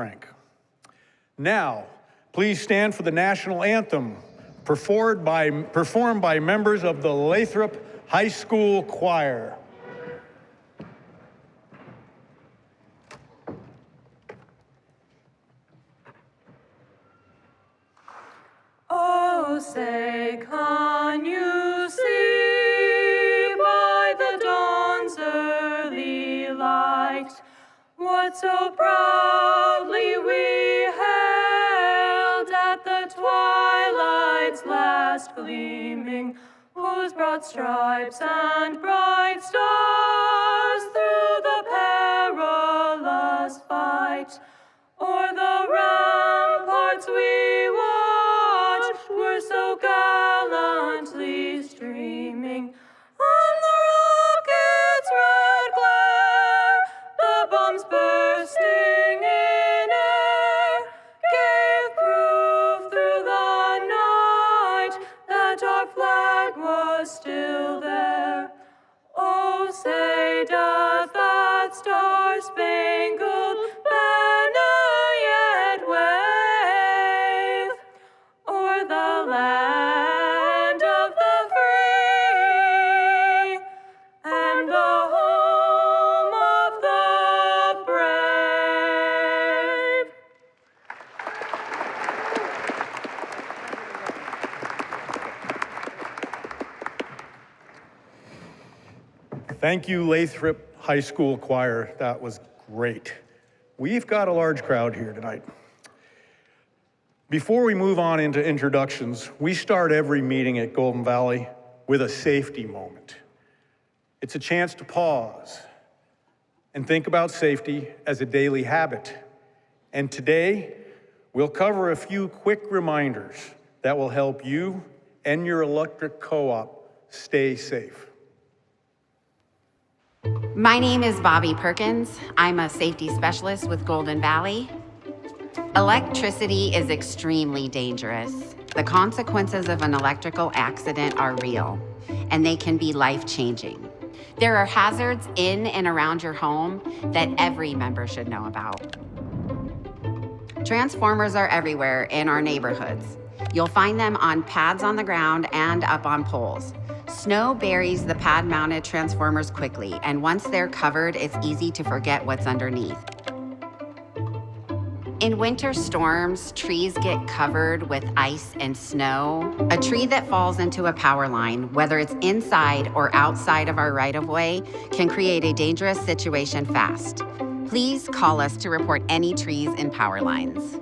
Frank. Now, please stand for the national anthem performed by members of the Lathrop High School Choir. Oh, say, can you see by the dawn's early light what so proudly we hailed at the twilight's last gleaming, whose broad stripes and bright stars through the perilous fight o'er the ramparts we watched were so gallantly streaming. On the rocket's red glare, the bombs bursting in air gave proof through the night that our flag was still there. Oh, say doth that star-spangled banner yet wave o'er the land of the free and the home of the brave. Thank you, Lathrop High School Choir. That was great. We've got a large crowd here tonight. Before we move on into introductions, we start every meeting at Golden Valley with a safety moment. It's a chance to pause and think about safety as a daily habit. And today, we'll cover a few quick reminders that will help you and your electric co-op stay safe. My name is Bobby Perkins. I'm a safety specialist with Golden Valley. Electricity is extremely dangerous. The consequences of an electrical accident are real, and they can be life-changing. There are hazards in and around your home that every member should know about. Transformers are everywhere in our neighborhoods. You'll find them on pads on the ground and up on poles. Snow buries the pad-mounted transformers quickly, and once they're covered, it's easy to forget what's underneath. In winter storms, trees get covered with ice and snow. A tree that falls into a power line, whether it's inside or outside of our right-of-way, can create a dangerous situation fast. Please call us to report any trees in power lines.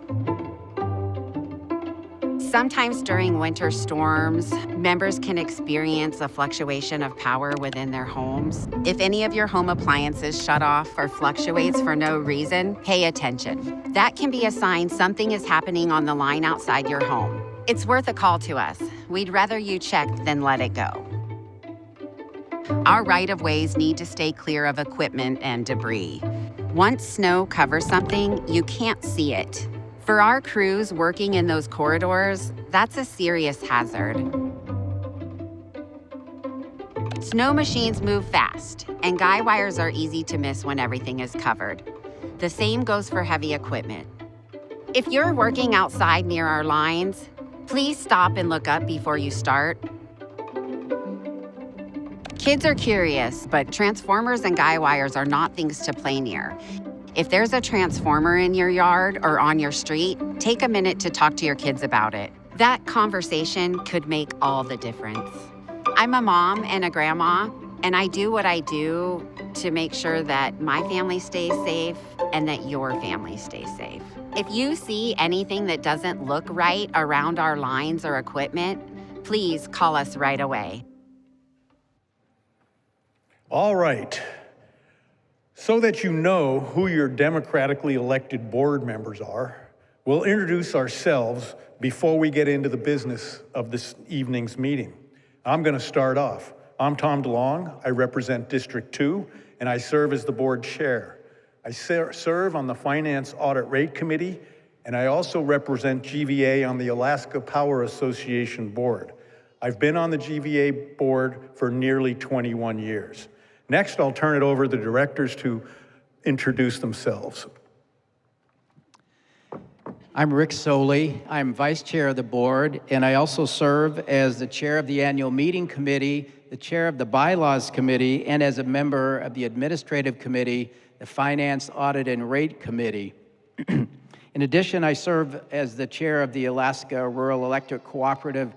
Sometimes during winter storms, members can experience a fluctuation of power within their homes. If any of your home appliances shut off or fluctuates for no reason, pay attention. That can be a sign something is happening on the line outside your home. It's worth a call to us. We'd rather you check than let it go. Our right-of-ways need to stay clear of equipment and debris. Once snow covers something, you can't see it. For our crews working in those corridors, that's a serious hazard. Snow machines move fast, and guy wires are easy to miss when everything is covered. The same goes for heavy equipment. If you're working outside near our lines, please stop and look up before you start. Kids are curious, but transformers and guy wires are not things to play near. If there's a transformer in your yard or on your street, take a minute to talk to your kids about it. That conversation could make all the difference. I'm a mom and a grandma, and I do what I do to make sure that my family stays safe and that your family stays safe. If you see anything that doesn't look right around our lines or equipment, please call us right away. All right. So that you know who your democratically elected board members are, we'll introduce ourselves before we get into the business of this evening's meeting. I'm going to start off. I'm Tom DeLong. I represent District 2, and I serve as the board chair. I serve on the Finance Audit Rate Committee, and I also represent GVEA on the Alaska Power Association board. I've been on the GVEA board for nearly 21 years. Next, I'll turn it over to the directors to introduce themselves. I'm Rick Soley. I'm vice chair of the board, and I also serve as the chair of the annual meeting committee, the chair of the bylaws committee, and as a member of the administrative committee, the finance, audit, and rate committee. In addition, I serve as the chair of the Alaska Rural Electric Cooperative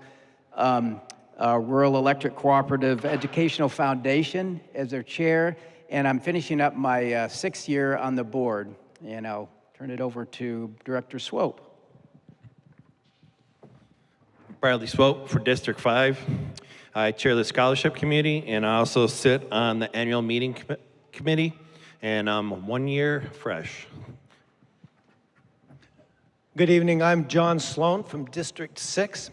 Educational Foundation as their chair, and I'm finishing up my 6th year on the board. And I'll turn it over to Director Swope. Bradley Swope for District 5. I chair the scholarship committee, and I also sit on the annual meeting committee, and I'm 1 year fresh. Good evening, I'm John Sloan from District 6,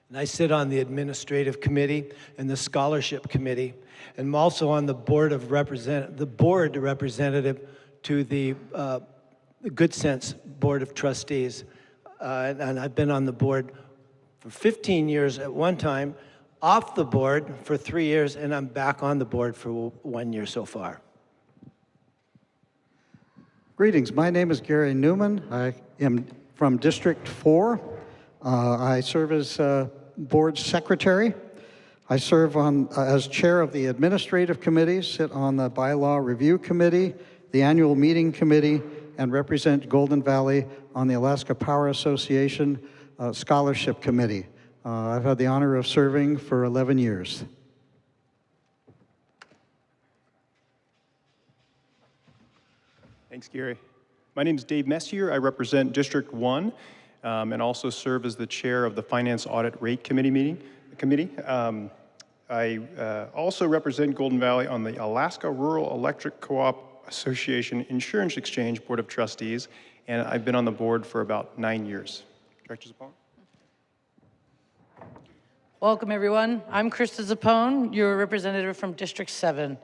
and I sit on the administrative committee and the scholarship committee, and I'm also on the board representative to the Good Sense Board of Trustees, and I've been on the board for 15 years at one time, off the board for 3 years, and I'm back on the board for 1 year so far. Greetings, my name is Gary Newman. I am from District 4. I serve as board secretary. I serve as chair of the administrative committee, sit on the bylaw review committee, the annual meeting committee, and represent Golden Valley on the Alaska Power Association scholarship committee. I've had the honor of serving for 11 years. Thanks, Gary. My name is Dave Messier. I represent District 1 and also serve as the chair of the Finance Audit Rate Committee. I also represent Golden Valley on the Alaska Rural Electric Co-op Association Insurance Exchange Board of Trustees, and I've been on the board for about 9 years. Director Zappone. Welcome, everyone. I'm Krista Zappone, your representative from District 7.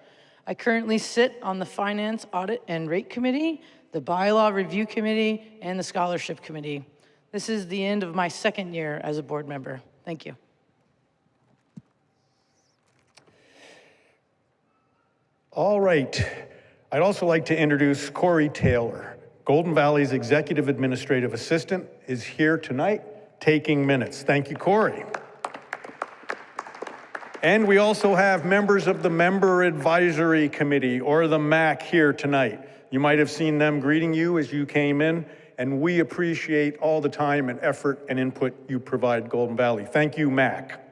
I currently sit on the Finance, Audit, and Rate Committee, the Bylaw Review Committee, and the Scholarship Committee. This is the end of my 2nd year as a board member. Thank you. All right. I'd also like to introduce Corey Taylor. Golden Valley's Executive Administrative Assistant is here tonight taking minutes. Thank you, Corey. And we also have members of the Member Advisory Committee, or the MAC, here tonight. You might have seen them greeting you as you came in, and we appreciate all the time and effort and input you provide Golden Valley. Thank you, MAC.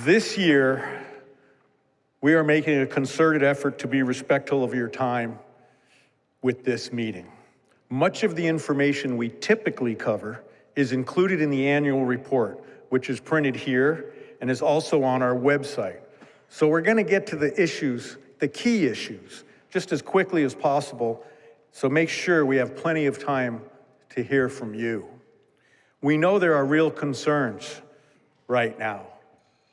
This year, we are making a concerted effort to be respectful of your time with this meeting. Much of the information we typically cover is included in the annual report, which is printed here and is also on our website. So we're going to get to the issues, the key issues, just as quickly as possible, so make sure we have plenty of time to hear from you. We know there are real concerns right now,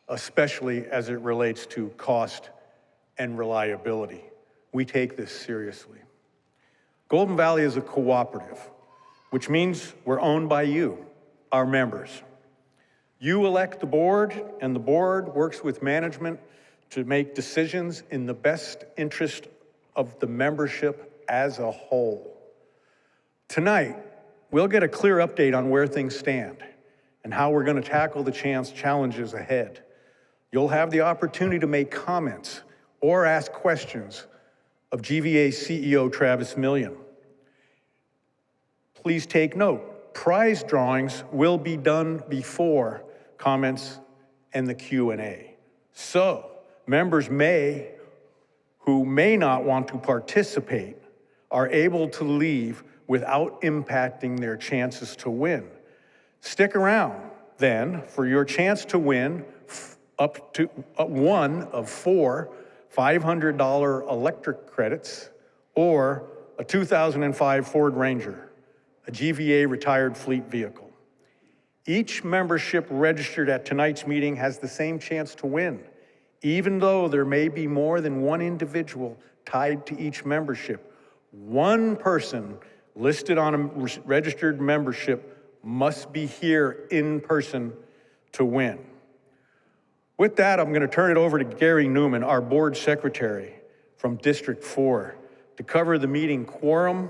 especially as it relates to cost and reliability. We take this seriously. Golden Valley is a cooperative, which means we're owned by you, our members. You elect the board, and the board works with management to make decisions in the best interest of the membership as a whole. Tonight, we'll get a clear update on where things stand and how we're going to tackle the challenges ahead. You'll have the opportunity to make comments or ask questions of GVEA CEO Travis Millian. Please take note, prize drawings will be done before comments and the Q&A. So, members who may not want to participate are able to leave without impacting their chances to win. Stick around, then, for your chance to win up to one of 4 $500 electric credits or a 2005 Ford Ranger, a GVEA retired fleet vehicle. Each membership registered at tonight's meeting has the same chance to win, even though there may be more than one individual tied to each membership. One person listed on a registered membership must be here in person to win. With that, I'm going to turn it over to Gary Newman, our board secretary, from District 4 to cover the meeting quorum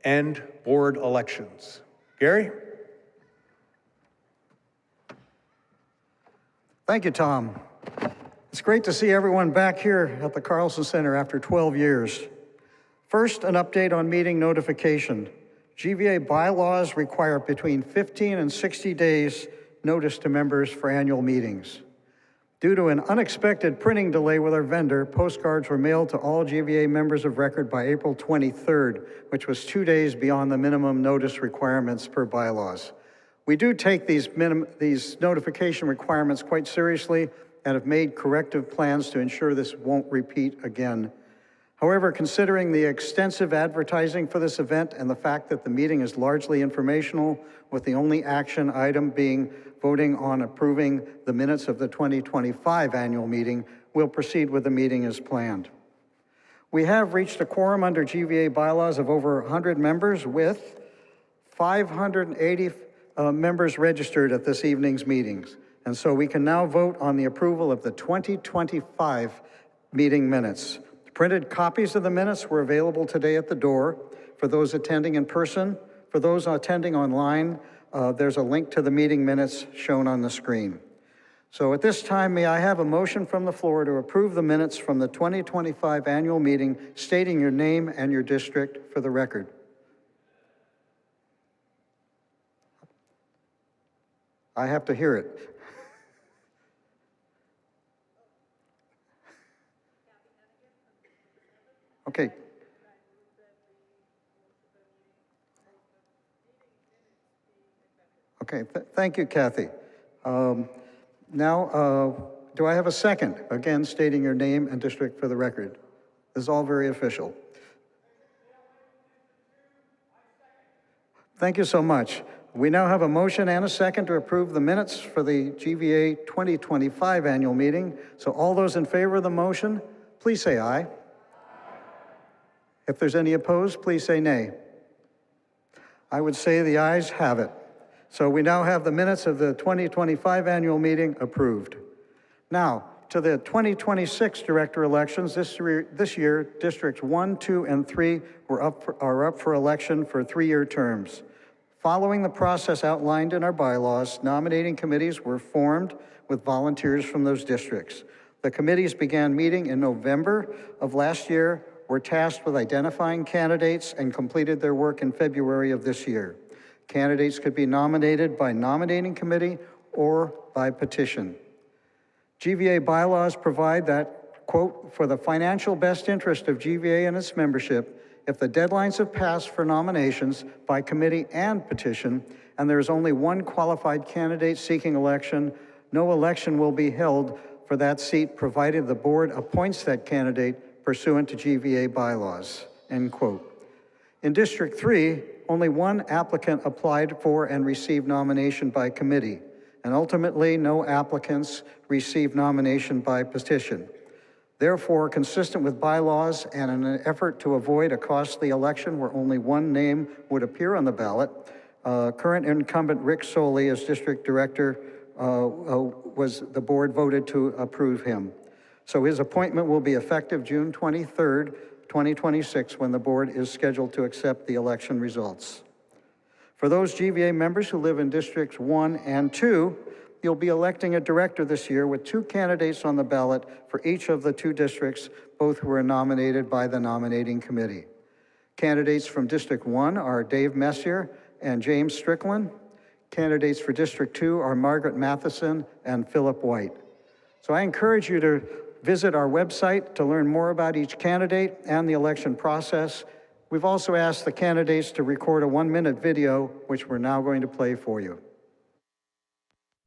and board elections. Gary? Thank you, Tom. It's great to see everyone back here at the Carlson Center after 12 years. First, an update on meeting notification. GVEA bylaws require between 15 and 60 days notice to members for annual meetings. Due to an unexpected printing delay with our vendor, postcards were mailed to all GVEA members of record by April 23rd, which was 2 days beyond the minimum notice requirements per bylaws. We do take these notification requirements quite seriously and have made corrective plans to ensure this won't repeat again. However, considering the extensive advertising for this event and the fact that the meeting is largely informational, with the only action item being voting on approving the minutes of the 2025 annual meeting, we'll proceed with the meeting as planned. We have reached a quorum under GVEA bylaws of over 100 members with 580 members registered at this evening's meetings. And so we can now vote on the approval of the 2025 meeting minutes. Printed copies of the minutes were available today at the door for those attending in person. For those attending online, there's a link to the meeting minutes shown on the screen. So at this time, may I have a motion from the floor to approve the minutes from the 2025 annual meeting, stating your name and your district for the record? I have to hear it. Okay. Okay, thank you, Kathy. Now, do I have a second? Again, stating your name and district for the record. This is all very official. Thank you so much. We now have a motion and a second to approve the minutes for the GVEA 2025 annual meeting. So all those in favor of the motion, please say aye. If there's any opposed, please say nay. I would say the ayes have it. So we now have the minutes of the 2025 annual meeting approved. Now, to the 2026 director elections, this year, Districts 1, 2, and 3 are up for election for 3-year terms. Following the process outlined in our bylaws, nominating committees were formed with volunteers from those districts. The committees began meeting in November of last year, were tasked with identifying candidates, and completed their work in February of this year. Candidates could be nominated by nominating committee or by petition. GVEA bylaws provide that, quote, for the financial best interest of GVEA and its membership, if the deadlines have passed for nominations by committee and petition, and there is only one qualified candidate seeking election, no election will be held for that seat provided the board appoints that candidate pursuant to GVEA bylaws, end quote. In District 3, only one applicant applied for and received nomination by committee, and ultimately no applicants received nomination by petition. Therefore, consistent with bylaws and in an effort to avoid a costly election where only one name would appear on the ballot, current incumbent Rick Soley as district director the board voted to approve him. So his appointment will be effective June 23rd, 2026, when the board is scheduled to accept the election results. For those GVEA members who live in Districts 1 and 2, you'll be electing a director this year with 2 candidates on the ballot for each of the 2 districts, both who are nominated by the nominating committee. Candidates from District 1 are Dave Messier and James Strickland. Candidates for District 2 are Margaret Matheson and Philip White. So I encourage you to visit our website to learn more about each candidate and the election process. We've also asked the candidates to record a 1-minute video, which we're now going to play for you.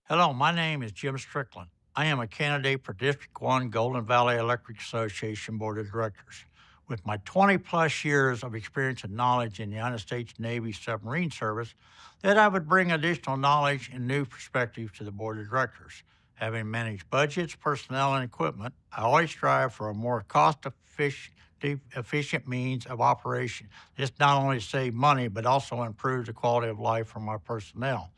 Hello, my name is Jim Strickland. I am a candidate for District 1 Golden Valley Electric Association Board of Directors. With my 20-plus years of experience and knowledge in the United States Navy submarine service, that I would bring additional knowledge and new perspectives to the Board of Directors. Having managed budgets, personnel, and equipment, I always strive for a more cost-efficient means of operation. This not only saves money, but also improves the quality of life for my personnel.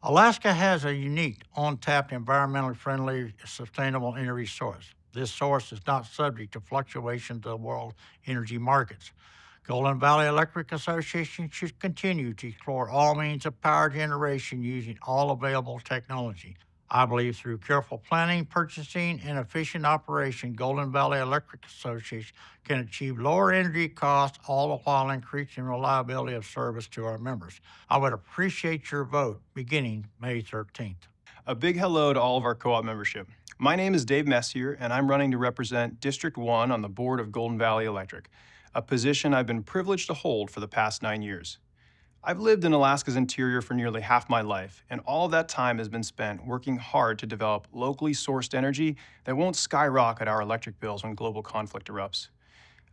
Alaska has a unique, untapped, environmentally friendly, sustainable energy source. This source is not subject to fluctuations of the world energy markets. Golden Valley Electric Association should continue to explore all means of power generation using all available technology. I believe through careful planning, purchasing, and efficient operation, Golden Valley Electric Association can achieve lower energy costs, all the while increasing reliability of service to our members. I would appreciate your vote beginning May 13th. A big hello to all of our co-op membership. My name is Dave Messier, and I'm running to represent District 1 on the board of Golden Valley Electric, a position I've been privileged to hold for the past 9 years. I've lived in Alaska's interior for nearly half my life, and all of that time has been spent working hard to develop locally sourced energy that won't skyrocket our electric bills when global conflict erupts.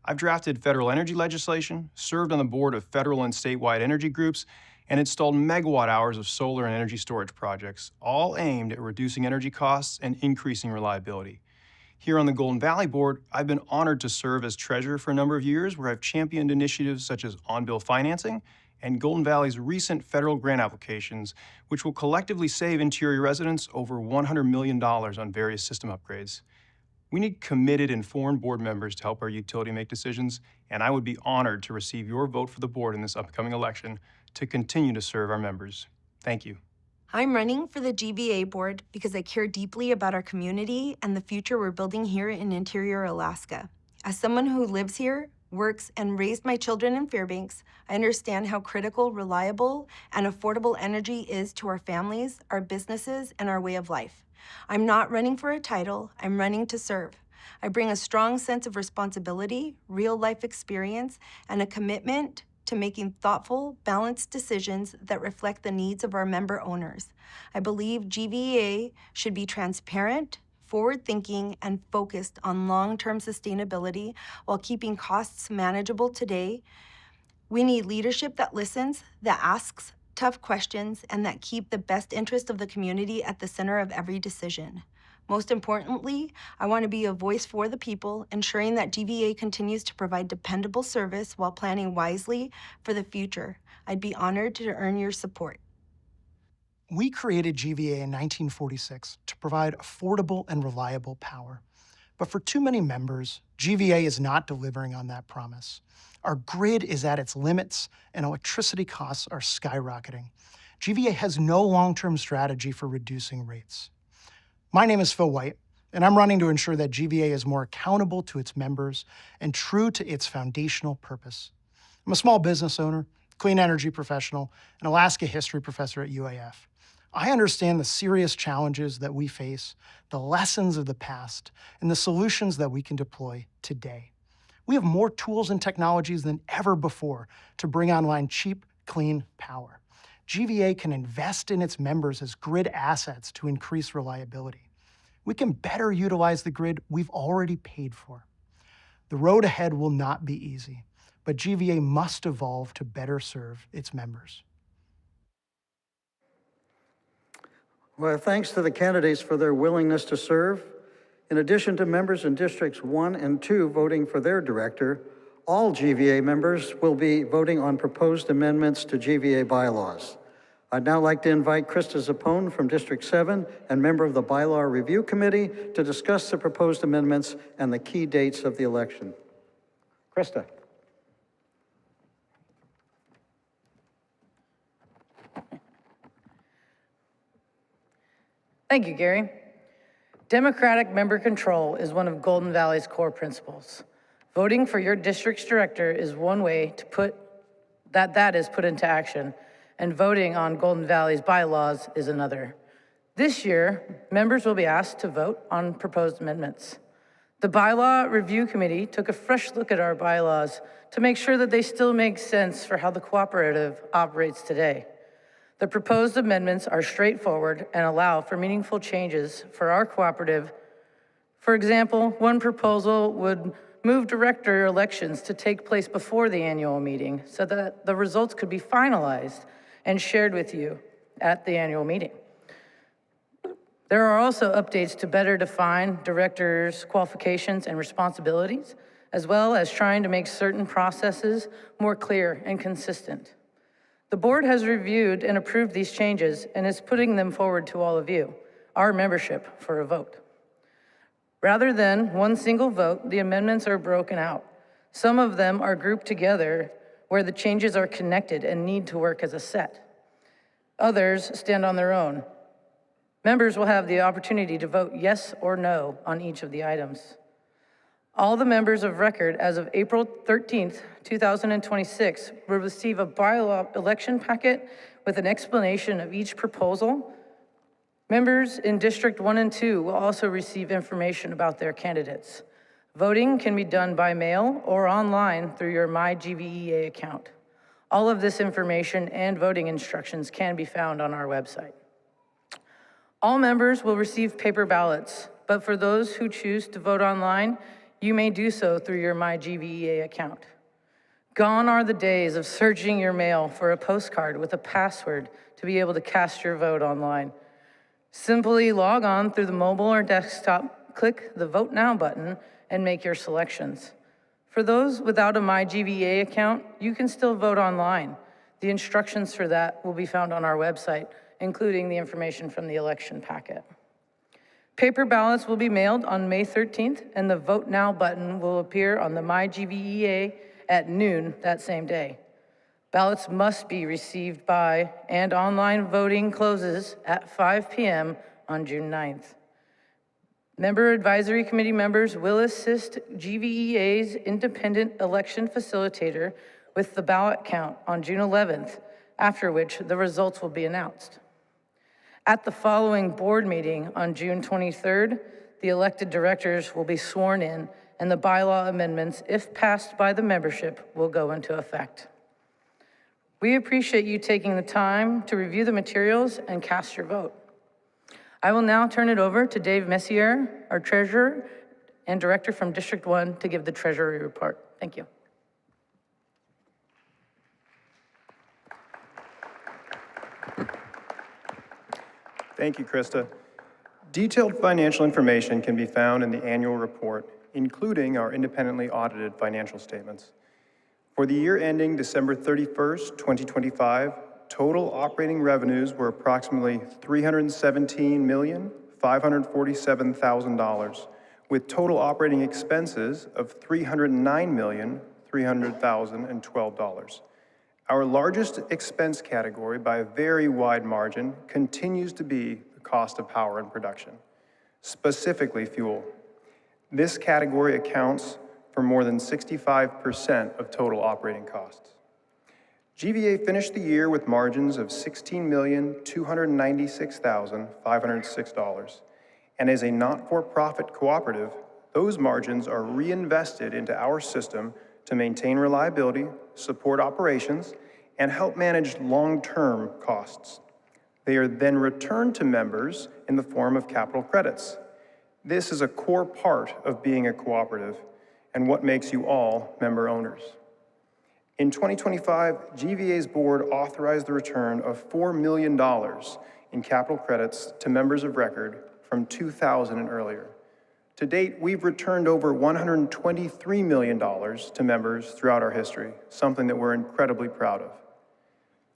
I've drafted federal energy legislation, served on the board of federal and statewide energy groups, and installed megawatt hours of solar and energy storage projects, all aimed at reducing energy costs and increasing reliability. Here on the Golden Valley Board, I've been honored to serve as treasurer for a number of years, where I've championed initiatives such as on-bill financing and Golden Valley's recent federal grant applications, which will collectively save interior residents over $100 million on various system upgrades. We need committed, informed board members to help our utility make decisions, and I would be honored to receive your vote for the board in this upcoming election to continue to serve our members. Thank you. I'm running for the GVEA board because I care deeply about our community and the future we're building here in interior Alaska. As someone who lives here, works, and raised my children in Fairbanks, I understand how critical, reliable, and affordable energy is to our families, our businesses, and our way of life. I'm not running for a title, I'm running to serve. I bring a strong sense of responsibility, real-life experience, and a commitment to making thoughtful, balanced decisions that reflect the needs of our member owners. I believe GVEA should be transparent, forward-thinking, and focused on long-term sustainability while keeping costs manageable today. We need leadership that listens, that asks tough questions, and that keep the best interest of the community at the center of every decision. Most importantly, I want to be a voice for the people, ensuring that GVEA continues to provide dependable service while planning wisely for the future. I'd be honored to earn your support. We created GVEA in 1946 to provide affordable and reliable power. But for too many members, GVEA is not delivering on that promise. Our grid is at its limits and electricity costs are skyrocketing. GVEA has no long-term strategy for reducing rates. My name is Phil White, and I'm running to ensure that GVEA is more accountable to its members and true to its foundational purpose. I'm a small business owner, clean energy professional, and Alaska history professor at UAF. I understand the serious challenges that we face, the lessons of the past, and the solutions that we can deploy today. We have more tools and technologies than ever before to bring online cheap, clean power. GVEA can invest in its members as grid assets to increase reliability. We can better utilize the grid we've already paid for. The road ahead will not be easy, but GVEA must evolve to better serve its members. Well, thanks to the candidates for their willingness to serve. In addition to members in Districts 1 and 2 voting for their director, all GVEA members will be voting on proposed amendments to GVEA bylaws. I'd now like to invite Krista Zappone from District 7 and member of the Bylaw Review Committee to discuss the proposed amendments and the key dates of the election. Krista. Thank you, Gary. Democratic member control is one of Golden Valley's core principles. Voting for your district's director is one way to put that is put into action, and voting on Golden Valley's bylaws is another. This year, members will be asked to vote on proposed amendments. The Bylaw Review Committee took a fresh look at our bylaws to make sure that they still make sense for how the cooperative operates today. The proposed amendments are straightforward and allow for meaningful changes for our cooperative. For example, one proposal would move director elections to take place before the annual meeting so that the results could be finalized and shared with you at the annual meeting. There are also updates to better define directors' qualifications and responsibilities, as well as trying to make certain processes more clear and consistent. The board has reviewed and approved these changes and is putting them forward to all of you, our membership, for a vote. Rather than one single vote, the amendments are broken out. Some of them are grouped together where the changes are connected and need to work as a set. Others stand on their own. Members will have the opportunity to vote yes or no on each of the items. All the members of record as of April 13th, 2026 will receive a bylaw election packet with an explanation of each proposal. Members in District 1 and 2 will also receive information about their candidates. Voting can be done by mail or online through your MyGVEA account. All of this information and voting instructions can be found on our website. All members will receive paper ballots, but for those who choose to vote online, you may do so through your MyGVEA account. Gone are the days of searching your mail for a postcard with a password to be able to cast your vote online. Simply log on through the mobile or desktop, click the Vote Now button, and make your selections. For those without a MyGVEA account, you can still vote online. The instructions for that will be found on our website, including the information from the election packet. Paper ballots will be mailed on May 13th, and the Vote Now button will appear on the MyGVEA at noon that same day. Ballots must be received by, and online voting closes at 5 p.m. on June 9th. Member Advisory Committee members will assist GVEA's independent election facilitator with the ballot count on June 11th, after which the results will be announced. At the following board meeting on June 23rd, the elected directors will be sworn in, and the bylaw amendments, if passed by the membership, will go into effect. We appreciate you taking the time to review the materials and cast your vote. I will now turn it over to Dave Messier, our treasurer and director from District 1, to give the treasury report. Thank you. Thank you, Krista. Detailed financial information can be found in the annual report, including our independently audited financial statements. For the year ending December 31st, 2025, total operating revenues were approximately $317,547,000, with total operating expenses of $309,300,012. Our largest expense category by a very wide margin continues to be the cost of power and production, specifically fuel. This category accounts for more than 65% of total operating costs. GVEA finished the year with margins of $16,296,506, and as a not-for-profit cooperative, those margins are reinvested into our system to maintain reliability, support operations, and help manage long-term costs. They are then returned to members in the form of capital credits. This is a core part of being a cooperative and what makes you all member owners. In 2025, GVEA's board authorized the return of $4 million in capital credits to members of record from 2000 and earlier. To date, we've returned over $123 million to members throughout our history, something that we're incredibly proud of.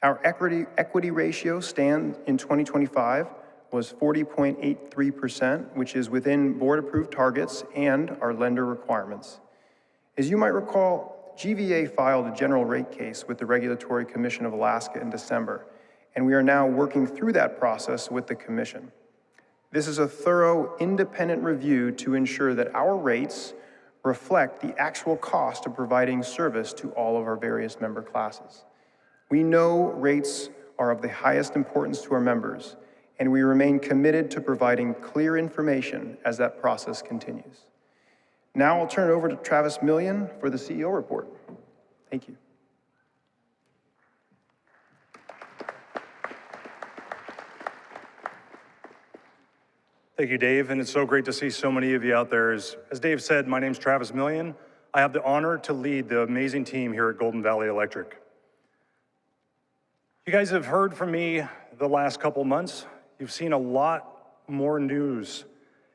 Our equity ratio stand in 2025 was 40.83%, which is within board-approved targets and our lender requirements. As you might recall, GVEA filed a general rate case with the Regulatory Commission of Alaska in December, and we are now working through that process with the commission. This is a thorough, independent review to ensure that our rates reflect the actual cost of providing service to all of our various member classes. We know rates are of the highest importance to our members, and we remain committed to providing clear information as that process continues. Now I'll turn it over to Travis Millian for the CEO report. Thank you. Thank you, Dave, and it's so great to see so many of you out there. As Dave said, my name's Travis Millian. I have the honor to lead the amazing team here at Golden Valley Electric. You guys have heard from me the last couple months. You've seen a lot more news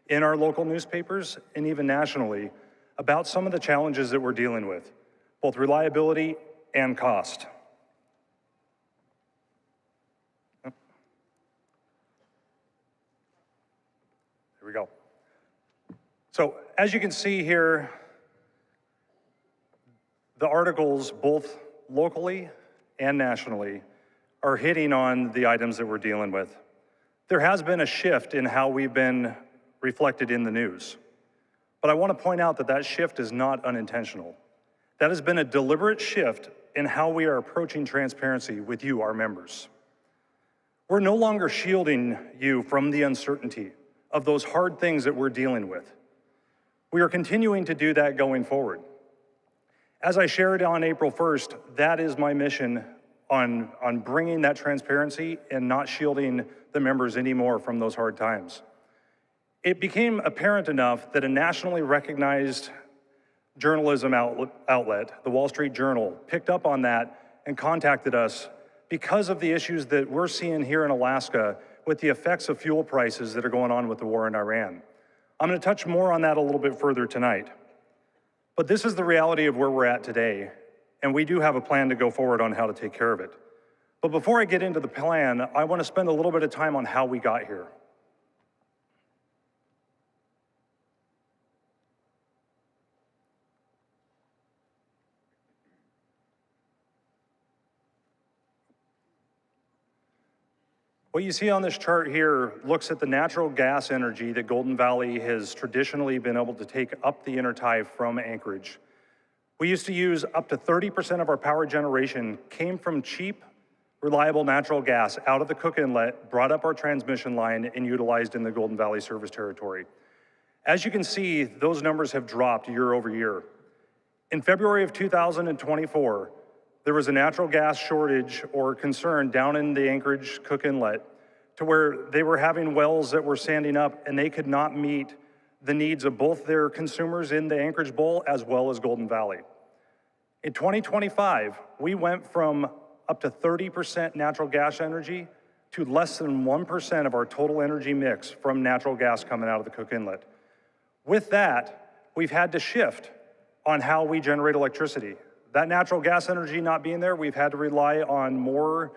in our local newspapers and even nationally about some of the challenges that we're dealing with, both reliability and cost. There we go. So as you can see here, the articles, both locally and nationally, are hitting on the items that we're dealing with. There has been a shift in how we've been reflected in the news. But I want to point out that that shift is not unintentional. That has been a deliberate shift in how we are approaching transparency with you, our members. We're no longer shielding you from the uncertainty of those hard things that we're dealing with. We are continuing to do that going forward. As I shared on April 1st, that is my mission on bringing that transparency and not shielding the members anymore from those hard times. It became apparent enough that a nationally recognized journalism outlet, the Wall Street Journal, picked up on that and contacted us because of the issues that we're seeing here in Alaska with the effects of fuel prices that are going on with the war in Iran. I'm going to touch more on that a little bit further tonight. But this is the reality of where we're at today, and we do have a plan to go forward on how to take care of it. But before I get into the plan, I want to spend a little bit of time on how we got here. What you see on this chart here looks at the natural gas energy that Golden Valley has traditionally been able to take up the intertie from Anchorage. We used to use up to 30% of our power generation came from cheap, reliable natural gas out of the Cook Inlet, brought up our transmission line, and utilized in the Golden Valley service territory. As you can see, those numbers have dropped year over year. In February of 2024, there was a natural gas shortage or concern down in the Anchorage Cook Inlet to where they were having wells that were standing up and they could not meet the needs of both their consumers in the Anchorage Bowl as well as Golden Valley. In 2025, we went from up to 30% natural gas energy to less than 1% of our total energy mix from natural gas coming out of the Cook Inlet. With that, we've had to shift on how we generate electricity. That natural gas energy not being there, we've had to rely on more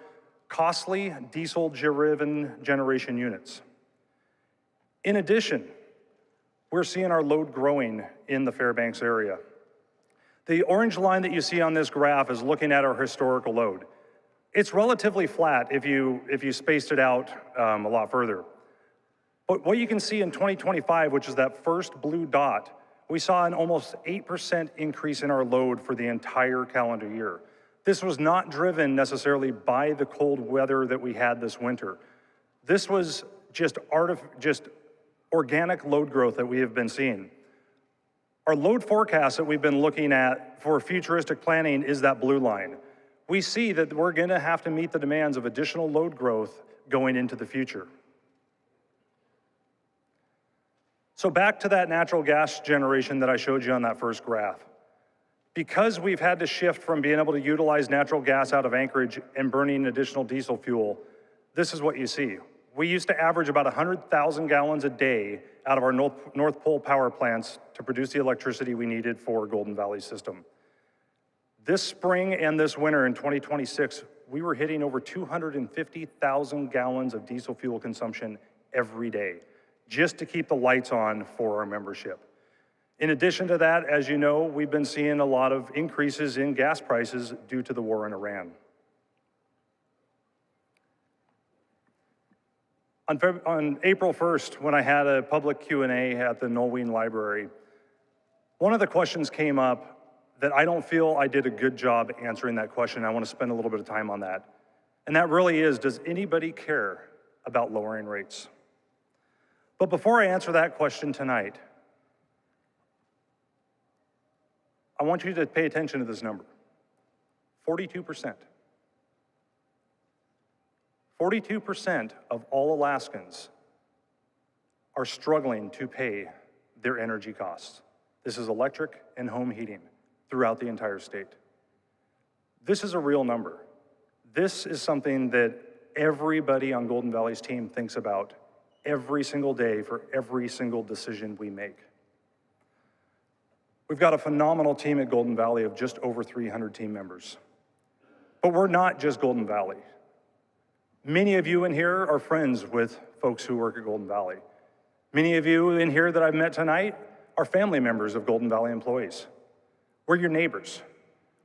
costly diesel-driven generation units. In addition, we're seeing our load growing in the Fairbanks area. The orange line that you see on this graph is looking at our historical load. It's relatively flat if you spaced it out a lot further. But what you can see in 2025, which is that first blue dot, we saw an almost 8% increase in our load for the entire calendar year. This was not driven necessarily by the cold weather that we had this winter. This was just organic load growth that we have been seeing. Our load forecast that we've been looking at for futuristic planning is that blue line. We see that we're going to have to meet the demands of additional load growth going into the future. So back to that natural gas generation that I showed you on that first graph. Because we've had to shift from being able to utilize natural gas out of Anchorage and burning additional diesel fuel, this is what you see. We used to average about 100,000 gallons a day out of our North Pole power plants to produce the electricity we needed for Golden Valley system. This spring and this winter in 2026, we were hitting over 250,000 gallons of diesel fuel consumption every day, just to keep the lights on for our membership. In addition to that, as you know, we've been seeing a lot of increases in gas prices due to the war in Iran. On April 1st, when I had a public Q&A at the Nolween Library, one of the questions came up that I don't feel I did a good job answering that question. I want to spend a little bit of time on that. And that really is, does anybody care about lowering rates? But before I answer that question tonight, I want you to pay attention to this number, 42%. 42% of all Alaskans are struggling to pay their energy costs. This is electric and home heating throughout the entire state. This is a real number. This is something that everybody on Golden Valley's team thinks about every single day for every single decision we make. We've got a phenomenal team at Golden Valley of just over 300 team members. But we're not just Golden Valley. Many of you in here are friends with folks who work at Golden Valley. Many of you in here that I've met tonight are family members of Golden Valley employees. We're your neighbors.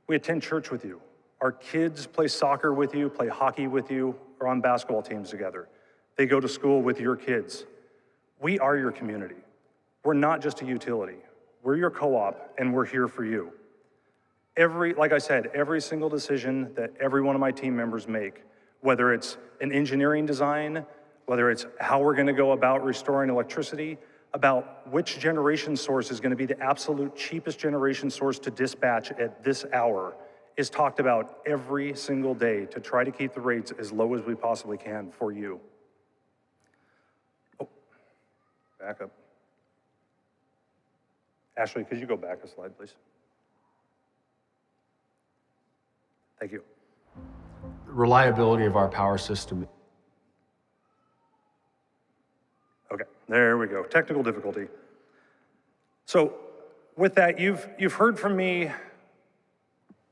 We attend church with you. Our kids play soccer with you, play hockey with you, or on basketball teams together. They go to school with your kids. We are your community. We're not just a utility. We're your co-op, and we're here for you. Like I said, every single decision that every one of my team members make, whether it's an engineering design, whether it's how we're gonna go about restoring electricity, about which generation source is gonna be the absolute cheapest generation source to dispatch at this hour, is talked about every single day to try to keep the rates as low as we possibly can for you. Oh, back up. Ashley, could you go back a slide, please? Thank you. Reliability of our power system. Okay, there we go. Technical difficulty. So with that, you've heard from me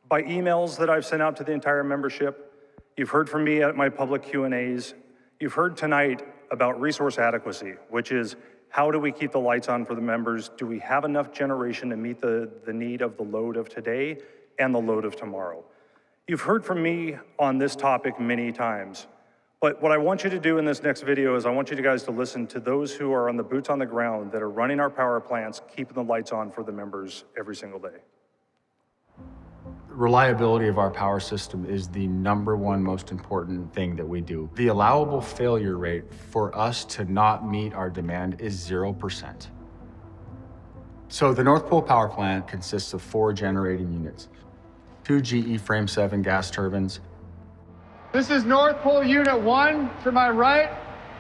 by emails that I've sent out to the entire membership. You've heard from me at my public Q&As. You've heard tonight about resource adequacy, which is how do we keep the lights on for the members? Do we have enough generation to meet the need of the load of today and the load of tomorrow? You've heard from me on this topic many times, but what I want you to do in this next video is I want you guys to listen to those who are on the boots on the ground that are running our power plants, keeping the lights on for the members every single day. Reliability of our power system is the #1 most important thing that we do. The allowable failure rate for us to not meet our demand is 0%. So the North Pole Power Plant consists of 4 generating units, 2 GE Frame 7 gas turbines. This is North Pole Unit 1 to my right,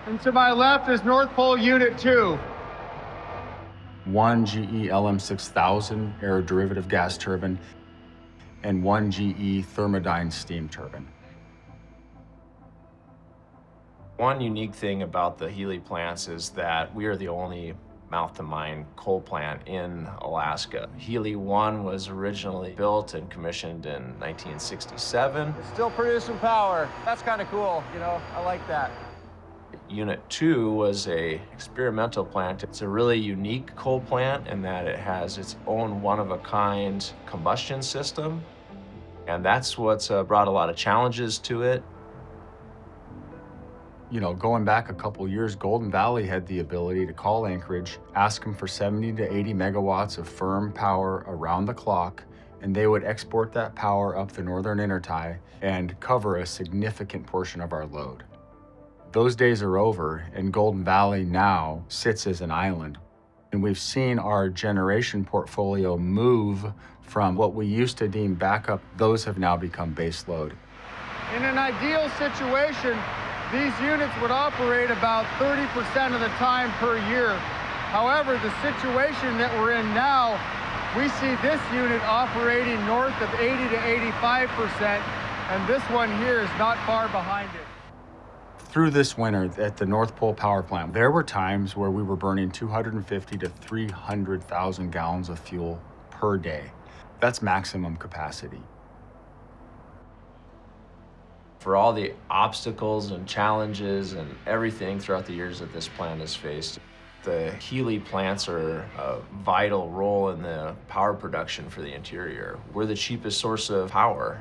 and to my left is North Pole Unit 2. 1 GE LM6000 aeroderivative gas turbine, and 1 GE Thermodyne steam turbine. One unique thing about the Healy plants is that we are the only mouth-to-mine coal plant in Alaska. Healy 1 was originally built and commissioned in 1967. It's still producing power. That's kind of cool, you know, I like that. Unit 2 was a experimental plant. It's a really unique coal plant in that it has its own one-of-a-kind combustion system, and that's what's brought a lot of challenges to it. You know, going back a couple years, Golden Valley had the ability to call Anchorage, ask them for 70 to 80 megawatts of firm power around the clock, and they would export that power up the northern intertie and cover a significant portion of our load. Those days are over, and Golden Valley now sits as an island. And we've seen our generation portfolio move from what we used to deem backup. Those have now become base load. In an ideal situation, these units would operate about 30% of the time per year. However, the situation that we're in now, we see this unit operating north of 80 to 85%, and this one here is not far behind it. Through this winter at the North Pole Power Plant, there were times where we were burning 250 to 300,000 gallons of fuel per day. That's maximum capacity. For all the obstacles and challenges and everything throughout the years that this plant has faced, the Healy plants are a vital role in the power production for the interior. We're the cheapest source of power.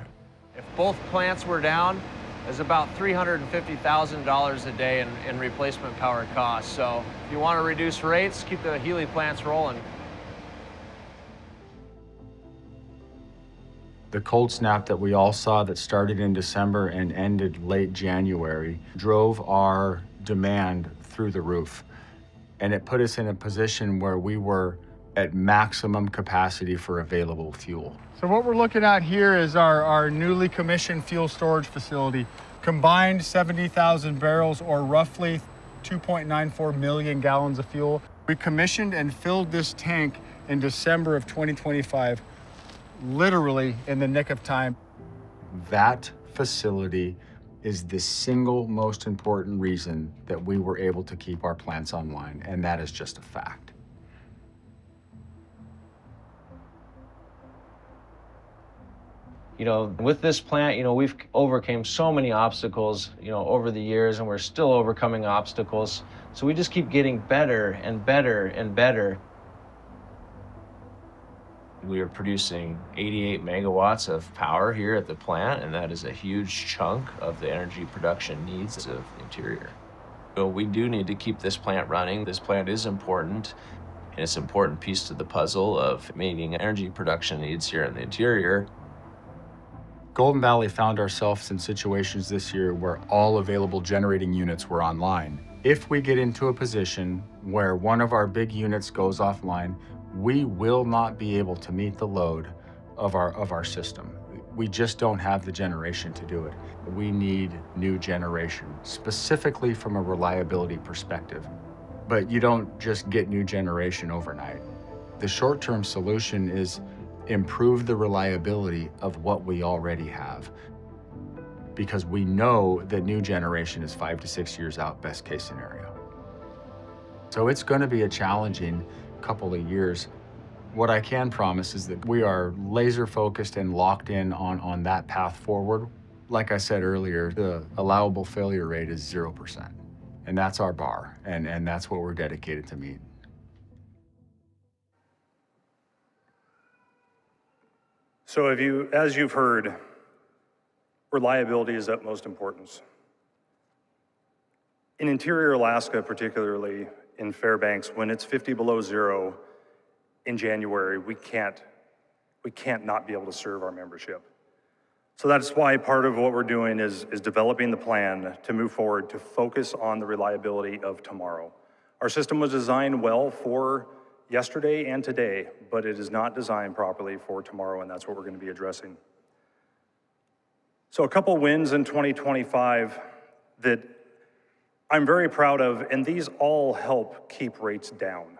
If both plants were down, there's about $350,000 a day in replacement power costs. So if you want to reduce rates, keep the Healy plants rolling. The cold snap that we all saw that started in December and ended late January drove our demand through the roof. And it put us in a position where we were at maximum capacity for available fuel. So what we're looking at here is our newly commissioned fuel storage facility. Combined 70,000 barrels, or roughly 2.94 million gallons of fuel. We commissioned and filled this tank in December of 2025, literally in the nick of time. That facility is the single most important reason that we were able to keep our plants online, and that is just a fact. You know, with this plant, you know, we've overcame so many obstacles, you know, over the years, and we're still overcoming obstacles. So we just keep getting better and better and better. We are producing 88 megawatts of power here at the plant, and that is a huge chunk of the energy production needs of the interior. So we do need to keep this plant running. This plant is important, and it's an important piece to the puzzle of meeting energy production needs here in the interior. Golden Valley found ourselves in situations this year where all available generating units were online. If we get into a position where one of our big units goes offline, we will not be able to meet the load of our system. We just don't have the generation to do it. We need new generation, specifically from a reliability perspective. But you don't just get new generation overnight. The short-term solution is improve the reliability of what we already have, because we know that new generation is 5 to 6 years out, best case scenario. So it's going to be a challenging couple of years. What I can promise is that we are laser focused and locked in on that path forward. Like I said earlier, the allowable failure rate is 0%. And that's our bar, and that's what we're dedicated to meet. So as you've heard, reliability is of utmost importance. In interior Alaska, particularly in Fairbanks, when it's 50 below zero in January, we can't not be able to serve our membership. So that's why part of what we're doing is developing the plan to move forward to focus on the reliability of tomorrow. Our system was designed well for yesterday and today, but it is not designed properly for tomorrow, and that's what we're going to be addressing. So a couple wins in 2025 that I'm very proud of, and these all help keep rates down.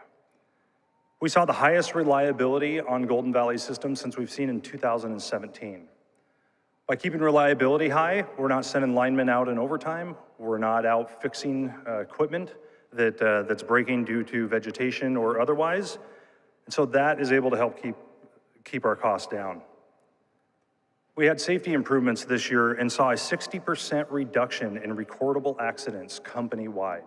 We saw the highest reliability on Golden Valley systems since we've seen in 2017. By keeping reliability high, we're not sending linemen out in overtime. We're not out fixing equipment that's breaking due to vegetation or otherwise. And so that is able to help keep our costs down. We had safety improvements this year and saw a 60% reduction in recordable accidents company-wide.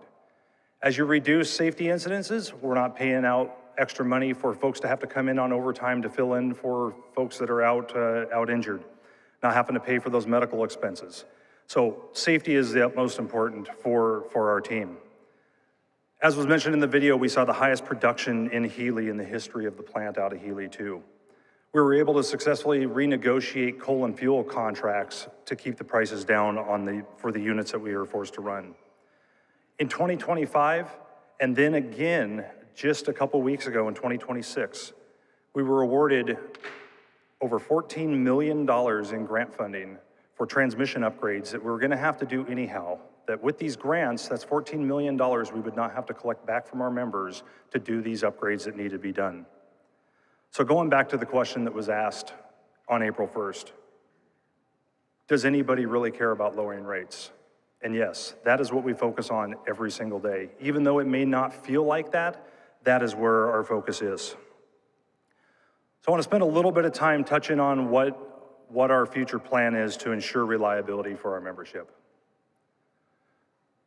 As you reduce safety incidences, we're not paying out extra money for folks to have to come in on overtime to fill in for folks that are out injured, not having to pay for those medical expenses. So safety is the utmost important for our team. As was mentioned in the video, we saw the highest production in Healy in the history of the plant out of Healy too. We were able to successfully renegotiate coal and fuel contracts to keep the prices down for the units that we were forced to run. In 2025, and then again, just a couple weeks ago in 2026, we were awarded over $14 million in grant funding for transmission upgrades that we were gonna have to do anyhow. That with these grants, that's $14 million we would not have to collect back from our members to do these upgrades that need to be done. So going back to the question that was asked on April 1st, does anybody really care about lowering rates? And yes, that is what we focus on every single day. Even though it may not feel like that, that is where our focus is. So I want to spend a little bit of time touching on what our future plan is to ensure reliability for our membership.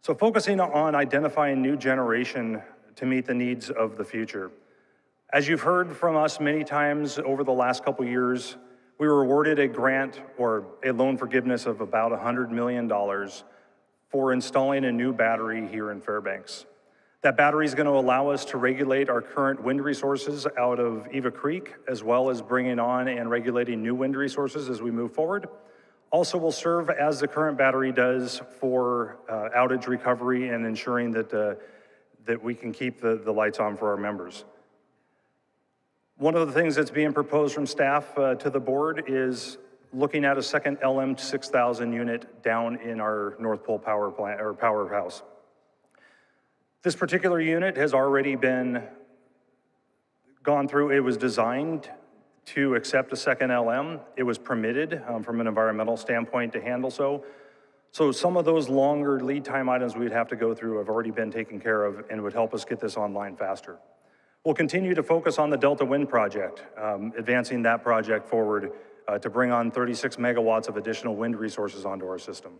So focusing on identifying new generation to meet the needs of the future. As you've heard from us many times over the last couple years, we were awarded a grant or a loan forgiveness of about $100 million for installing a new battery here in Fairbanks. That battery is going to allow us to regulate our current wind resources out of Eva Creek, as well as bringing on and regulating new wind resources as we move forward. Also will serve as the current battery does for outage recovery and ensuring that we can keep the lights on for our members. One of the things that's being proposed from staff to the board is looking at a second LM6000 unit down in our North Pole power plant or powerhouse. This particular unit has already been gone through. It was designed to accept a second LM. It was permitted from an environmental standpoint to handle so. So some of those longer lead time items we'd have to go through have already been taken care of and would help us get this online faster. We'll continue to focus on the Delta Wind project, advancing that project forward to bring on 36 megawatts of additional wind resources onto our system.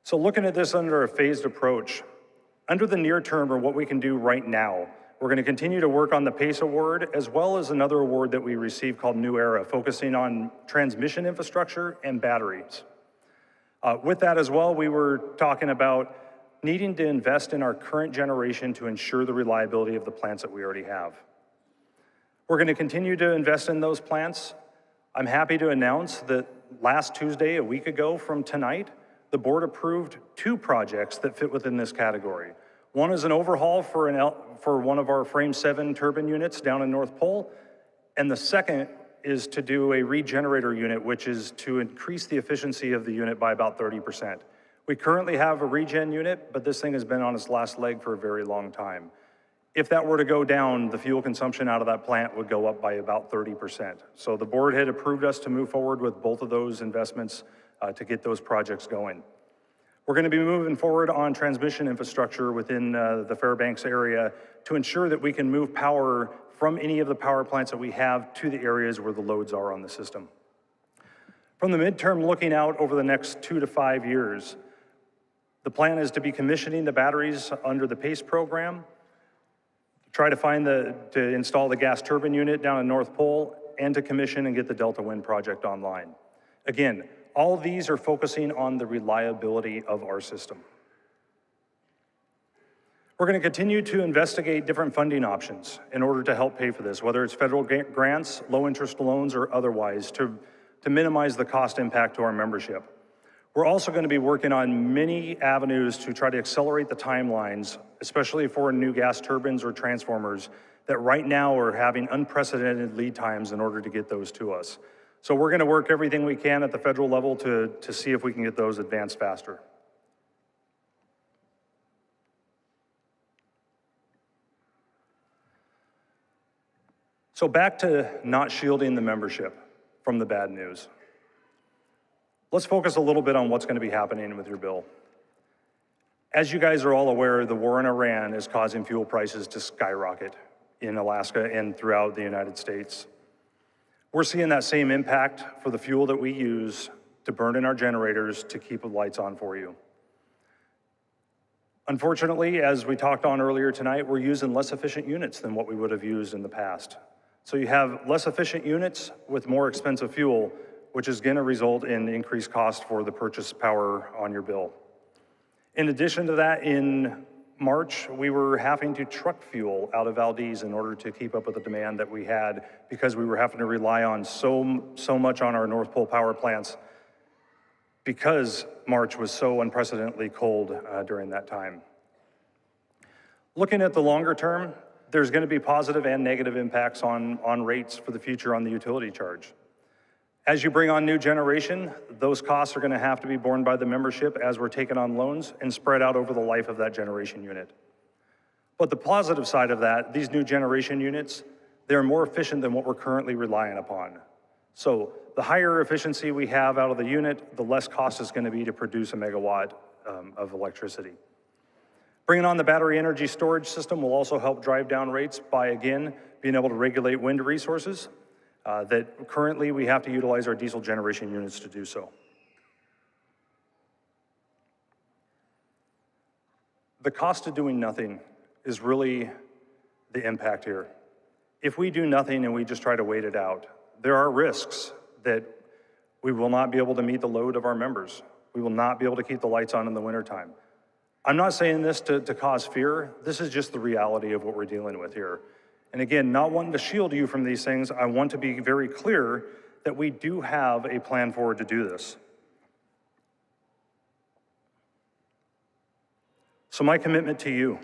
So looking at this under a phased approach, under the near term or what we can do right now, We're going to continue to work on the PACE award, as well as another award that we received called New Era, focusing on transmission infrastructure and batteries. With that as well, we were talking about needing to invest in our current generation to ensure the reliability of the plants that we already have. We're going to continue to invest in those plants. I'm happy to announce that last Tuesday, a week ago from tonight, the board approved 2 projects that fit within this category. One is an overhaul for one of our Frame 7 turbine units down in North Pole, and the second is to do a regenerator unit, which is to increase the efficiency of the unit by about 30%. We currently have a regen unit, but this thing has been on its last leg for a very long time. If that were to go down, the fuel consumption out of that plant would go up by about 30%. So the board had approved us to move forward with both of those investments to get those projects going. We're going to be moving forward on transmission infrastructure within the Fairbanks area to ensure that we can move power from any of the power plants that we have to the areas where the loads are on the system. From the midterm looking out over the next 2 to 5 years, the plan is to be commissioning the batteries under the PACE program, try to install the gas turbine unit down in North Pole, and to commission and get the Delta Wind project online. Again, all of these are focusing on the reliability of our system. We're going to continue to investigate different funding options in order to help pay for this, whether it's federal grants, low interest loans, or otherwise, to minimize the cost impact to our membership. We're also going to be working on many avenues to try to accelerate the timelines, especially for new gas turbines or transformers that right now are having unprecedented lead times in order to get those to us. So we're going to work everything we can at the federal level to see if we can get those advanced faster. So back to not shielding the membership from the bad news. Let's focus a little bit on what's going to be happening with your bill. As you guys are all aware, the war in Iran is causing fuel prices to skyrocket in Alaska and throughout the United States. We're seeing that same impact for the fuel that we use to burn in our generators to keep the lights on for you. Unfortunately, as we talked on earlier tonight, we're using less efficient units than what we would have used in the past. So you have less efficient units with more expensive fuel, which is going to result in increased cost for the purchase power on your bill. In addition to that, in March, we were having to truck fuel out of Valdez in order to keep up with the demand that we had because we were having to rely on so much on our North Pole power plants because March was so unprecedentedly cold during that time. Looking at the longer term, there's going to be positive and negative impacts on rates for the future on the utility charge. As you bring on new generation, those costs are going to have to be borne by the membership as we're taking on loans and spread out over the life of that generation unit. But the positive side of that, these new generation units, they're more efficient than what we're currently relying upon. So the higher efficiency we have out of the unit, the less cost it's going to be to produce a megawatt of electricity. Bringing on the battery energy storage system will also help drive down rates by, again, being able to regulate wind resources that currently we have to utilize our diesel generation units to do so. The cost of doing nothing is really the impact here. If we do nothing and we just try to wait it out, there are risks that we will not be able to meet the load of our members. We will not be able to keep the lights on in the wintertime. I'm not saying this to cause fear. This is just the reality of what we're dealing with here. And again, not wanting to shield you from these things, I want to be very clear that we do have a plan forward to do this. So my commitment to you,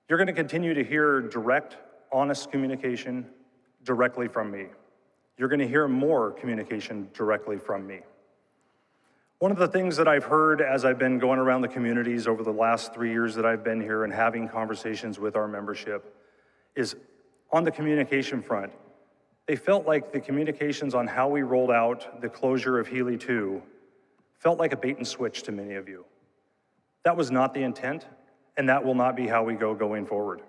you're going to continue to hear direct, honest communication directly from me. You're going to hear more communication directly from me. One of the things that I've heard as I've been going around the communities over the last 3 years that I've been here and having conversations with our membership is on the communication front. They felt like the communications on how we rolled out the closure of Healy 2 felt like a bait and switch to many of you. That was not the intent, and that will not be how we go going forward.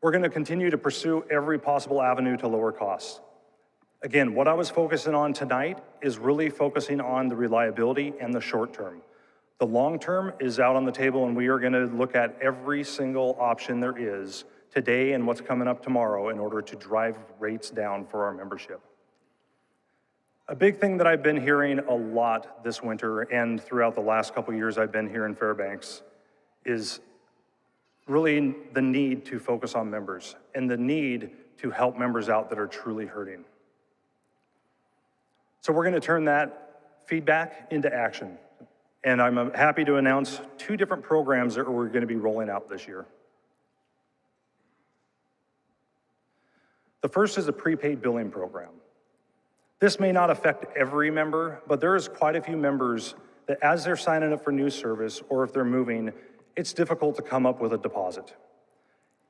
We're going to continue to pursue every possible avenue to lower costs. Again, what I was focusing on tonight is really focusing on the reliability and the short term. The long term is out on the table, and we are going to look at every single option there is today and what's coming up tomorrow in order to drive rates down for our membership. A big thing that I've been hearing a lot this winter and throughout the last couple years I've been here in Fairbanks is really the need to focus on members and the need to help members out that are truly hurting. So we're going to turn that feedback into action. And I'm happy to announce 2 different programs that we're going to be rolling out this year. The first is a prepaid billing program. This may not affect every member, but there is quite a few members that as they're signing up for new service or if they're moving, it's difficult to come up with a deposit.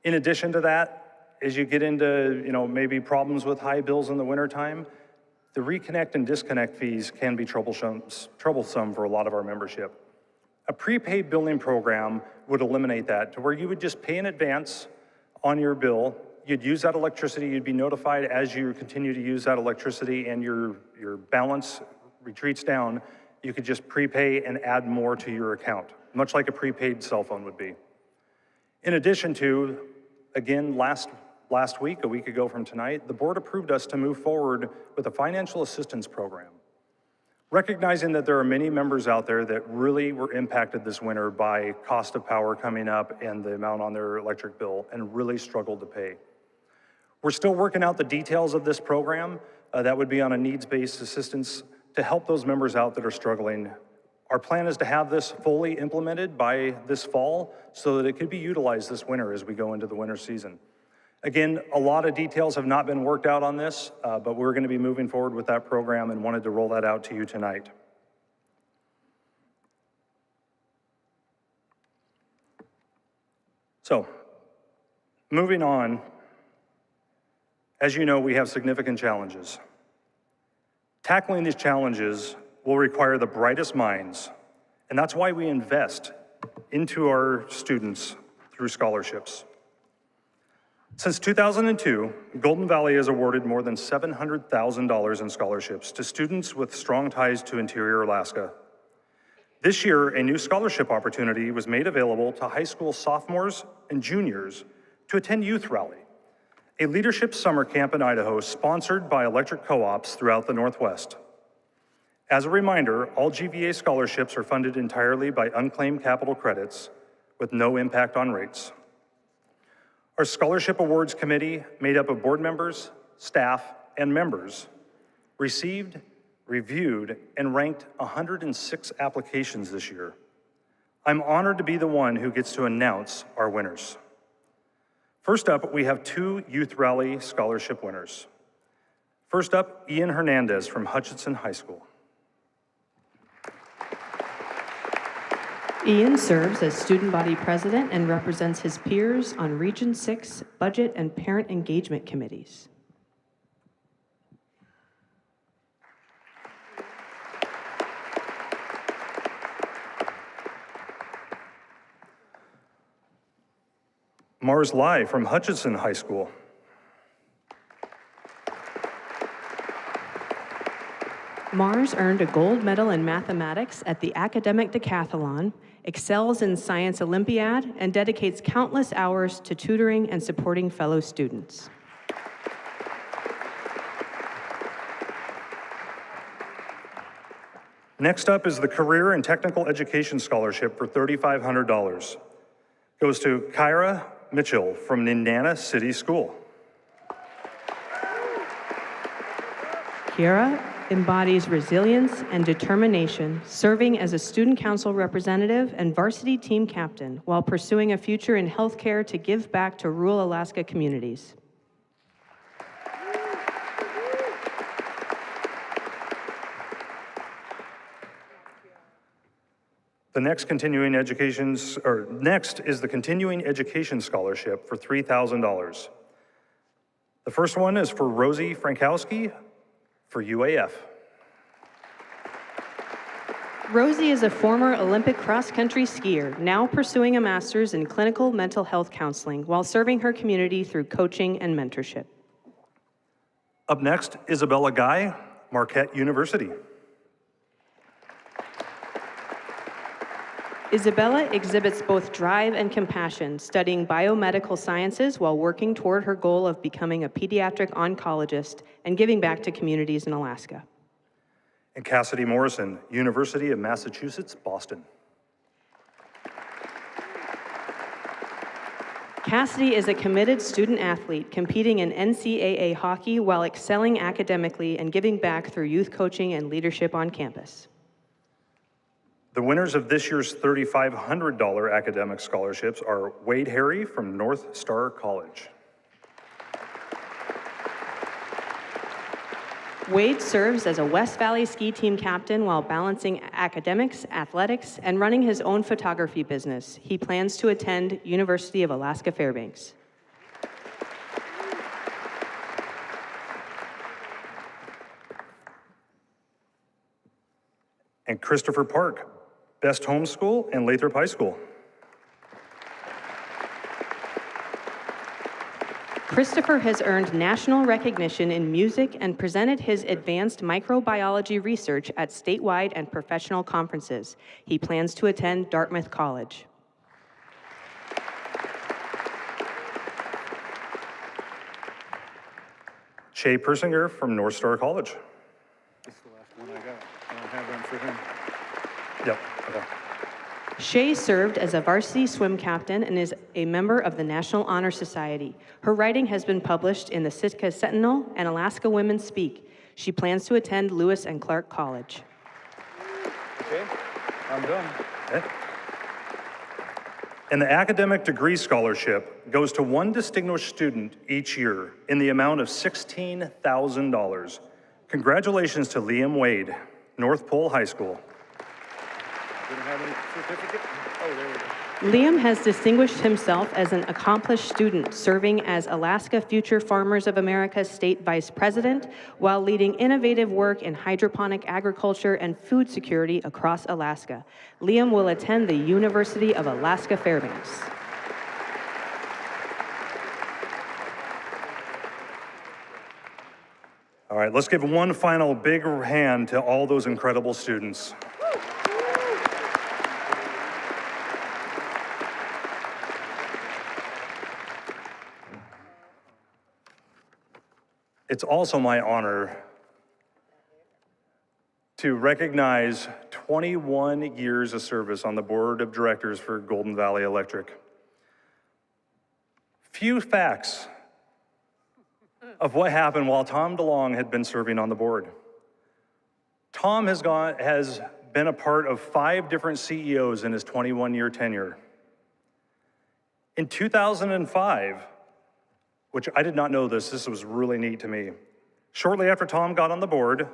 In addition to that, as you get into maybe problems with high bills in the wintertime, the reconnect and disconnect fees can be troublesome for a lot of our membership. A prepaid billing program would eliminate that to where you would just pay in advance on your bill. You'd use that electricity, you'd be notified as you continue to use that electricity and your balance retreats down, you could just prepay and add more to your account, much like a prepaid cell phone would be. In addition to, again, last week, a week ago from tonight, the board approved us to move forward with a financial assistance program. Recognizing that there are many members out there that really were impacted this winter by cost of power coming up and the amount on their electric bill and really struggled to pay. We're still working out the details of this program. That would be on a needs-based assistance to help those members out that are struggling. Our plan is to have this fully implemented by this fall so that it could be utilized this winter as we go into the winter season. Again, a lot of details have not been worked out on this, but we're going to be moving forward with that program and wanted to roll that out to you tonight. So, moving on, as you know, we have significant challenges. Tackling these challenges will require the brightest minds, and that's why we invest into our students through scholarships. Since 2002, Golden Valley has awarded more than $700,000 in scholarships to students with strong ties to interior Alaska. This year, a new scholarship opportunity was made available to high school sophomores and juniors to attend Youth Rally, a leadership summer camp in Idaho sponsored by electric co-ops throughout the Northwest. As a reminder, all GVEA scholarships are funded entirely by unclaimed capital credits with no impact on rates. Our Scholarship Awards Committee, made up of board members, staff, and members, received, reviewed, and ranked 106 applications this year. I'm honored to be the one who gets to announce our winners. First up, we have 2 Youth Rally Scholarship winners. First up, Ian Hernandez from Hutchinson High School. Ian serves as student body president and represents his peers on Region 6 budget and parent engagement committees. Mars Lai from Hutchinson High School. Mars earned a gold medal in mathematics at the Academic Decathlon, excels in Science Olympiad, and dedicates countless hours to tutoring and supporting fellow students. Next up is the Career and Technical Education Scholarship for $3,500. Goes to Kyra Mitchell from Nindana City School. Kira embodies resilience and determination, serving as a student council representative and varsity team captain while pursuing a future in healthcare to give back to rural Alaska communities. The next next is the Continuing Education Scholarship for $3,000. The first one is for Rosie Frankowski for UAF. Rosie is a former Olympic cross-country skier, now pursuing a master's in clinical mental health counseling while serving her community through coaching and mentorship. Up next, Isabella Guy, Marquette University. Isabella exhibits both drive and compassion, studying biomedical sciences while working toward her goal of becoming a pediatric oncologist and giving back to communities in Alaska. And Cassidy Morrison, University of Massachusetts, Boston. Cassidy is a committed student athlete competing in NCAA hockey while excelling academically and giving back through youth coaching and leadership on campus. The winners of this year's $3,500 academic scholarships are Wade Harry from North Star College. Wade serves as a West Valley ski team captain while balancing academics, athletics, and running his own photography business. He plans to attend University of Alaska Fairbanks. And Christopher Park, Best Homeschool and Lathrop High School. Christopher has earned national recognition in music and presented his advanced microbiology research at statewide and professional conferences. He plans to attend Dartmouth College. Shay Persinger from North Star College. That's the last one I got. I don't have one for him. Yep, okay. Shay served as a varsity swim captain and is a member of the National Honor Society. Her writing has been published in the Sitka Sentinel and Alaska Women Speak. She plans to attend Lewis and Clark College. Okay, I'm done. Okay. And the academic degree scholarship goes to one distinguished student each year in the amount of $16,000. Congratulations to Liam Wade, North Pole High School. We don't have any certificate? Oh, there we go. Liam has distinguished himself as an accomplished student, serving as Alaska Future Farmers of America's state vice president, while leading innovative work in hydroponic agriculture and food security across Alaska. Liam will attend the University of Alaska Fairbanks. All right, let's give one final big hand to all those incredible students. It's also my honor to recognize 21 years of service on the board of directors for Golden Valley Electric. Few facts of what happened while Tom DeLong had been serving on the board. Tom has been a part of 5 different CEOs in his 21-year tenure. In 2005, which I did not know this was really neat to me. Shortly after Tom got on the board,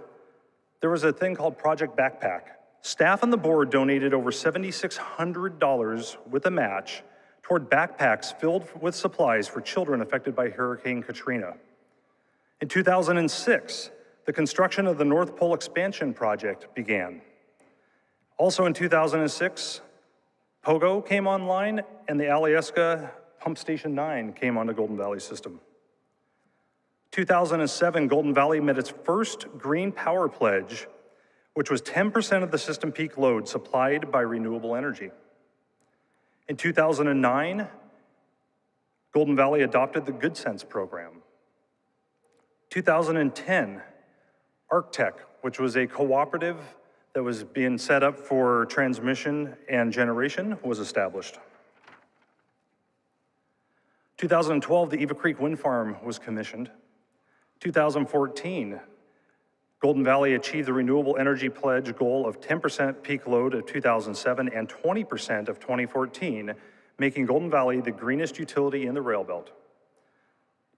there was a thing called Project Backpack. Staff on the board donated over $7,600 with a match toward backpacks filled with supplies for children affected by Hurricane Katrina. In 2006, the construction of the North Pole Expansion Project began. Also in 2006, Pogo came online and the Alyeska Pump Station 9 came on the Golden Valley system. 2007, Golden Valley met its first green power pledge, which was 10% of the system peak load supplied by renewable energy. In 2009, Golden Valley adopted the Good Sense program. 2010, ArcTech, which was a cooperative that was being set up for transmission and generation, was established. 2012, the Eva Creek Wind Farm was commissioned. 2014, Golden Valley achieved the renewable energy pledge goal of 10% peak load of 2007 and 20% of 2014, making Golden Valley the greenest utility in the rail belt.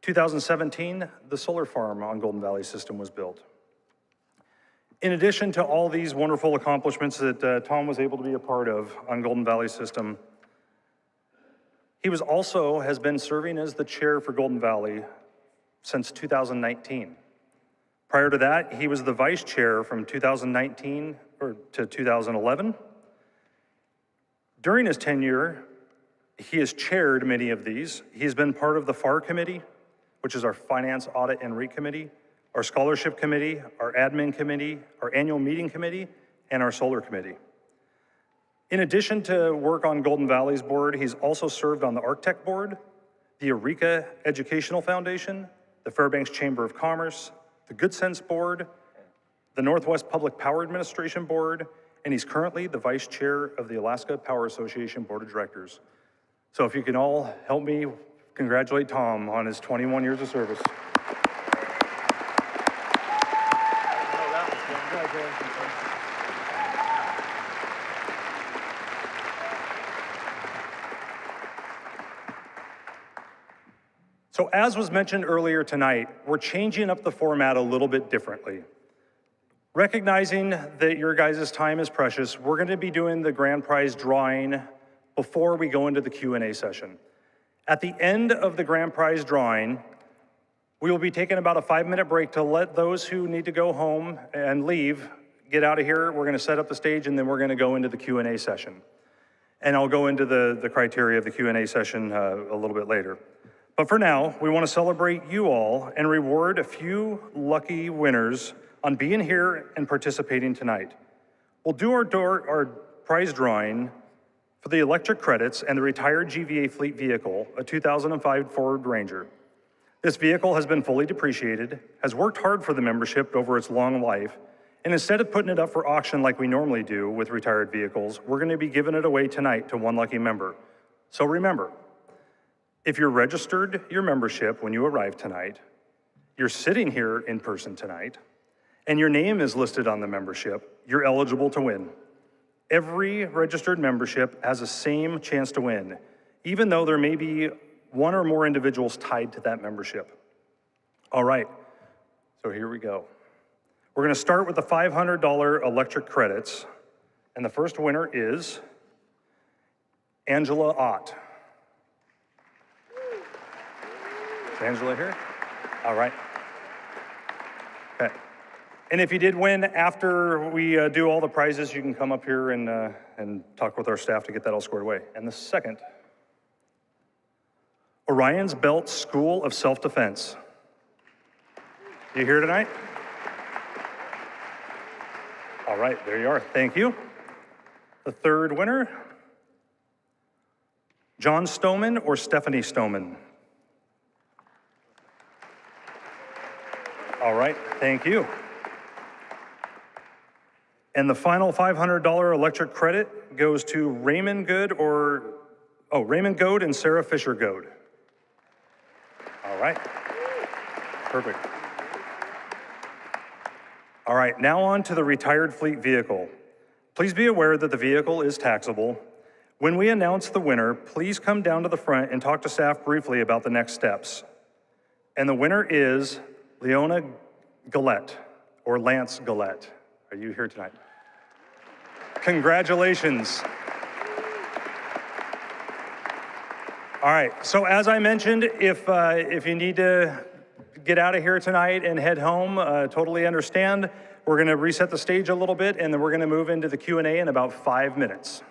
2017, the solar farm on Golden Valley system was built. In addition to all these wonderful accomplishments that Tom was able to be a part of on Golden Valley system, he has been serving as the chair for Golden Valley since 2019. Prior to that, he was the vice chair from 2019 to 2011. During his tenure, he has chaired many of these. He's been part of the FAR committee, which is our Finance, Audit, and REIT committee, our Scholarship committee, our Admin committee, our Annual Meeting committee, and our Solar committee. In addition to work on Golden Valley's board, he's also served on the Arctech board, the Eureka Educational Foundation, the Fairbanks Chamber of Commerce, the Good Sense Board, the Northwest Public Power Administration Board, and he's currently the vice chair of the Alaska Power Association Board of Directors. So if you can all help me congratulate Tom on his 21 years of service. So as was mentioned earlier tonight, we're changing up the format a little bit differently. Recognizing that your guys' time is precious, we're going to be doing the grand prize drawing before we go into the Q&A session. At the end of the grand prize drawing, we will be taking about a 5-minute break to let those who need to go home and leave get out of here. We're going to set up the stage, and then we're going to go into the Q&A session. And I'll go into the criteria of the Q&A session a little bit later. But for now, we want to celebrate you all and reward a few lucky winners on being here and participating tonight. We'll do our prize drawing for the electric credits and the retired GVEA fleet vehicle, a 2005 Ford Ranger. This vehicle has been fully depreciated, has worked hard for the membership over its long life, and instead of putting it up for auction like we normally do with retired vehicles, we're going to be giving it away tonight to one lucky member. So remember, if you're registered your membership when you arrive tonight, you're sitting here in person tonight, and your name is listed on the membership, you're eligible to win. Every registered membership has the same chance to win, even though there may be one or more individuals tied to that membership. All right, so here we go. We're going to start with the $500 electric credits, and the first winner is Angela Ott. Is Angela here? All right. Okay. And if you did win after we do all the prizes, you can come up here and talk with our staff to get that all squared away. And the second, Orion's Belt School of Self-Defense. You here tonight? All right, there you are. Thank you. The third winner, John Stoneman or Stephanie Stoneman. All right, thank you. And the final $500 electric credit goes to Raymond Good and Sarah Fisher Good. All right, perfect. All right, now on to the retired fleet vehicle. Please be aware that the vehicle is taxable. When we announce the winner, please come down to the front and talk to staff briefly about the next steps. And the winner is Leona Gillette, or Lance Gillette. Are you here tonight? Congratulations. All right, so as I mentioned, if you need to get out of here tonight and head home, totally understand. We're gonna reset the stage a little bit, and then we're gonna move into the Q&A in about 5 minutes.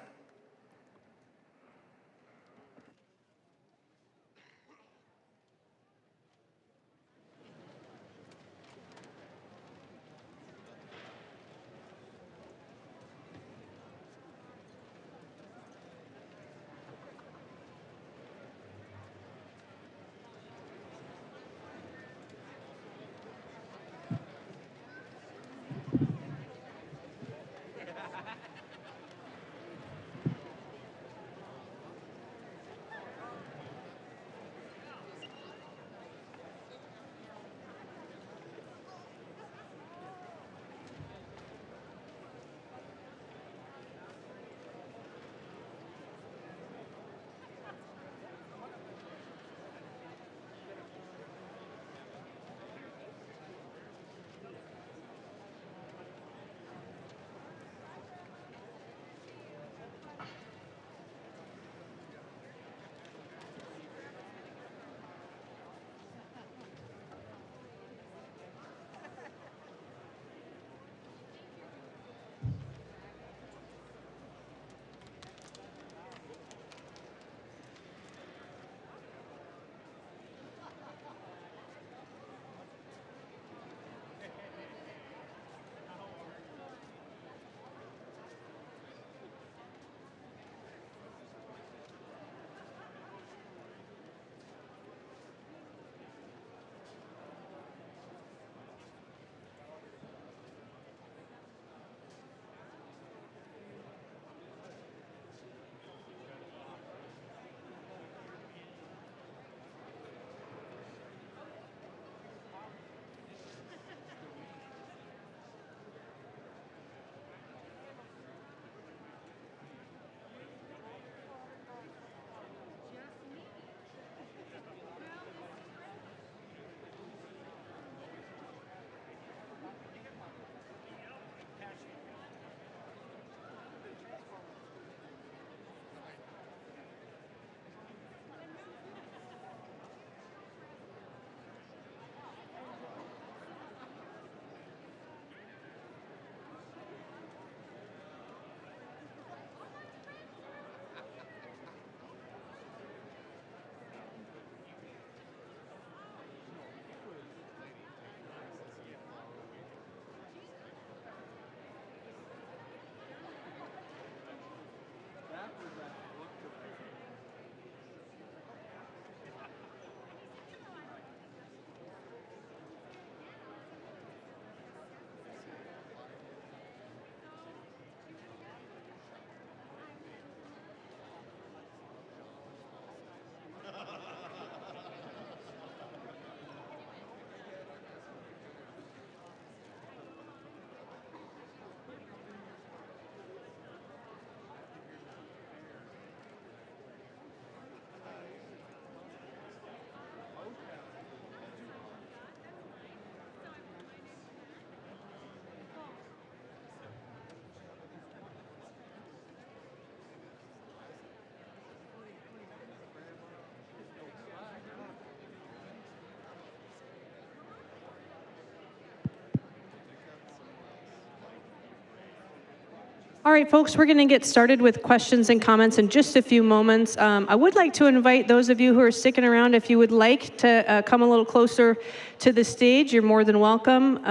All right, folks, we're going to get started with questions and comments in just a few moments. I would like to invite those of you who are sticking around, if you would like to come a little closer to the stage, you're more than welcome.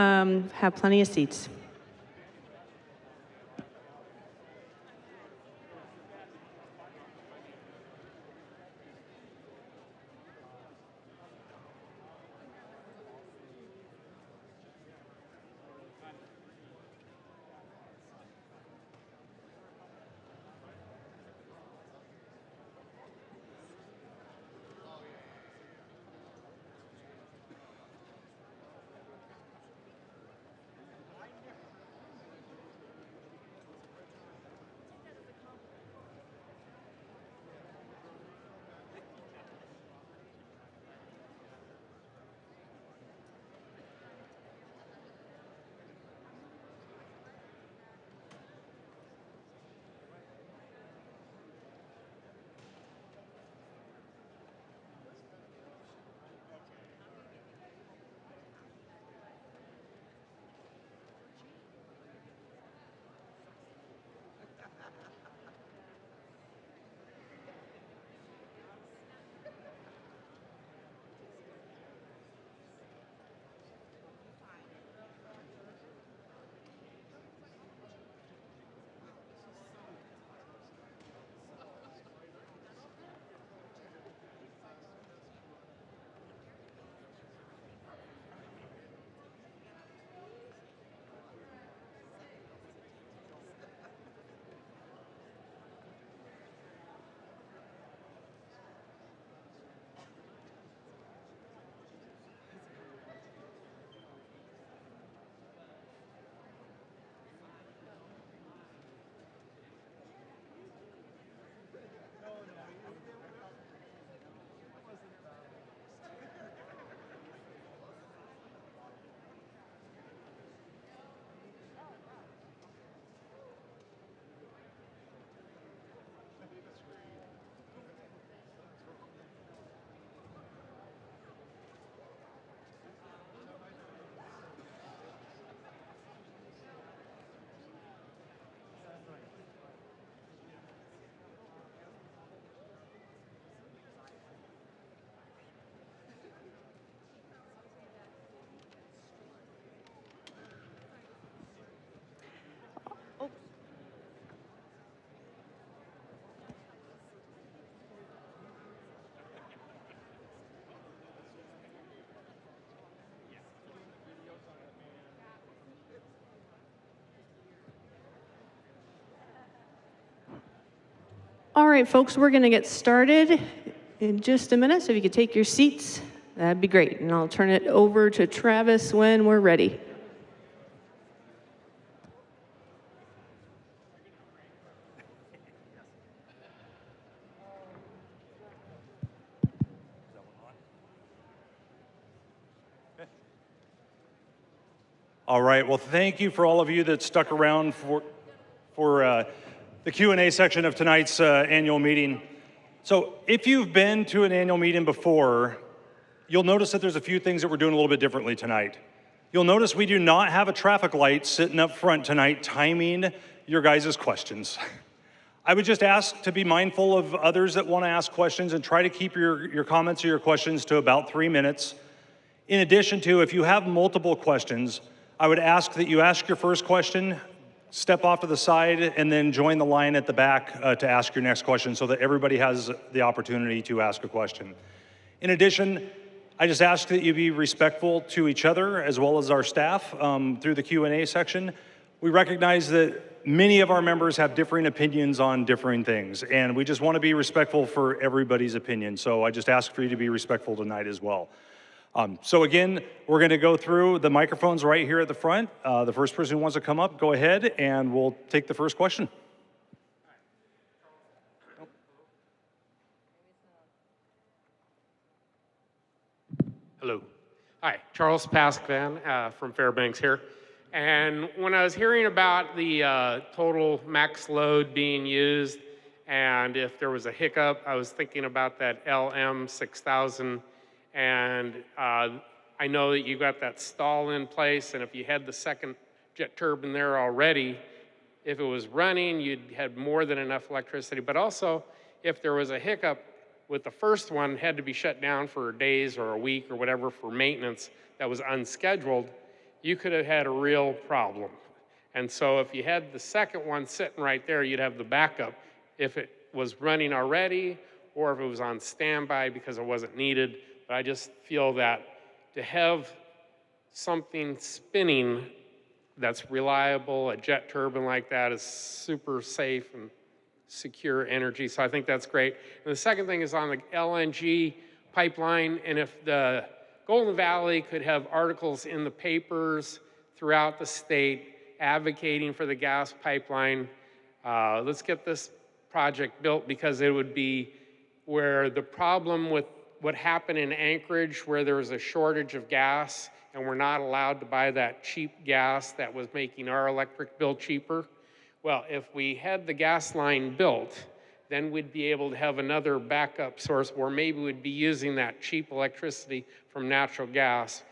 Have plenty of seats. All right, folks, we're going to get started in just a minute. So if you could take your seats, that'd be great. And I'll turn it over to Travis when we're ready. All right, well, thank you for all of you that stuck around for the Q&A section of tonight's annual meeting. So if you've been to an annual meeting before, you'll notice that there's a few things that we're doing a little bit differently tonight. You'll notice we do not have a traffic light sitting up front tonight timing your guys' questions. I would just ask to be mindful of others that want to ask questions and try to keep your comments or your questions to about 3 minutes. In addition to, if you have multiple questions, I would ask that you ask your first question, step off to the side, and then join the line at the back to ask your next question so that everybody has the opportunity to ask a question. In addition, I just ask that you be respectful to each other as well as our staff through the Q&A section. We recognize that many of our members have differing opinions on differing things, and we just want to be respectful for everybody's opinion. So I just ask for you to be respectful tonight as well. So again, we're going to go through the microphones right here at the front. The first person who wants to come up, go ahead, and we'll take the first question. Hello. Hi, Charles Paskvan from Fairbanks here. And when I was hearing about the total max load being used, and if there was a hiccup, I was thinking about that LM 6000. And I know that you got that stall in place, and if you had the second jet turbine there already, if it was running, you'd had more than enough electricity, but also if there was a hiccup with the first one, had to be shut down for days or a week or whatever for maintenance that was unscheduled, you could have had a real problem. And so if you had the second one sitting right there, you'd have the backup if it was running already or if it was on standby because it wasn't needed. But I just feel that to have something spinning that's reliable, a jet turbine like that is super safe and secure energy. So I think that's great. And the second thing is on the LNG pipeline. And if the Golden Valley could have articles in the papers throughout the state advocating for the gas pipeline, let's get this project built, because it would be where the problem with what happened in Anchorage, where there was a shortage of gas and we're not allowed to buy that cheap gas that was making our electric bill cheaper. Well, if we had the gas line built, then we'd be able to have another backup source where maybe we'd be using that cheap electricity from natural gas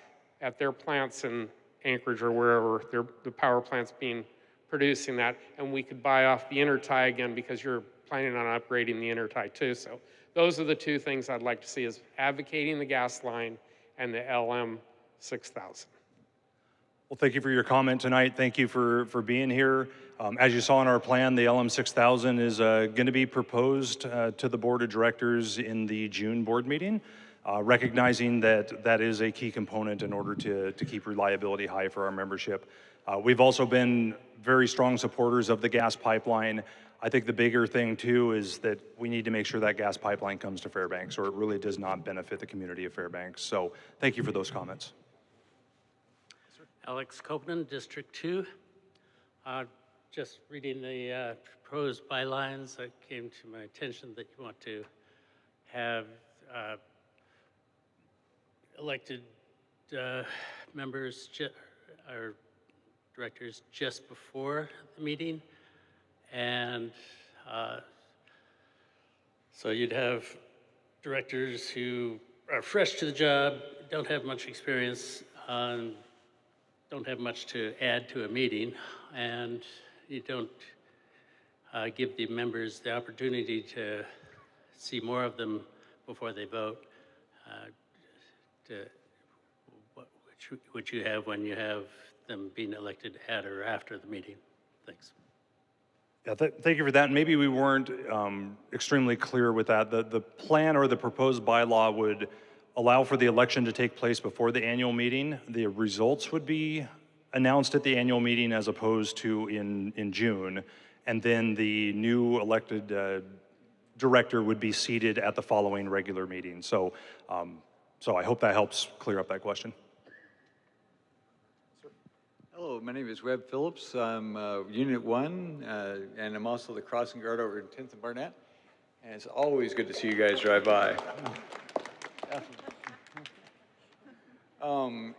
at their plants in Anchorage or wherever the power plant's being producing that, and we could buy off the intertie again because you're planning on upgrading the intertie too. So those are the two things I'd like to see, is advocating the gas line and the LM 6000. Well, thank you for your comment tonight. Thank you for being here. As you saw in our plan, the LM 6000 is going to be proposed to the board of directors in the June board meeting, recognizing that that is a key component in order to keep reliability high for our membership. We've also been very strong supporters of the gas pipeline. I think the bigger thing too is that we need to make sure that gas pipeline comes to Fairbanks, or it really does not benefit the community of Fairbanks. So thank you for those comments. Alex Copeland, District 2. Just reading the proposed bylines, it came to my attention that you want to have elected members or directors just before the meeting. And so you'd have directors who are fresh to the job, don't have much experience, don't have much to add to a meeting, and you don't give the members the opportunity to see more of them before they vote, which you have when you have them being elected at or after the meeting. Thanks. Yeah, thank you for that. And maybe we weren't extremely clear with that. The plan or the proposed bylaw would allow for the election to take place before the annual meeting. The results would be announced at the annual meeting as opposed to in June. And then the new elected director would be seated at the following regular meeting. So, so I hope that helps clear up that question. Hello, my name is Webb Phillips. I'm Unit 1, and I'm also the crossing guard over in 10th and Barnett. And it's always good to see you guys drive by.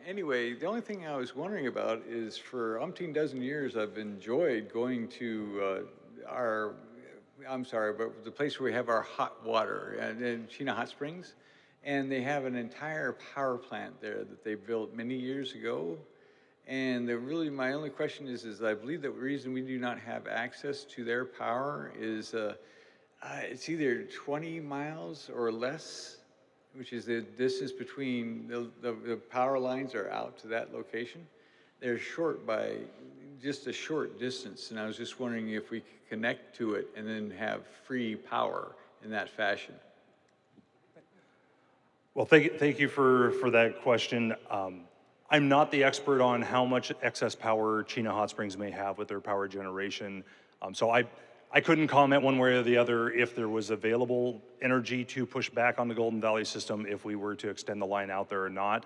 Anyway, the only thing I was wondering about is, for umpteen dozen years, I've enjoyed going to the place where we have our hot water in Chena Hot Springs. And they have an entire power plant there that they built many years ago. And my only question is I believe that the reason we do not have access to their power is it's either 20 miles or less, which is the distance between the power lines are out to that location. They're short by just a short distance, and I was just wondering if we could connect to it and then have free power in that fashion. Well, thank you for that question. I'm not the expert on how much excess power Chena Hot Springs may have with their power generation. So I couldn't comment one way or the other if there was available energy to push back on the Golden Valley system if we were to extend the line out there or not.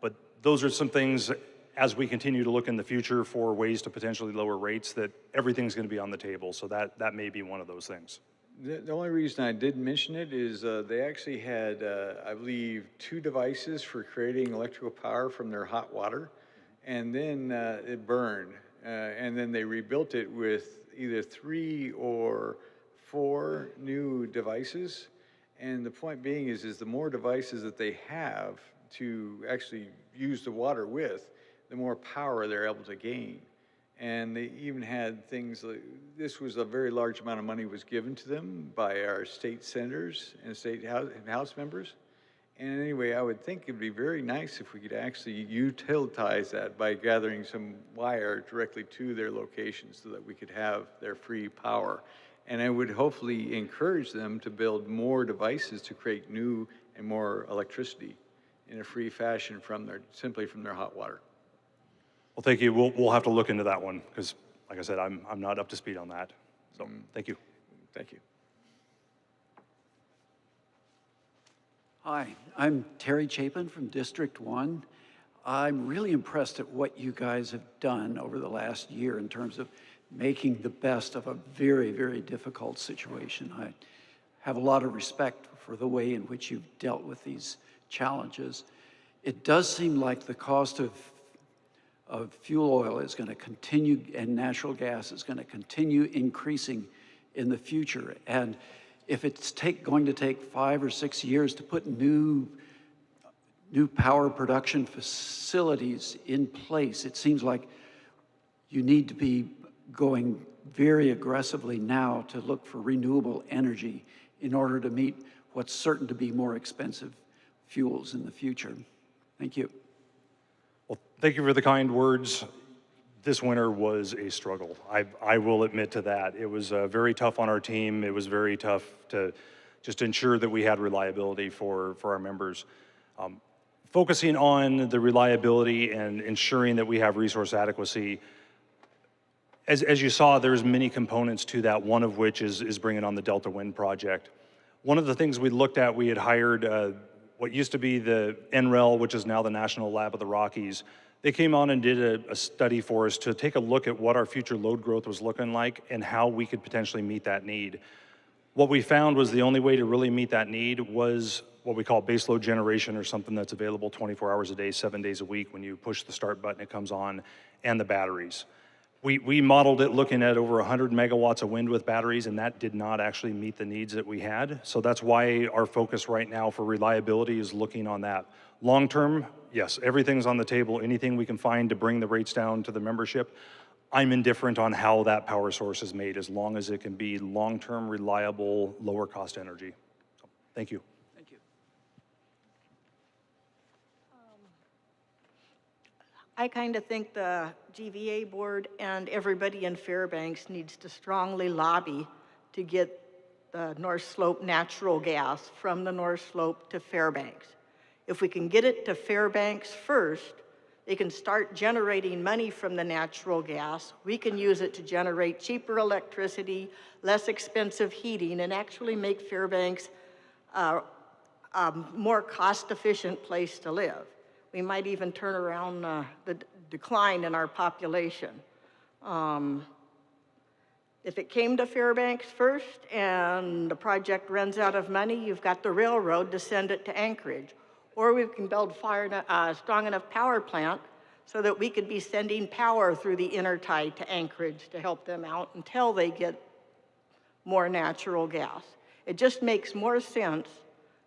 But those are some things, as we continue to look in the future for ways to potentially lower rates, that everything's going to be on the table. So that may be one of those things. The only reason I did mention it is they actually had, I believe, 2 devices for creating electrical power from their hot water, and then it burned. And then they rebuilt it with either 3 or 4 new devices. And the point being is the more devices that they have to actually use the water with, the more power they're able to gain. And they even had things like, this was a very large amount of money was given to them by our state senators and state house members. And anyway, I would think it'd be very nice if we could actually utilize that by gathering some wire directly to their locations so that we could have their free power. And I would hopefully encourage them to build more devices to create new and more electricity in a free fashion simply from their hot water. Well, thank you. We'll have to look into that one because, like I said, I'm not up to speed on that. So thank you. Thank you. Hi, I'm Terry Chapin from District 1. I'm really impressed at what you guys have done over the last year in terms of making the best of a very, very difficult situation. I have a lot of respect for the way in which you've dealt with these challenges. It does seem like the cost of fuel oil is going to continue, and natural gas is going to continue increasing in the future. And if it's going to take 5 or 6 years to put new power production facilities in place, it seems like you need to be going very aggressively now to look for renewable energy in order to meet what's certain to be more expensive fuels in the future. Thank you. Well, thank you for the kind words. This winter was a struggle. I will admit to that. It was very tough on our team. It was very tough to just ensure that we had reliability for our members. Focusing on the reliability and ensuring that we have resource adequacy, as you saw, there's many components to that, one of which is bringing on the Delta Wind project. One of the things we looked at, we had hired what used to be the NREL, which is now the National Lab of the Rockies. They came on and did a study for us to take a look at what our future load growth was looking like and how we could potentially meet that need. What we found was the only way to really meet that need was what we call baseload generation, or something that's available 24 hours a day, 7 days a week. When you push the start button, it comes on, and the batteries. We modeled it looking at over 100 megawatts of wind with batteries, and that did not actually meet the needs that we had. So that's why our focus right now for reliability is looking on that. Long term, yes, everything's on the table. Anything we can find to bring the rates down to the membership. I'm indifferent on how that power source is made, as long as it can be long-term, reliable, lower cost energy. So, thank you. Thank you. I kind of think the GVEA board and everybody in Fairbanks needs to strongly lobby to get the North Slope natural gas from the North Slope to Fairbanks. If we can get it to Fairbanks first, they can start generating money from the natural gas. We can use it to generate cheaper electricity, less expensive heating, and actually make Fairbanks a more cost-efficient place to live. We might even turn around the decline in our population. If it came to Fairbanks first and the project runs out of money, you've got the railroad to send it to Anchorage. Or we can build a strong enough power plant so that we could be sending power through the intertie to Anchorage to help them out until they get more natural gas. It just makes more sense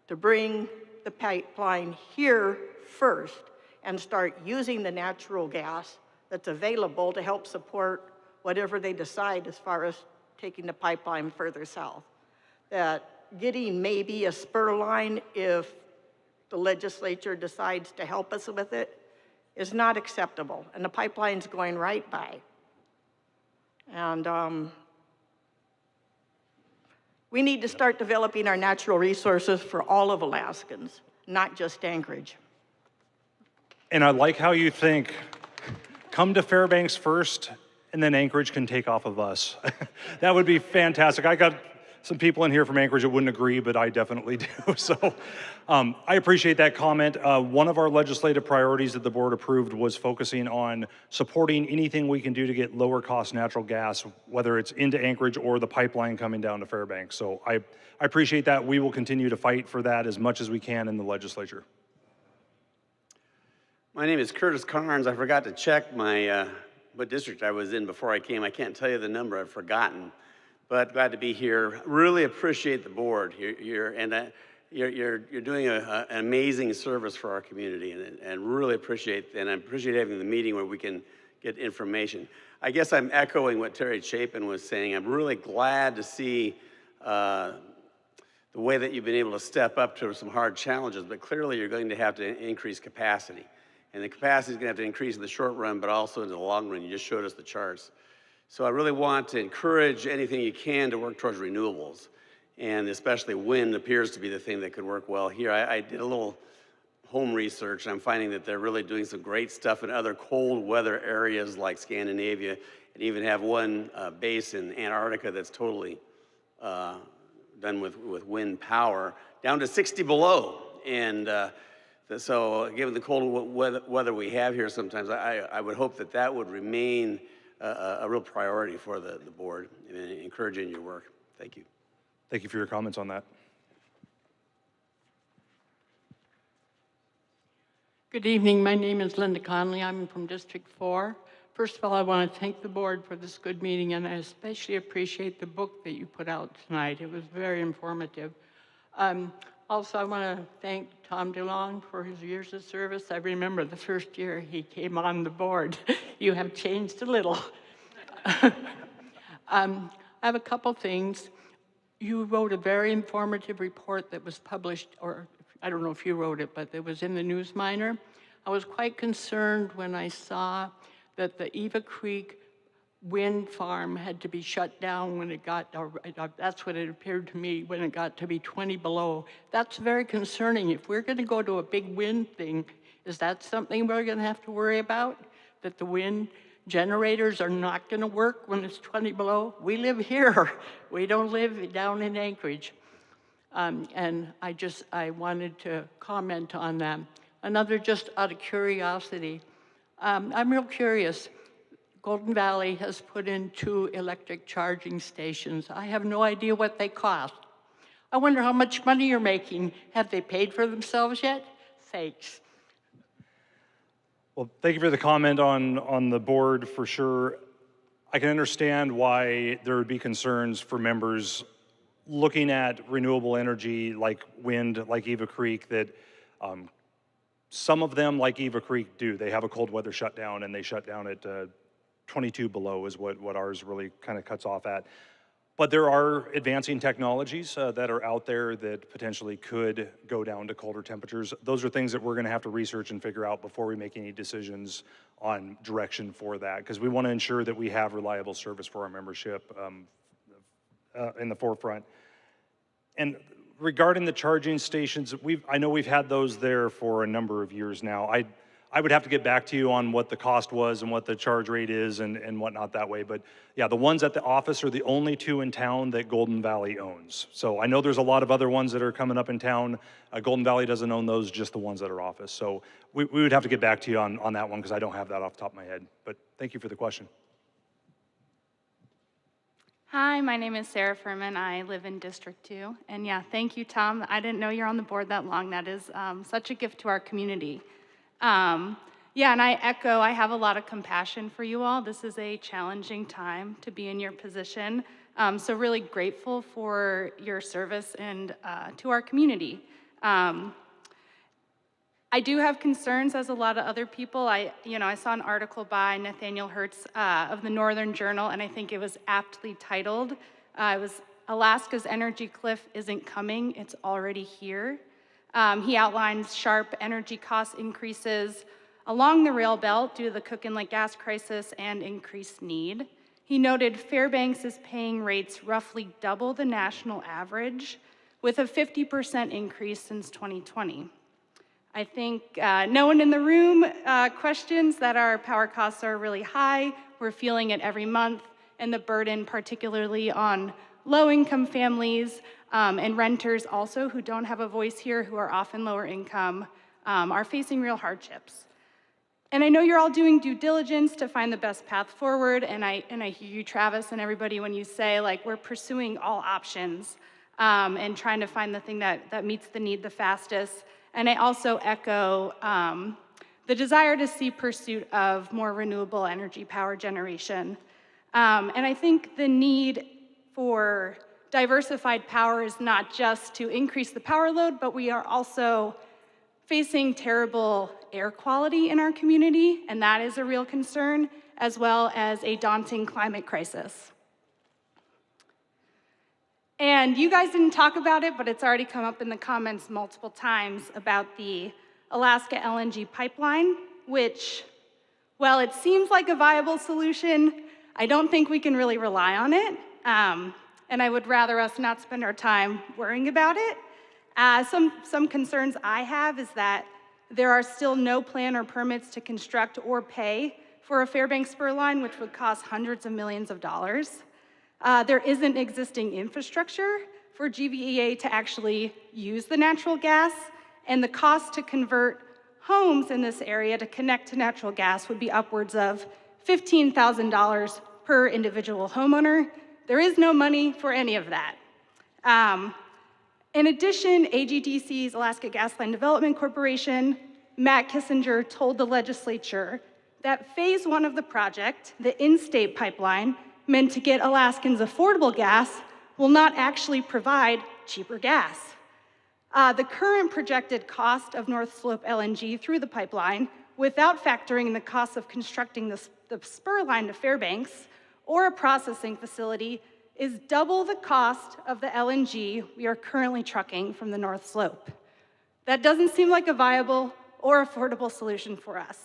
to bring the pipeline here first and start using the natural gas that's available to help support whatever they decide as far as taking the pipeline further south. That getting maybe a spur line, if the legislature decides to help us with it, is not acceptable, and the pipeline's going right by. And we need to start developing our natural resources for all of Alaskans, not just Anchorage. And I like how you think, come to Fairbanks first, and then Anchorage can take off of us. That would be fantastic. I got some people in here from Anchorage that wouldn't agree, but I definitely do. So I appreciate that comment. One of our legislative priorities that the board approved was focusing on supporting anything we can do to get lower cost natural gas, whether it's into Anchorage or the pipeline coming down to Fairbanks. So I appreciate that. We will continue to fight for that as much as we can in the legislature. My name is Curtis Carnes. I forgot to check my what district I was in before I came. I can't tell you the number. I've forgotten. But glad to be here. Really appreciate the board. You're doing an amazing service for our community, and really appreciate having the meeting where we can get information. I guess I'm echoing what Terry Chapin was saying. I'm really glad to see the way that you've been able to step up to some hard challenges, but clearly you're going to have to increase capacity. And the capacity is going to have to increase in the short run, but also in the long run. You just showed us the charts. So I really want to encourage anything you can to work towards renewables. And especially wind appears to be the thing that could work well here. I did a little home research, and I'm finding that they're really doing some great stuff in other cold weather areas like Scandinavia, and even have one base in Antarctica that's totally done with wind power, down to 60 below. And so given the cold weather we have here sometimes, I would hope that that would remain a real priority for the board and encouraging your work. Thank you. Thank you for your comments on that. Good evening. My name is Linda Conley. I'm from District 4. First of all, I want to thank the board for this good meeting, and I especially appreciate the book that you put out tonight. It was very informative. Also, I want to thank Tom DeLong for his years of service. I remember the first year he came on the board. You have changed a little. I have a couple things. You wrote a very informative report that was published, or I don't know if you wrote it, but it was in the News Miner. I was quite concerned when I saw that the Eva Creek wind farm had to be shut down when it got, or that's what it appeared to me, when it got to be 20 below. That's very concerning. If we're going to go to a big wind thing, is that something we're going to have to worry about? That the wind generators are not going to work when it's 20 below? We live here. We don't live down in Anchorage. And I wanted to comment on that. Another, just out of curiosity, I'm real curious. Golden Valley has put in 2 electric charging stations. I have no idea what they cost. I wonder how much money you're making. Have they paid for themselves yet? Thanks. Well, thank you for the comment on the board, for sure. I can understand why there would be concerns for members looking at renewable energy like wind, like Eva Creek, that some of them, like Eva Creek, do. They have a cold weather shutdown, and they shut down at 22 below is what ours really kind of cuts off at. But there are advancing technologies that are out there that potentially could go down to colder temperatures. Those are things that we're going to have to research and figure out before we make any decisions on direction for that, because we want to ensure that we have reliable service for our membership in the forefront. And regarding the charging stations, I know we've had those there for a number of years now. I would have to get back to you on what the cost was and what the charge rate is and whatnot that way. But yeah, the ones at the office are the only 2 in town that Golden Valley owns. So I know there's a lot of other ones that are coming up in town. Golden Valley doesn't own those, just the ones that are office. So we would have to get back to you on that one, because I don't have that off the top of my head. But thank you for the question. Hi, my name is Sarah Furman. I live in District 2. And yeah, thank you, Tom. I didn't know you're on the board that long. That is such a gift to our community. Yeah, and I have a lot of compassion for you all. This is a challenging time to be in your position. So really grateful for your service and to our community. I do have concerns, as a lot of other people. I saw an article by Nathaniel Hertz of the Northern Journal, and I think it was aptly titled. It was "Alaska's Energy Cliff Isn't Coming, It's Already Here." He outlines sharp energy cost increases along the rail belt due to the Cook Inlet gas crisis and increased need. He noted Fairbanks is paying rates roughly double the national average, with a 50% increase since 2020. I think no one in the room questions that our power costs are really high. We're feeling it every month, and the burden particularly on low-income families and renters also, who don't have a voice here, who are often lower income, are facing real hardships. And I know you're all doing due diligence to find the best path forward, and I hear you, Travis, and everybody, when you say, like, we're pursuing all options and trying to find the thing that meets the need the fastest. And I also echo the desire to see pursuit of more renewable energy power generation. And I think the need for diversified power is not just to increase the power load, but we are also facing terrible air quality in our community, and that is a real concern. as well as a daunting climate crisis. And you guys didn't talk about it, but it's already come up in the comments multiple times about the Alaska LNG pipeline, which, well, it seems like a viable solution. I don't think we can really rely on it, and I would rather us not spend our time worrying about it. Some concerns I have is that there are still no plan or permits to construct or pay for a Fairbanks spur line, which would cost hundreds of millions of dollars. There isn't existing infrastructure for GVEA to actually use the natural gas, and the cost to convert homes in this area to connect to natural gas would be upwards of $15,000 per individual homeowner. There is no money for any of that. In addition, AGDC's Alaska Gasline Development Corporation, Matt Kissinger, told the legislature that phase 1 of the project, the in-state pipeline, meant to get Alaskans affordable gas, will not actually provide cheaper gas. The current projected cost of North Slope LNG through the pipeline, without factoring the cost of constructing the spur line to Fairbanks or a processing facility, is double the cost of the LNG we are currently trucking from the North Slope. That doesn't seem like a viable or affordable solution for us.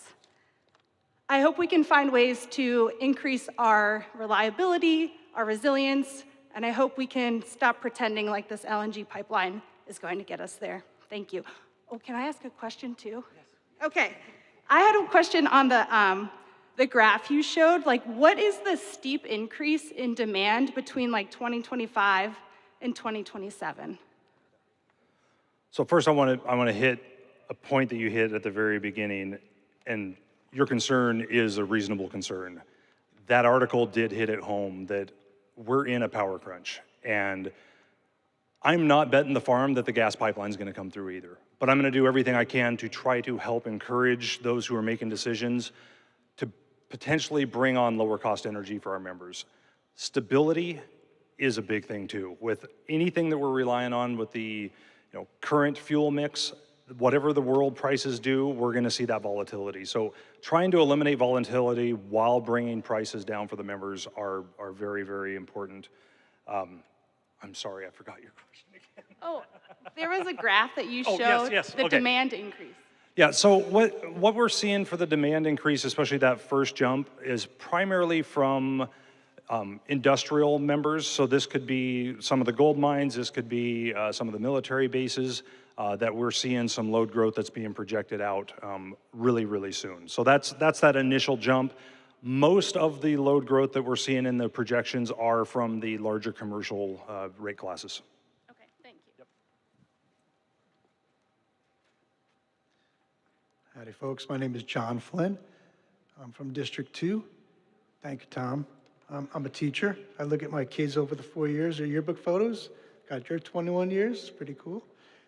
I hope we can find ways to increase our reliability, our resilience, and I hope we can stop pretending like this LNG pipeline is going to get us there. Thank you. Oh, can I ask a question too? Yes. Okay. I had a question on the graph you showed. Like, what is the steep increase in demand between like 2025 and 2027? So first, I want to hit a point that you hit at the very beginning, and your concern is a reasonable concern. That article did hit it home that we're in a power crunch, and I'm not betting the farm that the gas pipeline is going to come through either. But I'm going to do everything I can to try to help encourage those who are making decisions to potentially bring on lower cost energy for our members. Stability is a big thing too. With anything that we're relying on with the current fuel mix, whatever the world prices do, we're going to see that volatility. So trying to eliminate volatility while bringing prices down for the members are very, very important. I'm sorry, I forgot your question again. Oh, there was a graph that you showed, the okay. Demand increase. Yeah, so what we're seeing for the demand increase, especially that first jump, is primarily from industrial members. So this could be some of the gold mines, this could be some of the military bases that we're seeing some load growth that's being projected out really, really soon. So that's that initial jump. Most of the load growth that we're seeing in the projections are from the larger commercial rate classes. Okay, thank you. Yep. Howdy, folks. My name is John Flynn. I'm from District 2. Thank you, Tom. I'm a teacher. I look at my kids over the 4 years, their yearbook photos. Got your 21 years. It's pretty cool.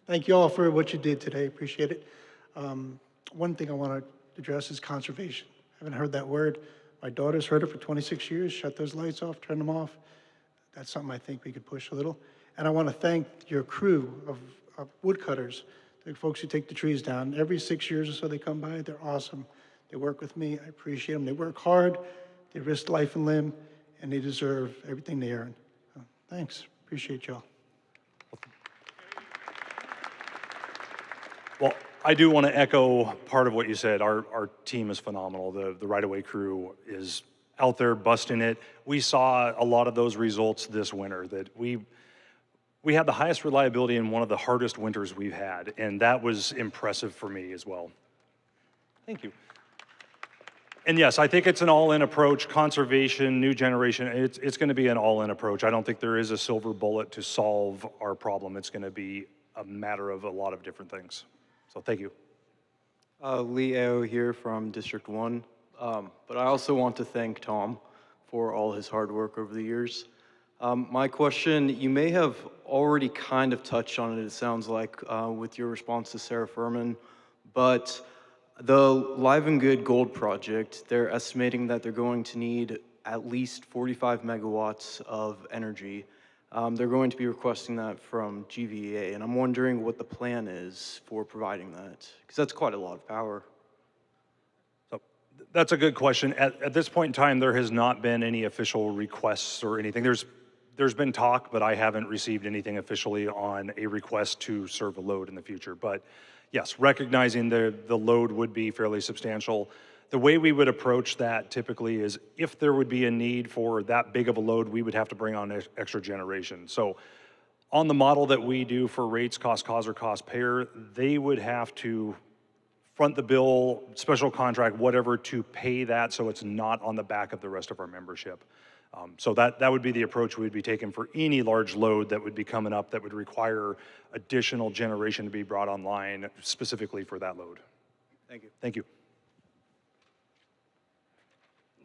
Thank you all for what you did today. Appreciate it. One thing I want to address is conservation. I haven't heard that word. My daughter's heard it for 26 years. Shut those lights off, turn them off. That's something I think we could push a little. And I want to thank your crew of woodcutters, the folks who take the trees down. Every 6 years or so they come by. They're awesome. They work with me. I appreciate them. They work hard. They risk life and limb, and they deserve everything they earn. So, thanks. Appreciate y'all. Well, I do want to echo part of what you said. Our team is phenomenal. The right-of-way crew is out there busting it. We saw a lot of those results this winter, that we had the highest reliability in one of the hardest winters we've had, and that was impressive for me as well. Thank you. And yes, I think it's an all-in approach, conservation, new generation. It's going to be an all-in approach. I don't think there is a silver bullet to solve our problem. It's going to be a matter of a lot of different things. So thank you. Lee Ao here from District 1. But I also want to thank Tom for all his hard work over the years. My question, you may have already kind of touched on it, it sounds like, with your response to Sarah Furman, but the Live and Good Gold project, they're estimating that they're going to need at least 45 megawatts of energy. They're going to be requesting that from GVEA, and I'm wondering what the plan is for providing that, because that's quite a lot of power. So That's a good question. At this point in time, there has not been any official requests or anything. There's been talk, but I haven't received anything officially on a request to serve a load in the future. But yes, recognizing the load would be fairly substantial. The way we would approach that typically is if there would be a need for that big of a load, we would have to bring on extra generation. So on the model that we do for rates, cost cause, or cost payer, they would have to front the bill, special contract, whatever, to pay that so it's not on the back of the rest of our membership. So that would be the approach we'd be taking for any large load that would be coming up that would require additional generation to be brought online specifically for that load. Thank you. Thank you.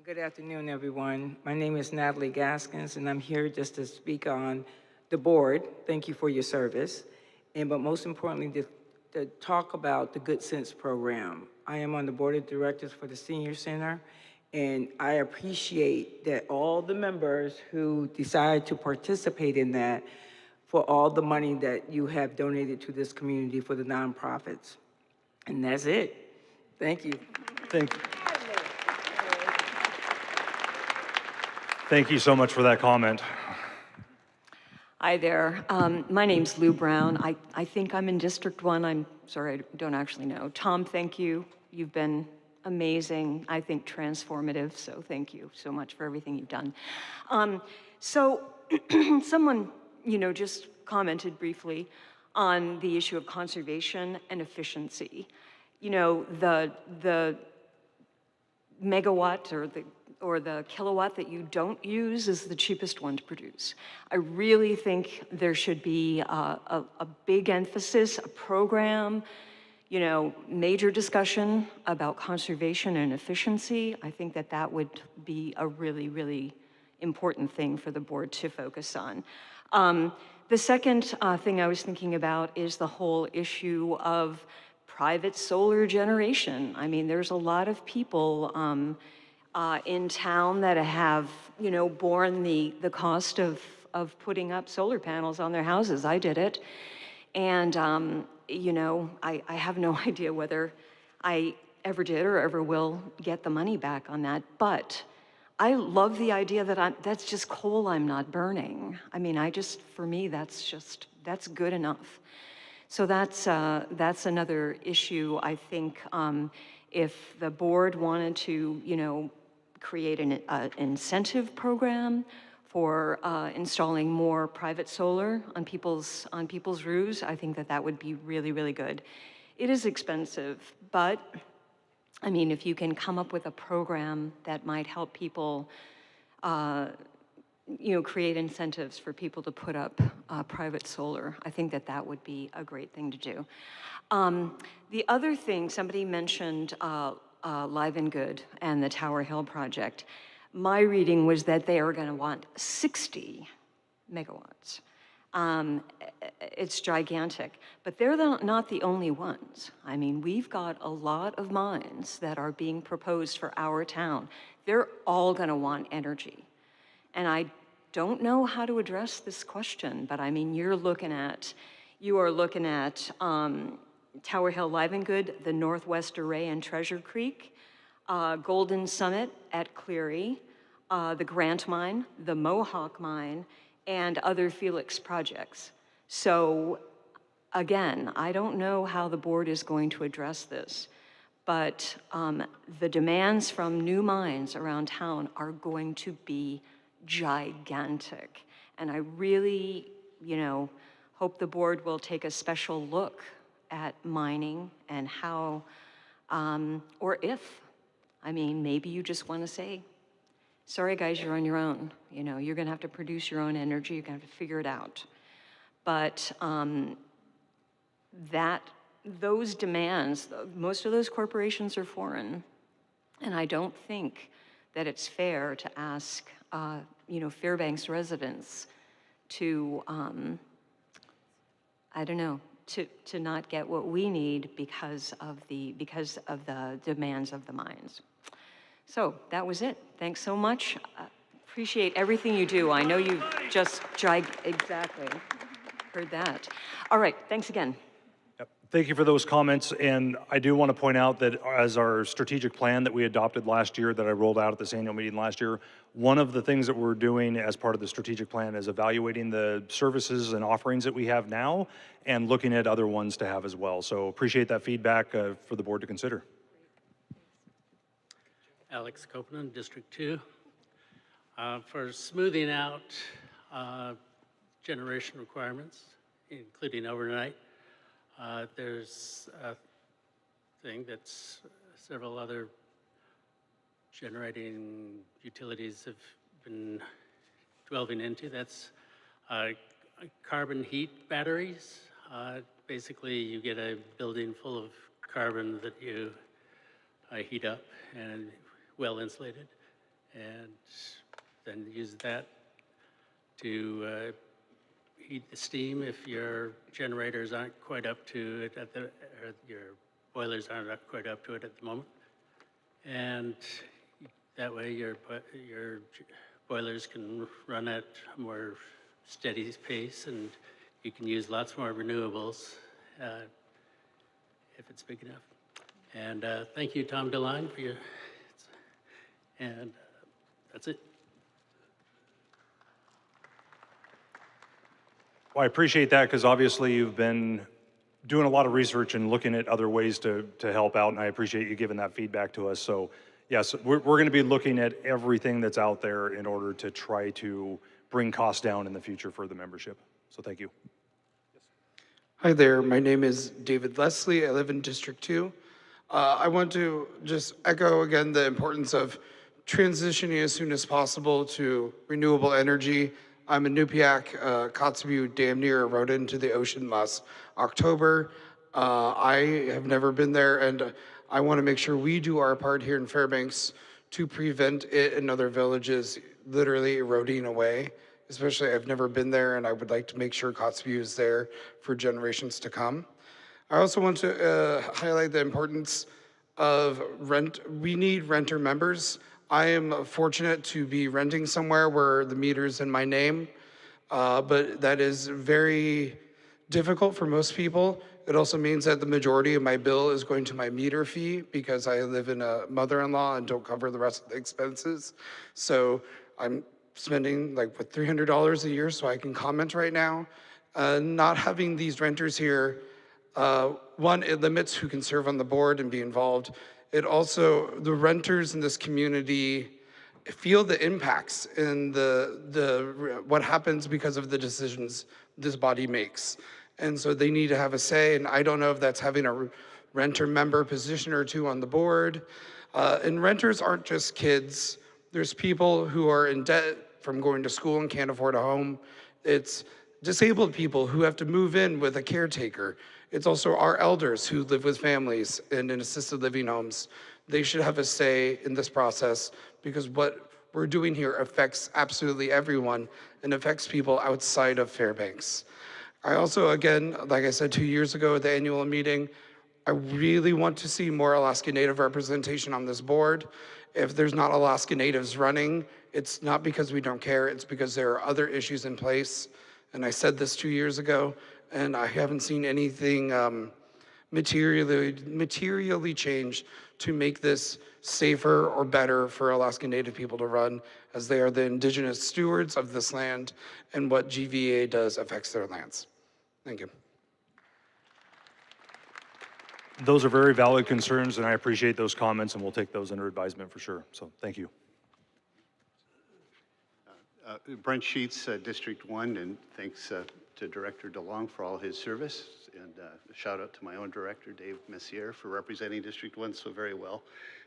Good afternoon, everyone. My name is Natalie Gaskins, and I'm here just to speak on the board. Thank you for your service. But most importantly, to talk about the Good Sense program. I am on the board of directors for the Senior Center, and I appreciate that all the members who decided to participate in that for all the money that you have donated to this community for the nonprofits. And that's it. Thank you. Thank you so much for that comment. Hi there. My name's Lou Brown. I think I'm in District 1. I'm sorry, I don't actually know. Tom, thank you. You've been amazing, I think transformative, so thank you so much for everything you've done. So someone, just commented briefly on the issue of conservation and efficiency. The megawatt or the kilowatt that you don't use is the cheapest one to produce. I really think there should be a big emphasis, a program, major discussion about conservation and efficiency. I think that would be a really, really important thing for the board to focus on. The second thing I was thinking about is the whole issue of private solar generation. I mean, there's a lot of people in town that have, borne the cost of putting up solar panels on their houses. I did it. And, I have no idea whether I ever did or ever will get the money back on that. But I love the idea that that's just coal I'm not burning. I mean, for me, that's good enough. So that's another issue. I think if the board wanted to, create an incentive program for installing more private solar on people's roofs, I think that would be really, really good. It is expensive, but I mean, if you can come up with a program that might help people, create incentives for people to put up private solar, I think that would be a great thing to do. The other thing, somebody mentioned Live and Good and the Tower Hill project. My reading was that they are going to want 60 megawatts. It's gigantic, but they're not the only ones. I mean, we've got a lot of mines that are being proposed for our town. They're all going to want energy. And I don't know how to address this question, but I mean, you are looking at Tower Hill Live and Good, the Northwest Array and Treasure Creek, Golden Summit at Cleary, the Grant Mine, the Mohawk Mine, and other Felix projects. So again, I don't know how the board is going to address this, but the demands from new mines around town are going to be gigantic. And I really, hope the board will take a special look at mining and how, or if, I mean, maybe you just want to say, sorry guys, you're on your own. You're gonna have to produce your own energy, you're gonna have to figure it out. But those demands, most of those corporations are foreign. And I don't think that it's fair to ask, Fairbanks residents to, I don't know, to not get what we need because of the demands of the mines. So that was it. Thanks so much. Appreciate everything you do. I know you just exactly heard that. All right, thanks again. Yep. Thank you for those comments, and I do want to point out that as our strategic plan that we adopted last year, that I rolled out at this annual meeting last year, one of the things that we're doing as part of the strategic plan is evaluating the services and offerings that we have now and looking at other ones to have as well. So appreciate that feedback for the board to consider. Alex Copeland, District 2. For smoothing out generation requirements, including overnight, there's a thing that's several other generating utilities have been delving into. That's carbon heat batteries. Basically, you get a building full of carbon that you heat up and well insulated, and then use that to heat the steam if your generators aren't quite up to it or your boilers aren't quite up to it at the moment. And that way your boilers can run at a more steady pace, and you can use lots more renewables if it's big enough. And thank you, Tom DeLine, for your, and that's it. Well, I appreciate that because obviously you've been doing a lot of research and looking at other ways to help out, and I appreciate you giving that feedback to us. So yes, we're going to be looking at everything that's out there in order to try to bring costs down in the future for the membership. So thank you. Hi there, my name is David Leslie. I live in District 2. I want to just echo again the importance of transitioning as soon as possible to renewable energy. I'm in Nupiak, Kotzebue damn near rode into the ocean last October. I have never been there, and I want to make sure we do our part here in Fairbanks to prevent it and other villages literally eroding away. Especially, I've never been there, and I would like to make sure Kotzebue is there for generations to come. I also want to highlight the importance of rent. We need renter members. I am fortunate to be renting somewhere where the meter's in my name, but that is very difficult for most people. It also means that the majority of my bill is going to my meter fee because I live in a mother-in-law and don't cover the rest of the expenses. So I'm spending like what, $300 a year so I can comment right now. Not having these renters here, one, it limits who can serve on the board and be involved. It also, the renters in this community feel the impacts and what happens because of the decisions this body makes. And so they need to have a say, and I don't know if that's having a renter member position or two on the board. And renters aren't just kids. There's people who are in debt from going to school and can't afford a home. It's disabled people who have to move in with a caretaker. It's also our elders who live with families and in assisted living homes. They should have a say in this process because what we're doing here affects absolutely everyone and affects people outside of Fairbanks. I also, again, like I said 2 years ago at the annual meeting, I really want to see more Alaska Native representation on this board. If there's not Alaska Natives running, it's not because we don't care, it's because there are other issues in place. And I said this 2 years ago, and I haven't seen anything materially change to make this safer or better for Alaska Native people to run, as they are the indigenous stewards of this land, and what GVEA does affects their lands. Thank you. Those are very valid concerns, and I appreciate those comments, and we'll take those under advisement for sure. So thank you. Brent Sheets, District 1, and thanks to Director DeLong for all his service, and a shout out to my own director, Dave Messier, for representing District 1 so very well.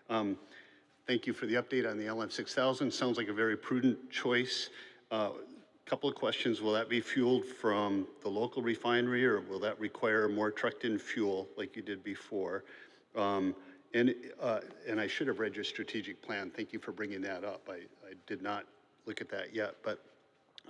Thank you for the update on the LM6000. Sounds like a very prudent choice. Couple of questions. Will that be fueled from the local refinery, or will that require more trucked-in fuel like you did before? And I should have read your strategic plan. Thank you for bringing that up. I did not look at that yet, but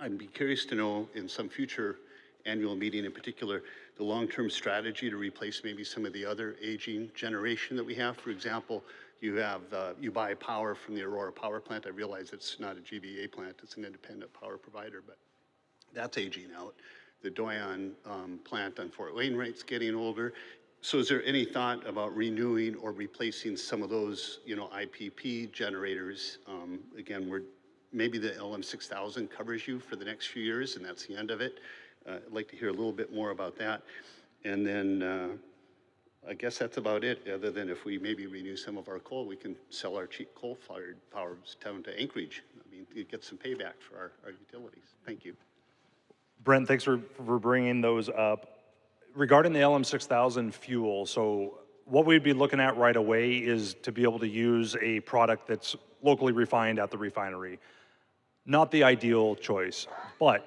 I'd be curious to know in some future annual meeting in particular, the long-term strategy to replace maybe some of the other aging generation that we have. For example, you buy power from the Aurora power plant. I realize it's not a GVEA plant, it's an independent power provider, but that's aging out. The Doyon plant on Fort Wainwright's getting older. So is there any thought about renewing or replacing some of those, IPP generators? Again, maybe the LM6000 covers you for the next few years and that's the end of it. I'd like to hear a little bit more about that. And then I guess that's about it, other than if we maybe renew some of our coal, we can sell our cheap coal-fired power down to Anchorage. I mean, to get some payback for our utilities. Thank you. Brent, thanks for bringing those up. Regarding the LM6000 fuel, so what we'd be looking at right away is to be able to use a product that's locally refined at the refinery. Not the ideal choice, but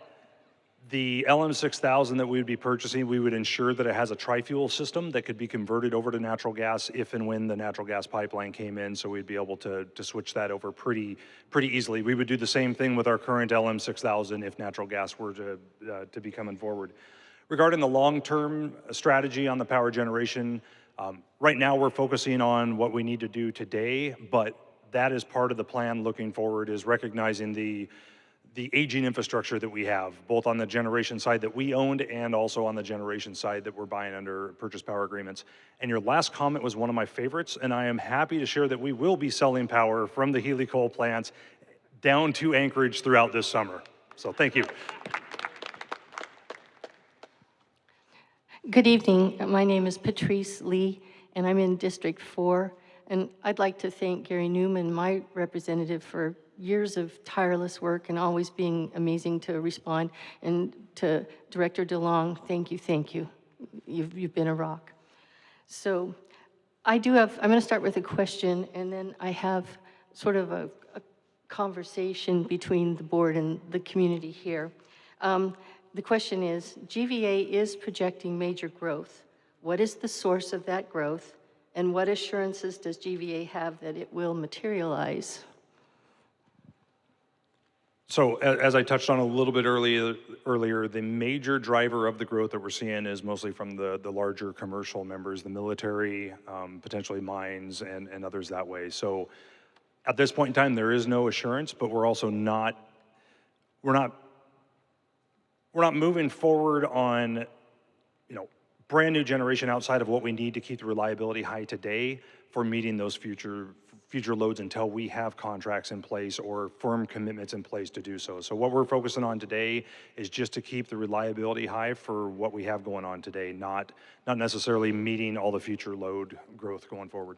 the LM6000 that we would be purchasing, we would ensure that it has a tri-fuel system that could be converted over to natural gas if and when the natural gas pipeline came in, so we'd be able to switch that over pretty easily. We would do the same thing with our current LM6000 if natural gas were to be coming forward. Regarding the long-term strategy on the power generation, right now we're focusing on what we need to do today, but that is part of the plan looking forward, is recognizing the aging infrastructure that we have, both on the generation side that we owned and also on the generation side that we're buying under purchase power agreements. And your last comment was one of my favorites, and I am happy to share that we will be selling power from the Healy coal plants down to Anchorage throughout this summer. So thank you. Good evening. My name is Patrice Lee, and I'm in District 4. And I'd like to thank Gary Newman, my representative, for years of tireless work and always being amazing to respond. And to Director DeLong, thank you. You've been a rock. So I'm going to start with a question, and then I have sort of a conversation between the board and the community here. The question is, GVEA is projecting major growth. What is the source of that growth, and what assurances does GVEA have that it will materialize? So as I touched on a little bit earlier, the major driver of the growth that we're seeing is mostly from the larger commercial members, the military, potentially mines, and others that way. So at this point in time, there is no assurance, but we're also not moving forward on, brand new generation outside of what we need to keep the reliability high today for meeting those future loads until we have contracts in place or firm commitments in place to do so. So what we're focusing on today is just to keep the reliability high for what we have going on today, not necessarily meeting all the future load growth going forward.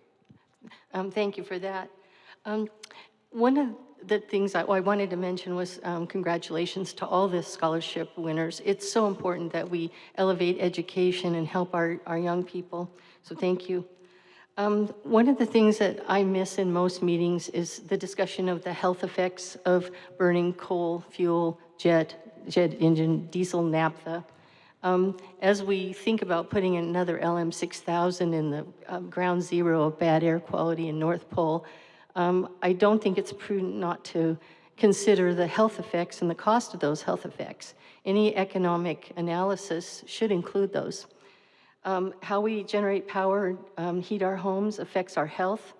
Thank you for that. One of the things I wanted to mention was congratulations to all the scholarship winners. It's so important that we elevate education and help our young people, so thank you. One of the things that I miss in most meetings is the discussion of the health effects of burning coal, fuel, jet engine, diesel, naphtha. As we think about putting another LM6000 in the ground zero of bad air quality in North Pole, I don't think it's prudent not to consider the health effects and the cost of those health effects. Any economic analysis should include those. How we generate power, heat our homes affects our health,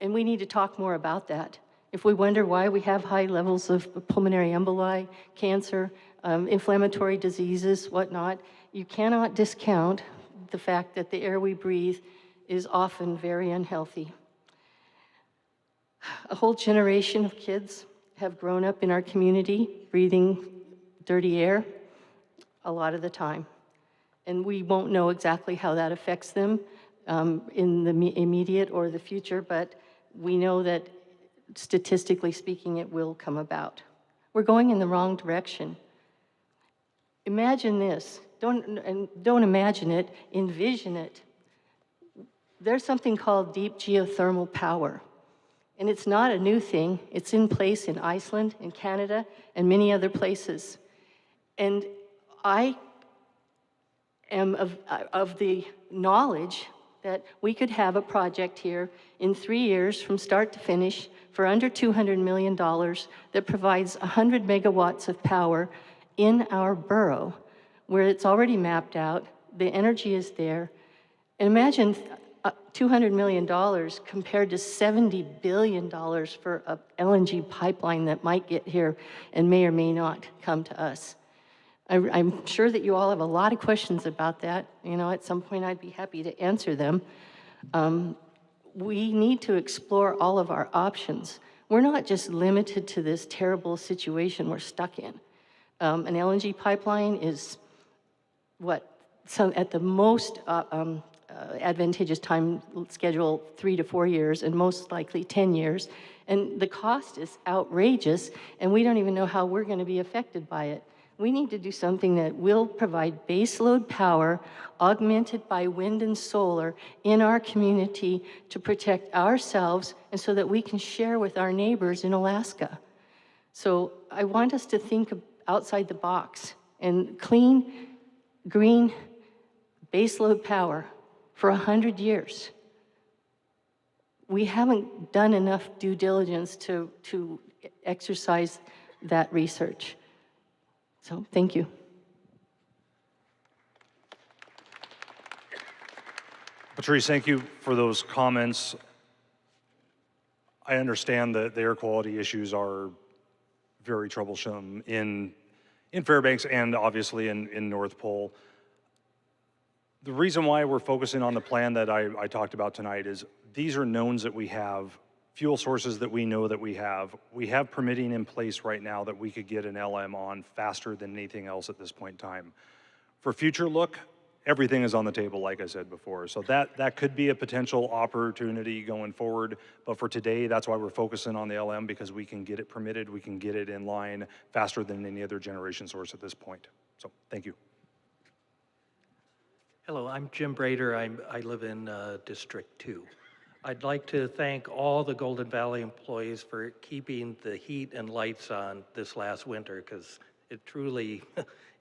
and we need to talk more about that. If we wonder why we have high levels of pulmonary emboli, cancer, inflammatory diseases, whatnot, you cannot discount the fact that the air we breathe is often very unhealthy. A whole generation of kids have grown up in our community breathing dirty air a lot of the time. And we won't know exactly how that affects them in the immediate or the future, but we know that statistically speaking, it will come about. We're going in the wrong direction. Imagine this. Don't imagine it, envision it. There's something called deep geothermal power. And it's not a new thing. It's in place in Iceland, in Canada, and many other places. And I am of the knowledge that we could have a project here in 3 years from start to finish for under $200 million that provides 100 megawatts of power in our borough, where it's already mapped out, the energy is there. And imagine $200 million compared to $70 billion for an LNG pipeline that might get here and may or may not come to us. I'm sure that you all have a lot of questions about that. You know, at some point I'd be happy to answer them. We need to explore all of our options. We're not just limited to this terrible situation we're stuck in. An LNG pipeline is at the most advantageous time schedule 3 to 4 years, and most likely 10 years. And the cost is outrageous, and we don't even know how we're going to be affected by it. We need to do something that will provide baseload power augmented by wind and solar in our community to protect ourselves and so that we can share with our neighbors in Alaska. So I want us to think outside the box and clean, green, baseload power for 100 years. We haven't done enough due diligence to exercise that research. So thank you. Patrice, thank you for those comments. I understand that the air quality issues are very troublesome in Fairbanks and obviously in North Pole. The reason why we're focusing on the plan that I talked about tonight is these are knowns that we have, fuel sources that we know that we have. We have permitting in place right now that we could get an LM on faster than anything else at this point in time. For future look, everything is on the table, like I said before. So that could be a potential opportunity going forward. But for today, that's why we're focusing on the LM, because we can get it permitted, we can get it in line faster than any other generation source at this point. So thank you. Hello, I'm Jim Brader. I live in District 2. I'd like to thank all the Golden Valley employees for keeping the heat and lights on this last winter, because it truly,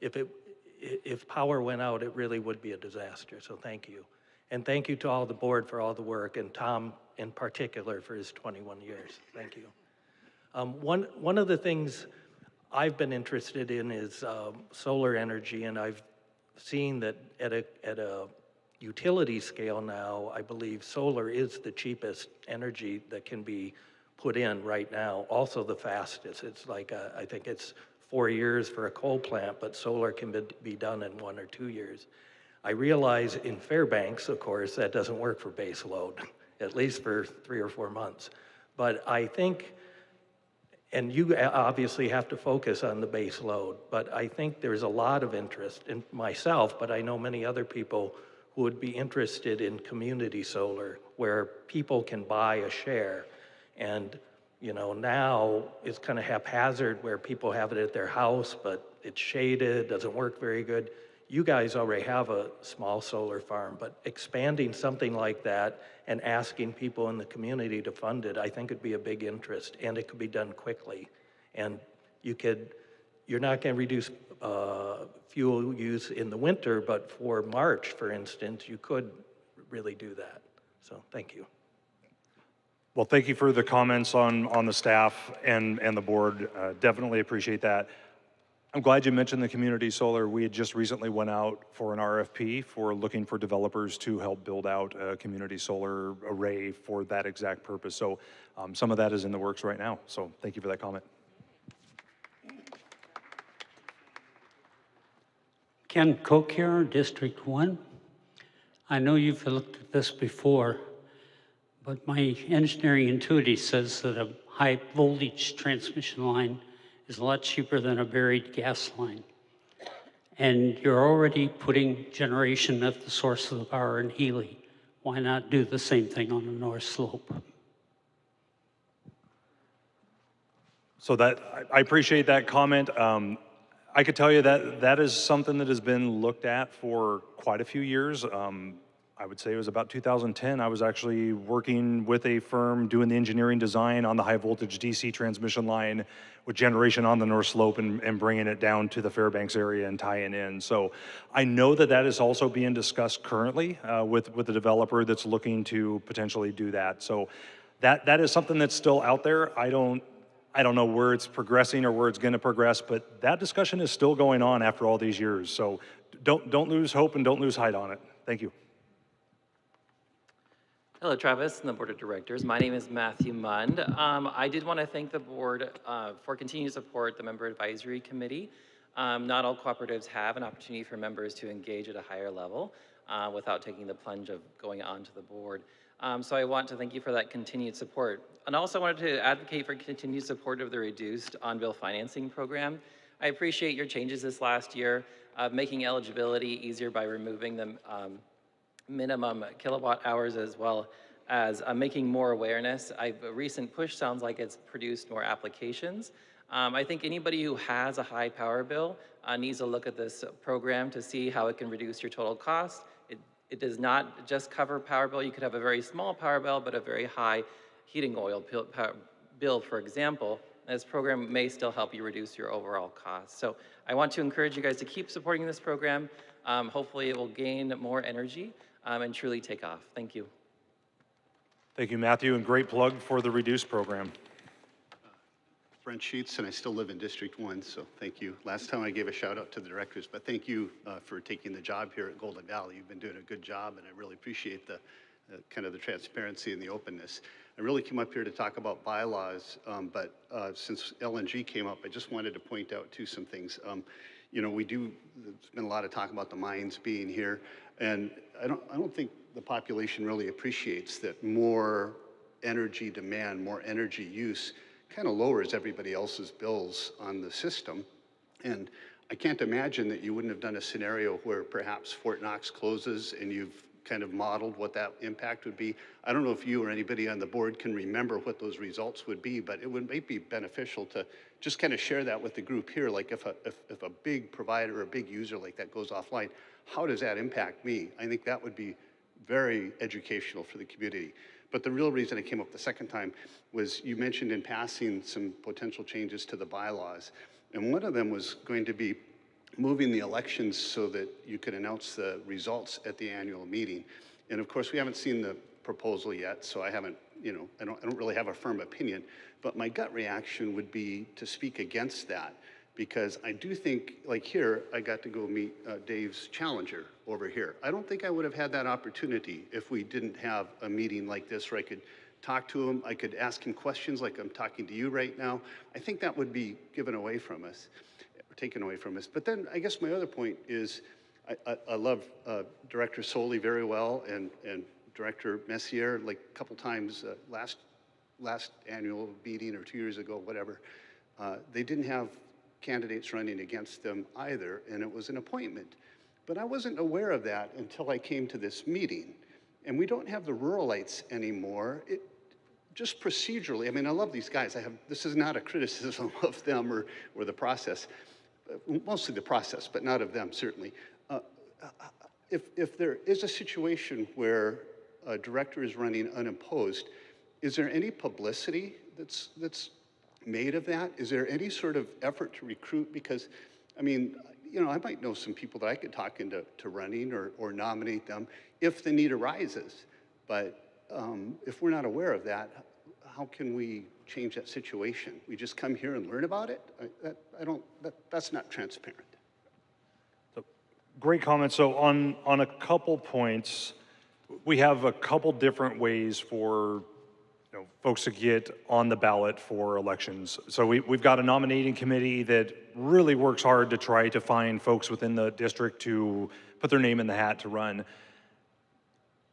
if power went out, it really would be a disaster. So thank you. And thank you to all the board for all the work, and Tom in particular for his 21 years. Thank you. One of the things I've been interested in is solar energy, and I've seen that at a utility scale now, I believe solar is the cheapest energy that can be put in right now, also the fastest. It's like, I think it's 4 years for a coal plant, but solar can be done in 1 or 2 years. I realize in Fairbanks, of course, that doesn't work for base load, at least for 3 or 4 months. But I think, and you obviously have to focus on the base load, but I think there's a lot of interest in myself, but I know many other people who would be interested in community solar, where people can buy a share. And you know, now it's kind of haphazard where people have it at their house, but it's shaded, doesn't work very good. You guys already have a small solar farm, but expanding something like that and asking people in the community to fund it, I think it'd be a big interest, and it could be done quickly. And you're not going to reduce fuel use in the winter, but for March, for instance, you could really do that. So thank you. Well, thank you for the comments on the staff and the board. Definitely appreciate that. I'm glad you mentioned the community solar. We had just recently went out for an RFP for looking for developers to help build out a community solar array for that exact purpose. So some of that is in the works right now. So thank you for that comment. Ken Cook here, District 1. I know you've looked at this before, but my engineering intuitively says that a high voltage transmission line is a lot cheaper than a buried gas line. And you're already putting generation at the source of the power in Healy. Why not do the same thing on the North Slope? So I appreciate that comment. I could tell you that that is something that has been looked at for quite a few years. I would say it was about 2010. I was actually working with a firm doing the engineering design on the high voltage DC transmission line with generation on the North Slope and bringing it down to the Fairbanks area and tying in. So I know that that is also being discussed currently with the developer that's looking to potentially do that. So that is something that's still out there. I don't know where it's progressing or where it's going to progress, but that discussion is still going on after all these years. So don't lose hope and don't lose height on it. Thank you. Hello, Travis and the Board of Directors. My name is Matthew Mund. I did want to thank the board for continued support, the Member Advisory Committee. Not all cooperatives have an opportunity for members to engage at a higher level without taking the plunge of going onto the board. So I want to thank you for that continued support. And also wanted to advocate for continued support of the reduced on-bill financing program. I appreciate your changes this last year, making eligibility easier by removing the minimum kilowatt hours, as well as making more awareness. A recent push sounds like it's produced more applications. I think anybody who has a high power bill needs to look at this program to see how it can reduce your total cost. It does not just cover power bill. You could have a very small power bill, but a very high heating oil bill, for example. This program may still help you reduce your overall costs. So I want to encourage you guys to keep supporting this program. Hopefully it will gain more energy and truly take off. Thank you. Thank you, Matthew, and great plug for the Reduce program. Brent Sheets, and I still live in District 1, so thank you. Last time I gave a shout out to the directors, but thank you for taking the job here at Golden Valley. You've been doing a good job, and I really appreciate the kind of the transparency and the openness. I really came up here to talk about bylaws, but since LNG came up, I just wanted to point out too some things. You know, there's been a lot of talk about the mines being here, and I don't think the population really appreciates that more energy demand, more energy use kind of lowers everybody else's bills on the system. And I can't imagine that you wouldn't have done a scenario where perhaps Fort Knox closes and you've kind of modeled what that impact would be. I don't know if you or anybody on the board can remember what those results would be, but it would might be beneficial to just kind of share that with the group here. Like if a big provider or a big user like that goes offline, how does that impact me? I think that would be very educational for the community. But the real reason I came up the second time was you mentioned in passing some potential changes to the bylaws. And one of them was going to be moving the elections so that you could announce the results at the annual meeting. And of course, we haven't seen the proposal yet, so I haven't, you know, I don't really have a firm opinion. But my gut reaction would be to speak against that, because I do think, like here, I got to go meet Dave's challenger over here. I don't think I would have had that opportunity if we didn't have a meeting like this where I could talk to him, I could ask him questions like I'm talking to you right now. I think that would be given away from us, or taken away from us. But then I guess my other point is I love Director Soley very well, and Director Messier, like a couple times last annual meeting or 2 years ago, whatever. They didn't have candidates running against them either, and it was an appointment. But I wasn't aware of that until I came to this meeting. And we don't have the ruralites anymore. Just procedurally, I mean, I love these guys. This is not a criticism of them or the process, mostly the process, but not of them, certainly. If there is a situation where a director is running unopposed, is there any publicity that's made of that? Is there any sort of effort to recruit? Because, I mean, you know, I might know some people that I could talk into running or nominate them if the need arises. But if we're not aware of that, how can we change that situation? We just come here and learn about it? That's not transparent. So, great comment. So on a couple points, we have a couple different ways for folks to get on the ballot for elections. So we've got a nominating committee that really works hard to try to find folks within the district to put their name in the hat to run.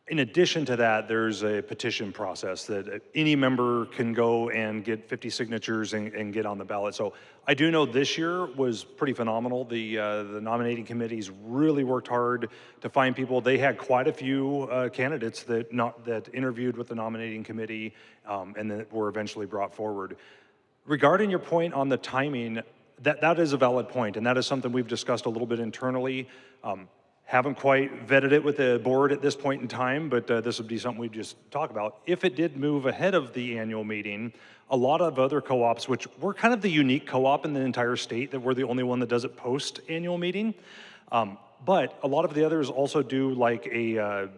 In addition to that, there's a petition process that any member can go and get 50 signatures and get on the ballot. So I do know this year was pretty phenomenal. The nominating committees really worked hard to find people. They had quite a few candidates that interviewed with the nominating committee and that were eventually brought forward. Regarding your point on the timing, that is a valid point, and that is something we've discussed a little bit internally. Haven't quite vetted it with the board at this point in time, but this would be something we'd just talk about. If it did move ahead of the annual meeting, a lot of other co-ops, which we're kind of the unique co-op in the entire state, that we're the only one that does it post-annual meeting, but a lot of the others also do like a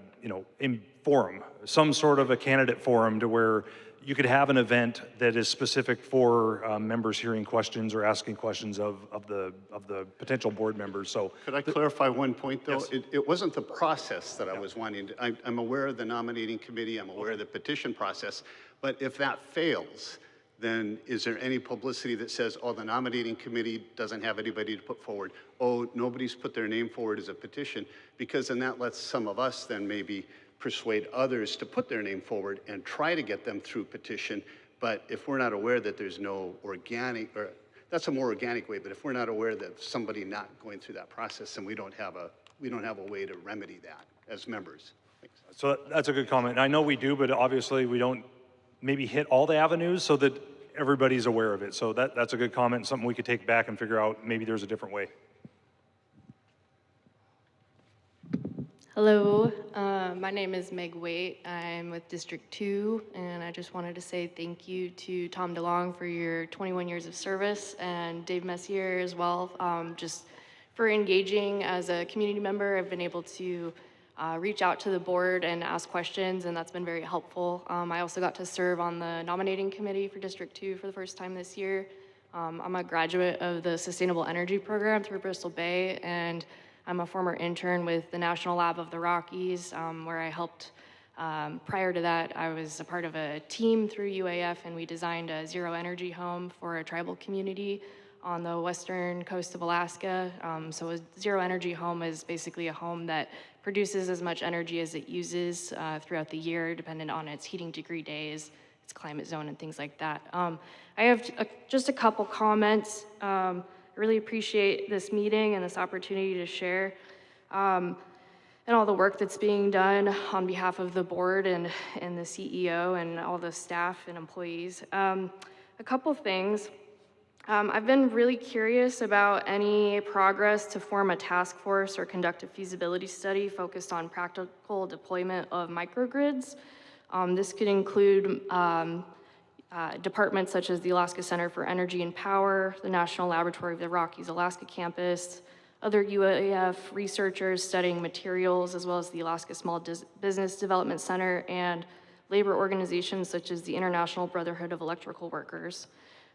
forum, some sort of a candidate forum to where you could have an event that is specific for members hearing questions or asking questions of the potential board members. So could I clarify one point though? Yes. It wasn't the process that I was wanting to, I'm aware of the nominating committee, I'm aware of the petition process, but if that fails, then is there any publicity that says, oh, the nominating committee doesn't have anybody to put forward? Oh, nobody's put their name forward as a petition? Because then that lets some of us then maybe persuade others to put their name forward and try to get them through petition. But if we're not aware that there's no organic, or that's a more organic way, but if we're not aware that somebody not going through that process, then we don't have a way to remedy that as members. Thanks. So that's a good comment. I know we do, but obviously we don't maybe hit all the avenues so that everybody's aware of it. So that's a good comment, something we could take back and figure out maybe there's a different way. Hello, my name is Meg Waite. I'm with District 2, and I just wanted to say thank you to Tom DeLong for your 21 years of service, and Dave Messier as well, just for engaging as a community member. I've been able to reach out to the board and ask questions, and that's been very helpful. I also got to serve on the nominating committee for District 2 for the first time this year. I'm a graduate of the Sustainable Energy Program through Bristol Bay, and I'm a former intern with the National Lab of the Rockies, where I helped. Prior to that, I was a part of a team through UAF, and we designed a zero energy home for a tribal community on the western coast of Alaska. So a zero energy home is basically a home that produces as much energy as it uses throughout the year, dependent on its heating degree days, its climate zone, and things like that. I have just a couple comments. I really appreciate this meeting and this opportunity to share and all the work that's being done on behalf of the board and the CEO and all the staff and employees. A couple things. I've been really curious about any progress to form a task force or conduct a feasibility study focused on practical deployment of microgrids. This could include departments such as the Alaska Center for Energy and Power, the National Laboratory of the Rockies Alaska Campus, other UAF researchers studying materials, as well as the Alaska Small Business Development Center, and labor organizations such as the International Brotherhood of Electrical Workers.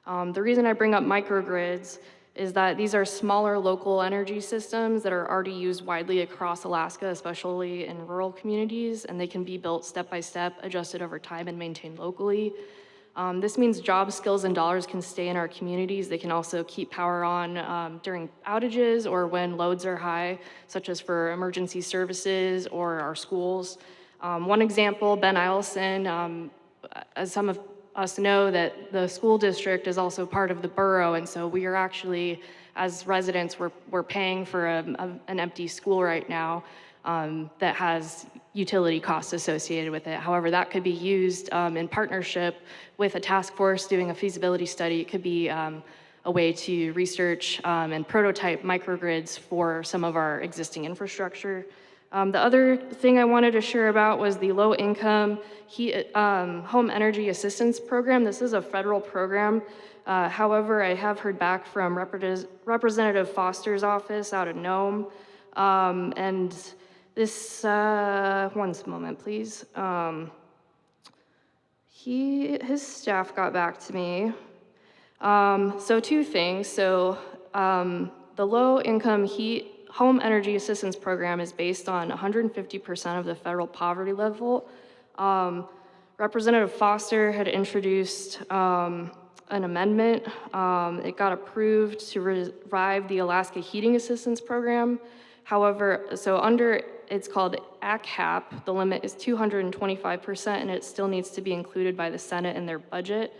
The reason I bring up microgrids is that these are smaller local energy systems that are already used widely across Alaska, especially in rural communities, and they can be built step by step, adjusted over time, and maintained locally. This means jobs, skills, and dollars can stay in our communities. They can also keep power on during outages or when loads are high, such as for emergency services or our schools. One example, Ben Eielson, as some of us know, that the school district is also part of the borough, and so we are actually, as residents, we're paying for an empty school right now that has utility costs associated with it. However, that could be used in partnership with a task force doing a feasibility study. It could be a way to research and prototype microgrids for some of our existing infrastructure. The other thing I wanted to share about was the low-income home energy assistance program. This is a federal program. However, I have heard back from Representative Foster's office out of Nome, and this, one moment, please. His staff got back to me. So two things. So the low-income home energy assistance program is based on 150% of the federal poverty level. Representative Foster had introduced an amendment. It got approved to revive the Alaska Heating Assistance Program. However, so under, it's called ACHAP, the limit is 225%, and it still needs to be included by the Senate in their budget.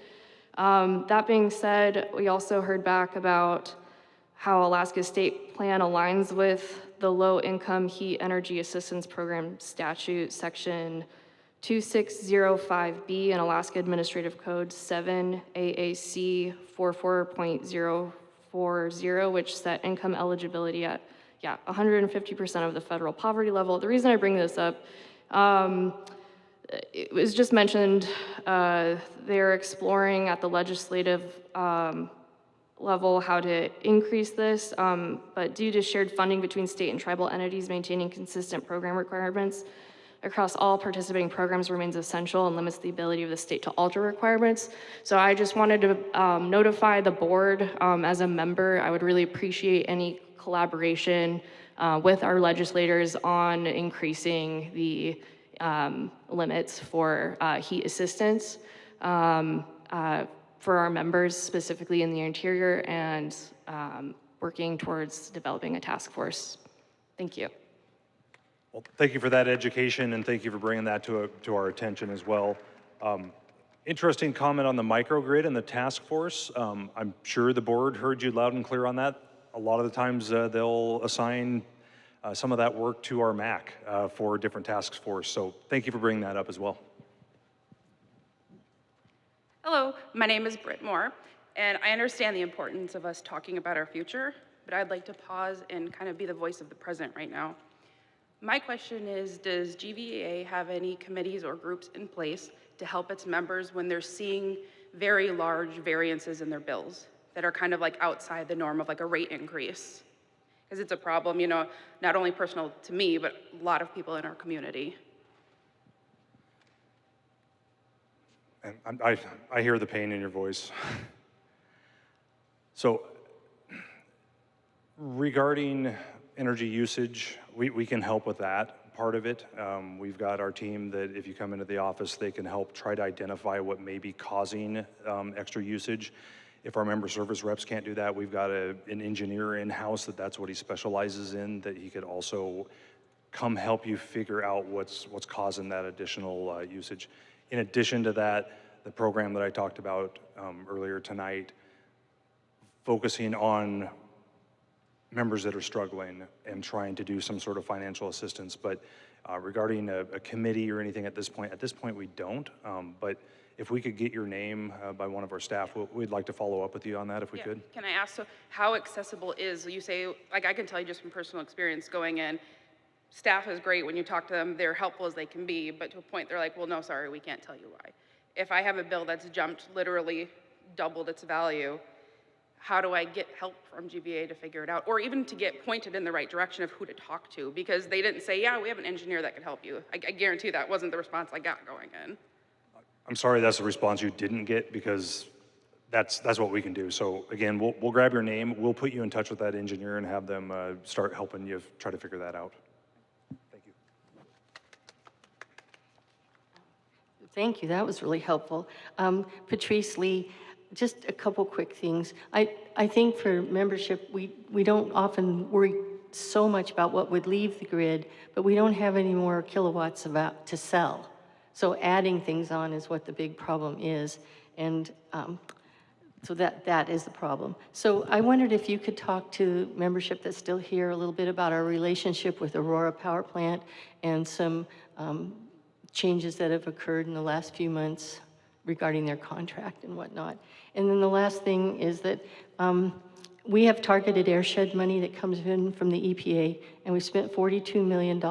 That being said, we also heard back about how Alaska's state plan aligns with the Low-Income Heat Energy Assistance Program statute, section 2605B in Alaska Administrative Code 7 AAC 44.040, which set income eligibility at 150% of the federal poverty level. The reason I bring this up, it was just mentioned they're exploring at the legislative level how to increase this, but due to shared funding between state and tribal entities, maintaining consistent program requirements across all participating programs remains essential and limits the ability of the state to alter requirements. So I just wanted to notify the board as a member. I would really appreciate any collaboration with our legislators on increasing the limits for heat assistance. for our members, specifically in the interior, and working towards developing a task force. Thank you. Well, thank you for that education, and thank you for bringing that to our attention as well. Interesting comment on the microgrid and the task force. I'm sure the board heard you loud and clear on that. A lot of the times they'll assign some of that work to our MAC for different task force. So thank you for bringing that up as well. Hello, my name is Britt Moore, and I understand the importance of us talking about our future, but I'd like to pause and kind of be the voice of the present right now. My question is, does GVEA have any committees or groups in place to help its members when they're seeing very large variances in their bills that are kind of like outside the norm of like a rate increase? Because it's a problem, you know, not only personal to me, but a lot of people in our community. And I hear the pain in your voice. So regarding energy usage, we can help with that part of it. We've got our team that if you come into the office, they can help try to identify what may be causing extra usage. If our member service reps can't do that, we've got an engineer in-house that's what he specializes in, that he could also come help you figure out what's causing that additional usage. In addition to that, the program that I talked about earlier tonight, focusing on members that are struggling and trying to do some sort of financial assistance. But regarding a committee or anything at this point we don't. But if we could get your name by one of our staff, we'd like to follow up with you on that if we could. Can I ask, so how accessible is, you say, like I can tell you just from personal experience going in, staff is great when you talk to them, they're helpful as they can be, but to a point they're like, well, no, sorry, we can't tell you why. If I have a bill that's jumped literally doubled its value, how do I get help from GVEA to figure it out? Or even to get pointed in the right direction of who to talk to, because they didn't say, yeah, we have an engineer that can help you. I guarantee that wasn't the response I got going in. I'm sorry that's the response you didn't get, because that's what we can do. So again, we'll grab your name, we'll put you in touch with that engineer and have them start helping you try to figure that out. Thank you. Thank you, that was really helpful. Patrice Lee, just a couple quick things. I think for membership, we don't often worry so much about what would leave the grid, but we don't have any more kilowatts to sell. So adding things on is what the big problem is. And so that is the problem. So I wondered if you could talk to membership that's still here a little bit about our relationship with Aurora Power Plant and some changes that have occurred in the last few months regarding their contract and whatnot. And then the last thing is that we have targeted airshed money that comes in from the EPA, and we spent $42 million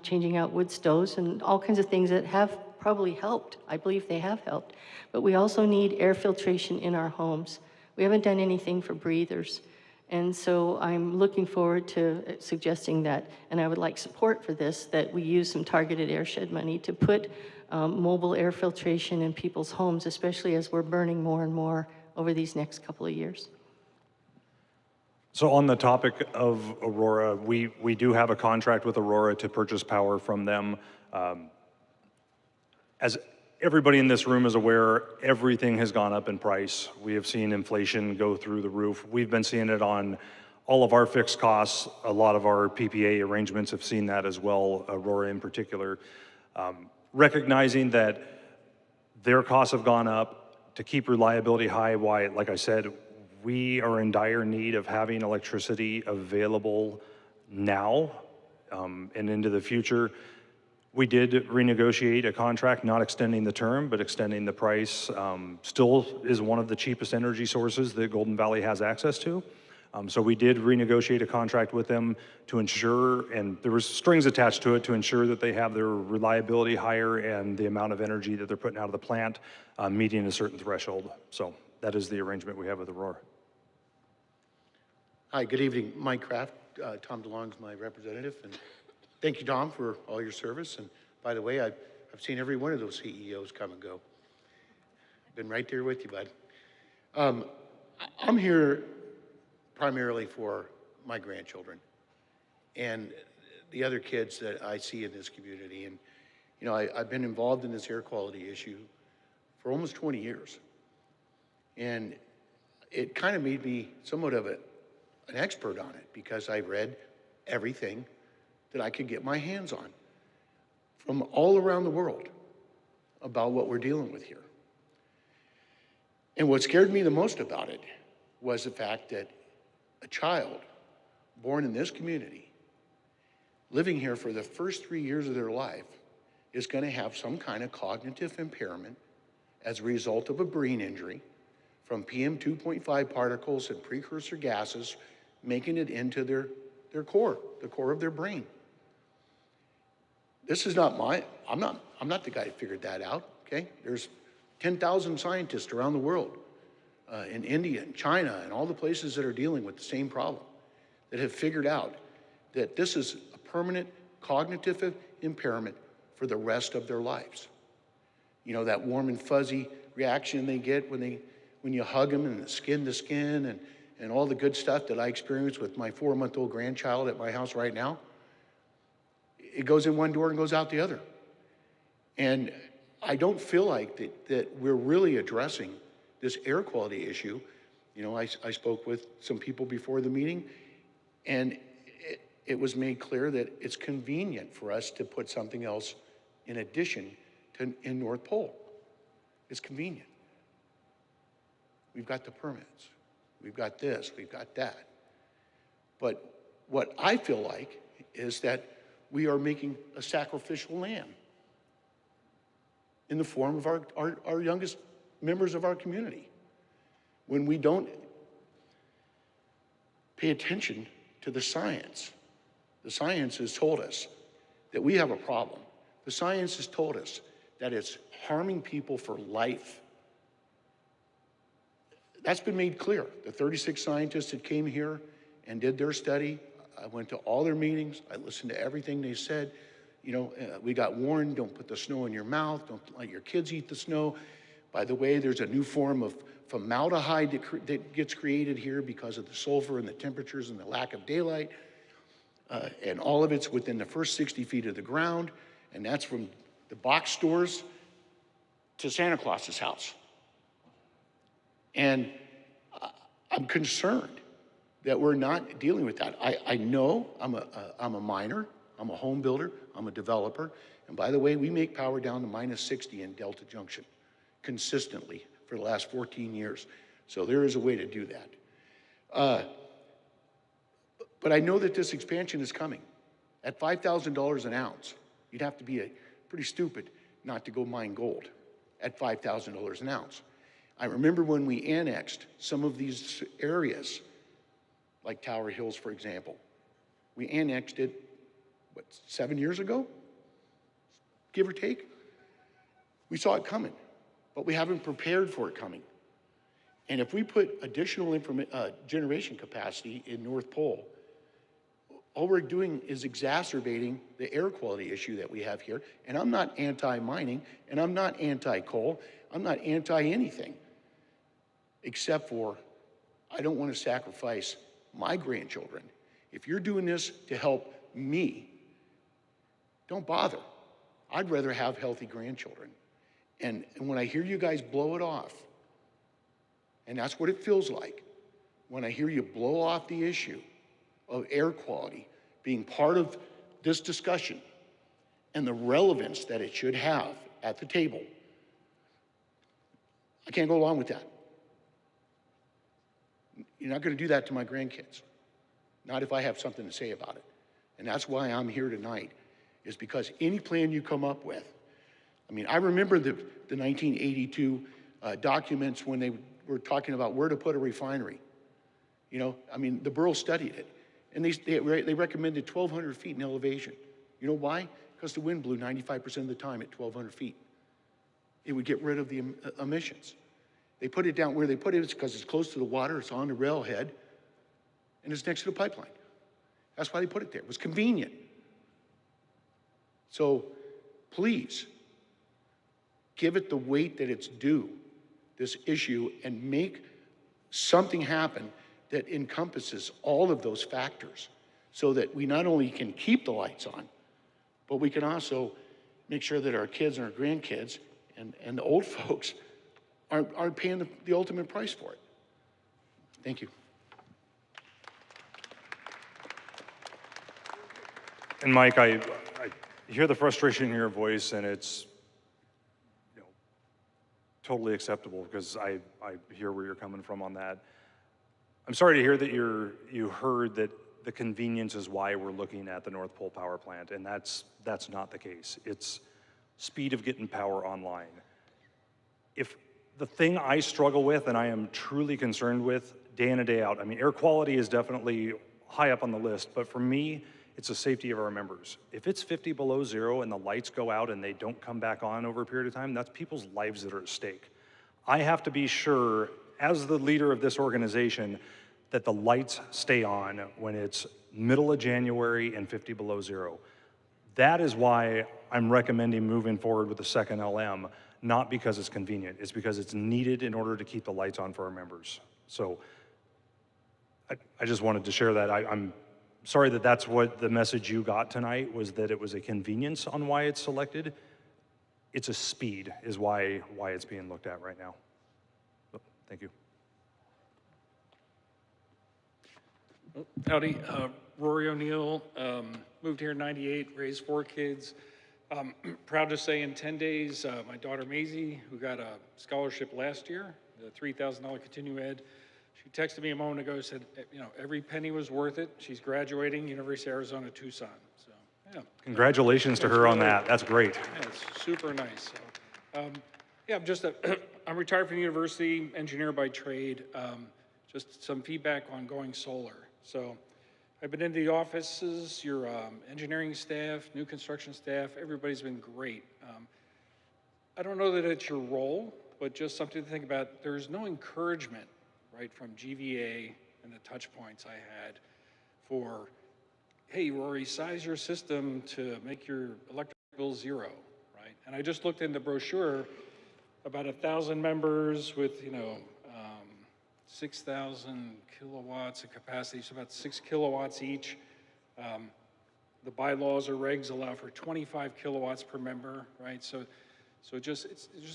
changing out wood stoves and all kinds of things that have probably helped. I believe they have helped. But we also need air filtration in our homes. We haven't done anything for breathers. And so I'm looking forward to suggesting that, and I would like support for this, that we use some targeted airshed money to put mobile air filtration in people's homes, especially as we're burning more and more over these next couple of years. So on the topic of Aurora, we do have a contract with Aurora to purchase power from them. As everybody in this room is aware, everything has gone up in price. We have seen inflation go through the roof. We've been seeing it on all of our fixed costs. A lot of our PPA arrangements have seen that as well, Aurora in particular. Recognizing that their costs have gone up to keep reliability high, why, like I said, we are in dire need of having electricity available now and into the future. We did renegotiate a contract, not extending the term, but extending the price. Still is one of the cheapest energy sources that Golden Valley has access to. So we did renegotiate a contract with them to ensure, and there was strings attached to it, to ensure that they have their reliability higher and the amount of energy that they're putting out of the plant meeting a certain threshold. So that is the arrangement we have with Aurora. Hi, good evening. Mike Kraft, Tom DeLong's my representative, and thank you, Tom, for all your service. And by the way, I've seen every one of those CEOs come and go. Been right there with you, bud. I'm here primarily for my grandchildren and the other kids that I see in this community. And, you know, I've been involved in this air quality issue for almost 20 years. And it kind of made me somewhat of an expert on it because I read everything that I could get my hands on from all around the world about what we're dealing with here. And what scared me the most about it was the fact that a child born in this community, living here for the first 3 years of their life, is going to have some kind of cognitive impairment as a result of a brain injury from PM 2.5 particles and precursor gases making it into their core, the core of their brain. This is not I'm not the guy who figured that out, okay? There's 10,000 scientists around the world, in India and China and all the places that are dealing with the same problem, that have figured out that this is a permanent cognitive impairment for the rest of their lives. You know, that warm and fuzzy reaction they get when you hug them, and the skin to skin, and all the good stuff that I experience with my 4-month-old grandchild at my house right now. It goes in one door and goes out the other. And I don't feel like that we're really addressing this air quality issue. You know, I spoke with some people before the meeting, and it was made clear that it's convenient for us to put something else in addition to in North Pole. It's convenient. We've got the permits. We've got this, we've got that. But what I feel like is that we are making a sacrificial lamb in the form of our youngest members of our community. When we don't pay attention to the science has told us that we have a problem. The science has told us that it's harming people for life. That's been made clear. The 36 scientists that came here and did their study, I went to all their meetings, I listened to everything they said. You know, we got warned, don't put the snow in your mouth, don't let your kids eat the snow. By the way, there's a new form of formaldehyde that gets created here because of the sulfur and the temperatures and the lack of daylight. And all of it's within the first 60 feet of the ground, and that's from the box stores to Santa Claus's house. And I'm concerned that we're not dealing with that. I know I'm a miner, I'm a home builder, I'm a developer, and by the way, we make power down to -60 in Delta Junction consistently for the last 14 years. So there is a way to do that. But I know that this expansion is coming. At $5,000 an ounce, you'd have to be pretty stupid not to go mine gold at $5,000 an ounce. I remember when we annexed some of these areas, like Tower Hills, for example. We annexed it, 7 years ago? Give or take? We saw it coming, but we haven't prepared for it coming. And if we put additional generation capacity in North Pole, all we're doing is exacerbating the air quality issue that we have here. And I'm not anti-mining, and I'm not anti-coal, I'm not anti-anything, except for I don't want to sacrifice my grandchildren. If you're doing this to help me, don't bother. I'd rather have healthy grandchildren. And when I hear you guys blow it off, and that's what it feels like, when I hear you blow off the issue of air quality being part of this discussion and the relevance that it should have at the table, I can't go along with that. You're not going to do that to my grandkids, not if I have something to say about it. And that's why I'm here tonight, is because any plan you come up with, I mean, I remember the 1982 documents when they were talking about where to put a refinery. You know, I mean, the borough studied it, and they recommended 1,200 feet in elevation. You know why? Because the wind blew 95% of the time at 1,200 feet. It would get rid of the emissions. They put it down where they put it is because it's close to the water, it's on the railhead, and it's next to the pipeline. That's why they put it there. It was convenient. So please, give it the weight that it's due, this issue, and make something happen that encompasses all of those factors so that we not only can keep the lights on, but we can also make sure that our kids and our grandkids and the old folks aren't paying the ultimate price for it. Thank you. And Mike, I hear the frustration in your voice, and it's totally acceptable because I hear where you're coming from on that. I'm sorry to hear that you heard that the convenience is why we're looking at the North Pole Power Plant, and that's not the case. It's speed of getting power online. If the thing I struggle with and I am truly concerned with day in and day out, I mean, air quality is definitely high up on the list, but for me, it's the safety of our members. If it's 50 below zero and the lights go out and they don't come back on over a period of time, that's people's lives that are at stake. I have to be sure, as the leader of this organization, that the lights stay on when it's middle of January and 50 below zero. That is why I'm recommending moving forward with the second LM, not because it's convenient, it's because it's needed in order to keep the lights on for our members. So I just wanted to share that. I'm sorry that that's what the message you got tonight was, that it was a convenience on why it's selected. It's a speed is why it's being looked at right now. So, thank you. Howdy, Rory O'Neill, moved here in '98, raised 4 kids. Proud to say in 10 days, my daughter Maisie, who got a scholarship last year, the $3,000 continue ed, she texted me a moment ago, said, every penny was worth it. She's graduating University of Arizona, Tucson. So, yeah. Congratulations to her on that. That's great. Yeah, it's super nice. So, yeah, I'm retired from the university, engineer by trade. Just some feedback on going solar. So I've been into the offices, your engineering staff, new construction staff, everybody's been great. I don't know that it's your role, but just something to think about. There's no encouragement, right, from GVEA and the touch points I had for, hey, Rory, size your system to make your electric bill zero, right? And I just looked in the brochure, about 1,000 members with, 6,000 kilowatts of capacity, so about 6 kilowatts each. The bylaws or regs allow for 25 kilowatts per member, right? So there's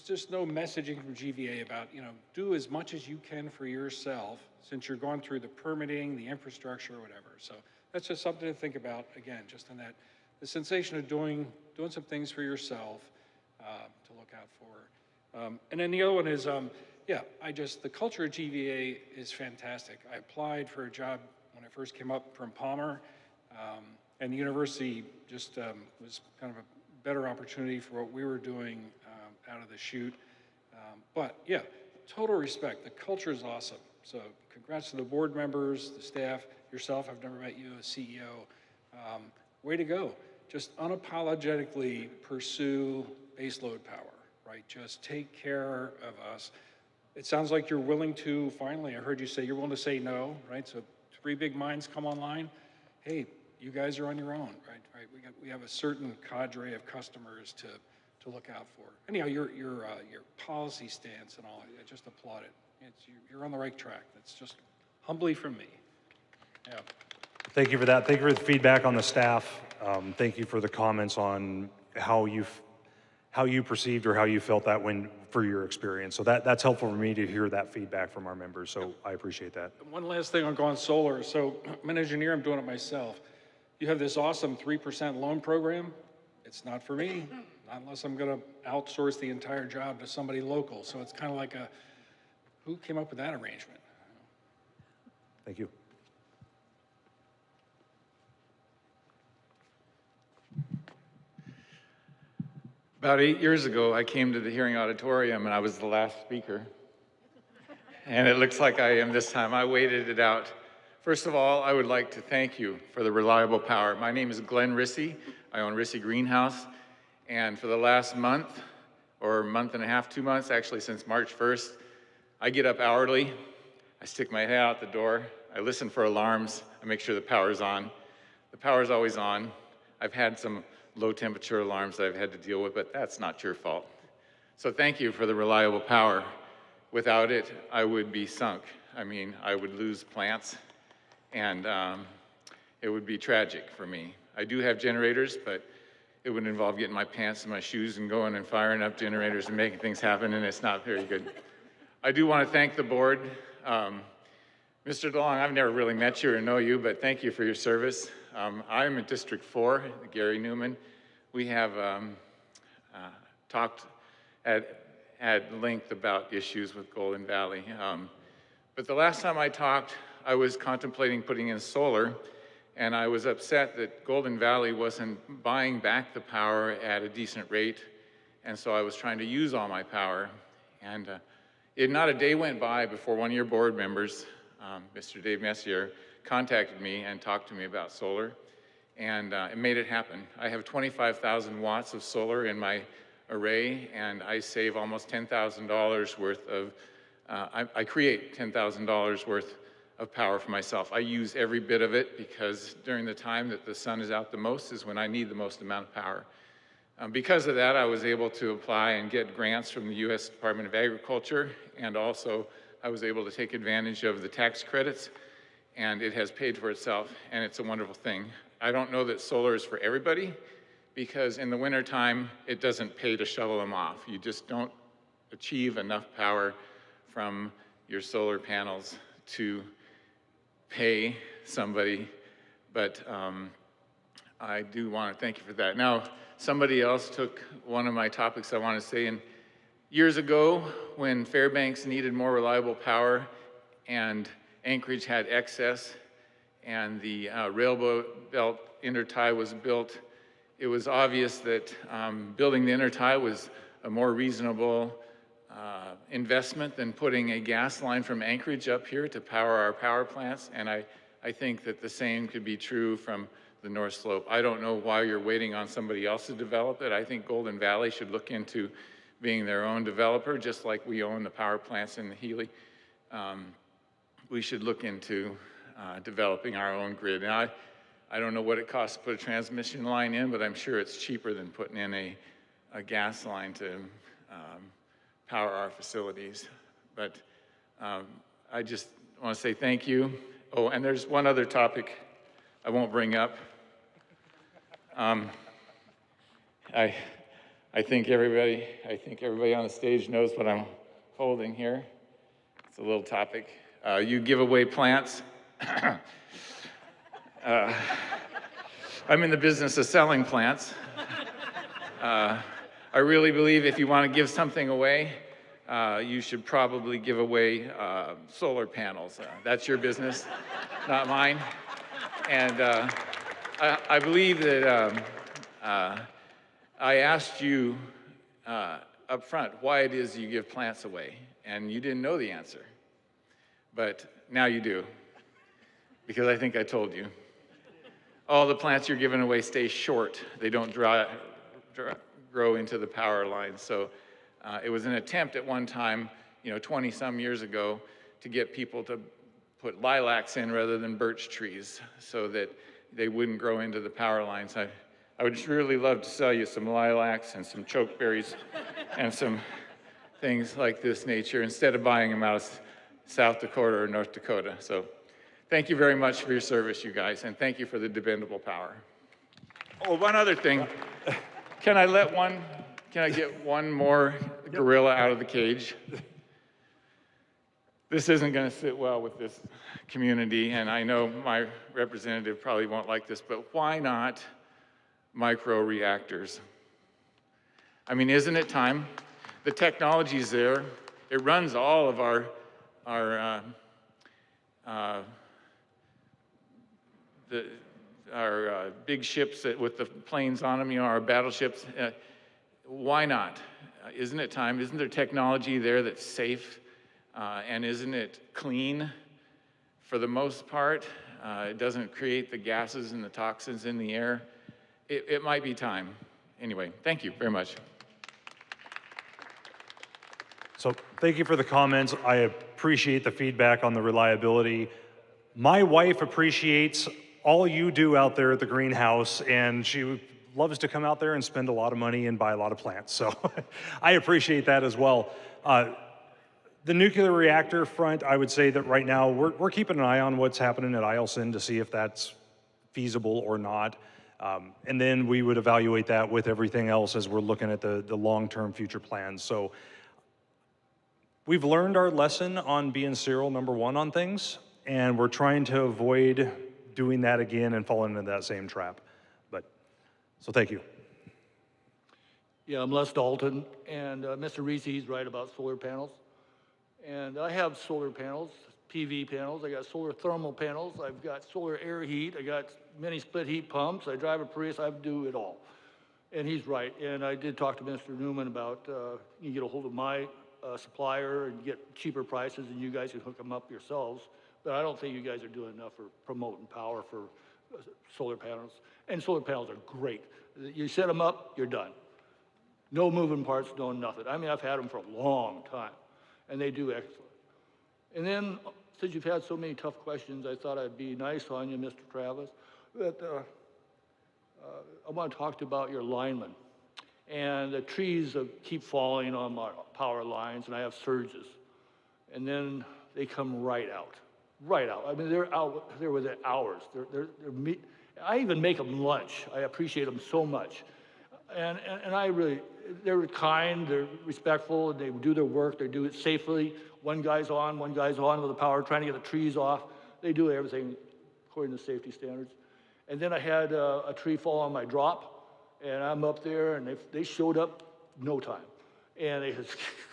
just no messaging from GVEA about, do as much as you can for yourself since you're going through the permitting, the infrastructure, or whatever. So that's just something to think about, again, just in that, the sensation of doing some things for yourself to look out for. And then the other one is, the culture at GVEA is fantastic. I applied for a job when I first came up from Palmer, and the university just was kind of a better opportunity for what we were doing out of the chute. But yeah, total respect. The culture is awesome. So congrats to the board members, the staff, yourself. I've never met you as CEO. Way to go. Just unapologetically pursue baseload power, right? Just take care of us. It sounds like you're willing to, finally, I heard you say you're willing to say no, right? So 3 big minds come online. Hey, you guys are on your own, right? We have a certain cadre of customers to look out for. Anyhow, your policy stance and all, I just applaud it. You're on the right track. That's just humbly from me. Yeah. Thank you for that. Thank you for the feedback on the staff. Thank you for the comments on how you perceived or how you felt that for your experience. So that's helpful for me to hear that feedback from our members. So I appreciate that. One last thing on going solar. So I'm an engineer, I'm doing it myself. You have this awesome 3% loan program. It's not for me, not unless I'm gonna outsource the entire job to somebody local. So it's kind of like who came up with that arrangement? Thank you. About 8 years ago, I came to the hearing auditorium and I was the last speaker. And it looks like I am this time. I waited it out. First of all, I would like to thank you for the reliable power. My name is Glenn Rissy. I own Rissy Greenhouse. And for the last month, or month and a half, 2 months, actually since March 1st, I get up hourly. I stick my head out the door. I listen for alarms. I make sure the power's on. The power's always on. I've had some low temperature alarms that I've had to deal with, but that's not your fault. So thank you for the reliable power. Without it, I would be sunk. I mean, I would lose plants, and it would be tragic for me. I do have generators, but it would involve getting my pants and my shoes and going and firing up generators and making things happen, and it's not very good. I do want to thank the board. Mr. DeLong, I've never really met you or know you, but thank you for your service. I'm in District 4, Gary Newman. We have talked at length about issues with Golden Valley. But the last time I talked, I was contemplating putting in solar, and I was upset that Golden Valley wasn't buying back the power at a decent rate, and so I was trying to use all my power. And not a day went by before one of your board members, Mr. Dave Messier, contacted me and talked to me about solar, and it made it happen. I have 25,000 watts of solar in my array, and I save almost $10,000 worth of, I create $10,000 worth of power for myself. I use every bit of it because during the time that the sun is out the most is when I need the most amount of power. Because of that, I was able to apply and get grants from the U.S. Department of Agriculture, and also I was able to take advantage of the tax credits, and it has paid for itself, and it's a wonderful thing. I don't know that solar is for everybody, because in the wintertime, it doesn't pay to shovel them off. You just don't achieve enough power from your solar panels to pay somebody, but I do want to thank you for that. Now, somebody else took one of my topics I want to say, and years ago, when Fairbanks needed more reliable power and Anchorage had excess and the railroad belt intertie was built, it was obvious that building the intertie was a more reasonable investment than putting a gas line from Anchorage up here to power our power plants, and I think that the same could be true from the North Slope. I don't know why you're waiting on somebody else to develop it. I think Golden Valley should look into being their own developer, just like we own the power plants in the Healy. We should look into developing our own grid. And I don't know what it costs to put a transmission line in, but I'm sure it's cheaper than putting in a gas line to power our facilities. But I just want to say thank you. Oh, and there's one other topic I won't bring up. I think everybody on the stage knows what I'm holding here. It's a little topic. You give away plants. I'm in the business of selling plants. I really believe if you want to give something away, you should probably give away solar panels. That's your business, not mine. And I believe that I asked you up front why it is you give plants away, and you didn't know the answer. But now you do, because I think I told you. All the plants you're giving away stay short. They don't grow into the power line. So it was an attempt at one time, 20-some years ago, to get people to put lilacs in rather than birch trees so that they wouldn't grow into the power lines. I would really love to sell you some lilacs and some chokeberries and some things like this nature instead of buying them out of South Dakota or North Dakota. So thank you very much for your service, you guys, and thank you for the dependable power. Oh, one other thing. Can I get one more gorilla out of the cage? This isn't going to sit well with this community, and I know my representative probably won't like this, but why not micro-reactors? I mean, isn't it time? The technology's there. It runs all of our big ships with the planes on them, our battleships. Why not? Isn't it time? Isn't there technology there that's safe? And isn't it clean for the most part? It doesn't create the gases and the toxins in the air. It might be time. Anyway, thank you very much. So thank you for the comments. I appreciate the feedback on the reliability. My wife appreciates all you do out there at the greenhouse, and she loves to come out there and spend a lot of money and buy a lot of plants. So I appreciate that as well. The nuclear reactor front, I would say that right now we're keeping an eye on what's happening at Eielson to see if that's feasible or not. And then we would evaluate that with everything else as we're looking at the long-term future plans. So we've learned our lesson on being serial number one on things, and we're trying to avoid doing that again and falling into that same trap. So thank you. Yeah, I'm Les Dalton, and Mr. Reese, he's right about solar panels. And I have solar panels, PV panels, I got solar thermal panels, I've got solar air heat, I got mini split heat pumps, I drive a Prius, I do it all. And he's right, and I did talk to Mr. Newman about, you get a hold of my supplier and get cheaper prices, and you guys can hook them up yourselves. But I don't think you guys are doing enough for promoting power for solar panels. And solar panels are great. You set them up, you're done. No moving parts, no nothing. I mean, I've had them for a long time, and they do excellent. And then, since you've had so many tough questions, I thought I'd be nice on you, Mr. Travis, that I want to talk to you about your linemen. And the trees keep falling on my power lines, and I have surges. And then they come right out. Right out. I mean, they're out there within hours. I even make them lunch. I appreciate them so much. And I really, they're kind, they're respectful, and they do their work, they do it safely. One guy's on with the power, trying to get the trees off. They do everything according to safety standards. And then I had a tree fall on my drop, and I'm up there, and they showed up no time. And they said,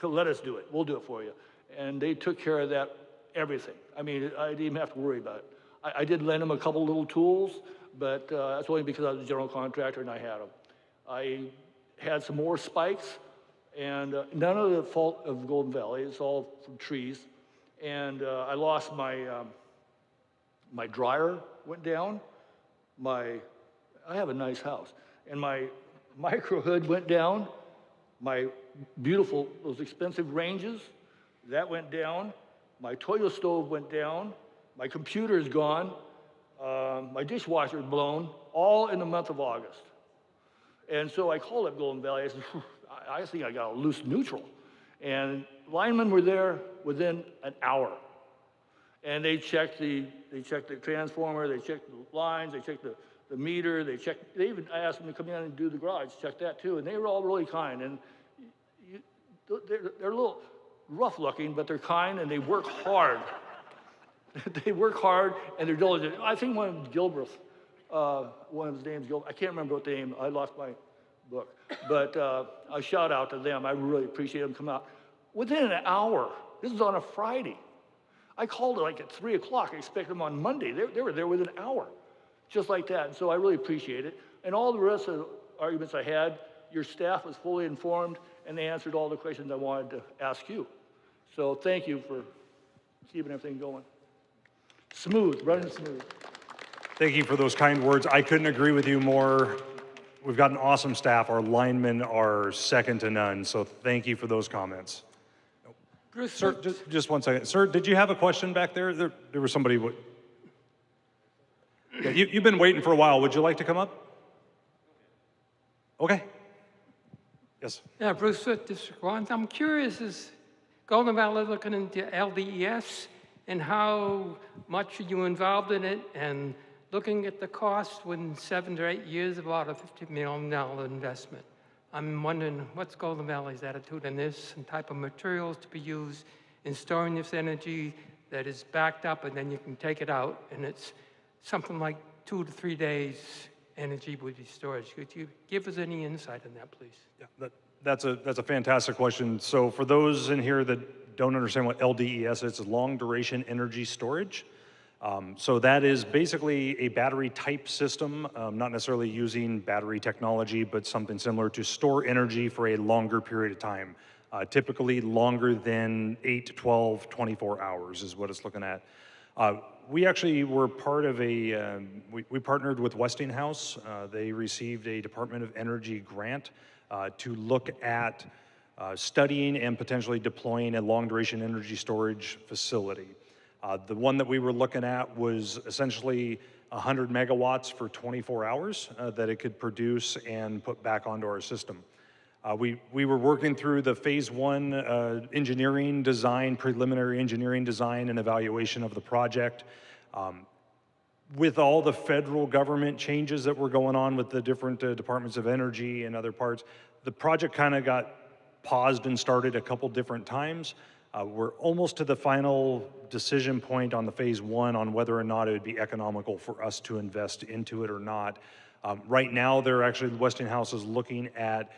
let us do it, we'll do it for you. And they took care of that, everything. I mean, I didn't even have to worry about it. I did lend them a couple little tools, but that's only because I was a general contractor and I had them. I had some more spikes, and none of the fault of Golden Valley, it's all from trees. And I lost my dryer went down, I have a nice house, and my micro hood went down, my beautiful, those expensive ranges, that went down, my toilet stove went down, my computer is gone, my dishwasher is blown, all in the month of August. And so I called up Golden Valley. I said, I think I got a loose neutral. And linemen were there within an hour. And they checked the transformer, they checked the lines, they checked the meter, they even asked them to come in and do the garage, check that too. And they were all really kind. And they're a little rough looking, but they're kind and they work hard. They work hard and they're diligent. I think one of them, Gilbreth, one of his names, I can't remember what the name, I lost my book. But a shout out to them. I really appreciate them coming out. Within an hour, this is on a Friday. I called it like at 3 o'clock. I expected them on Monday. They were there within an hour, just like that. And so I really appreciate it. And all the rest of the arguments I had, your staff was fully informed and they answered all the questions I wanted to ask you. So thank you for keeping everything going. Smooth, running smooth. Thank you for those kind words. I couldn't agree with you more. We've got an awesome staff. Our linemen are second to none. So thank you for those comments. Bruce, Sir, just 1 second. Sir, did you have a question back there? There was somebody. Yeah, you've been waiting for a while. Would you like to come up? Okay. Yes. Yeah, Bruce Swift, District 1. I'm curious, is Golden Valley looking into LDES and how much are you involved in it, and looking at the cost within 7 to 8 years, about a $50 million investment? I'm wondering what's Golden Valley's attitude on this and type of materials to be used in storing this energy that is backed up and then you can take it out, and it's something like 2 to 3 days energy would be storage. Could you give us any insight on that, please? Yeah, that's a fantastic question. So for those in here that don't understand what LDES is, it's long duration energy storage. So that is basically a battery type system, not necessarily using battery technology, but something similar to store energy for a longer period of time. Typically longer than 8 to 12, 24 hours is what it's looking at. We actually were part of we partnered with Westinghouse. They received a Department of Energy grant to look at studying and potentially deploying a long duration energy storage facility. The one that we were looking at was essentially 100 megawatts for 24 hours that it could produce and put back onto our system. We were working through the phase 1 engineering design, preliminary engineering design and evaluation of the project. With all the federal government changes that were going on with the different departments of energy and other parts, the project kind of got paused and started a couple different times. We're almost to the final decision point on the phase one on whether or not it would be economical for us to invest into it or not. Right now, Westinghouse is looking at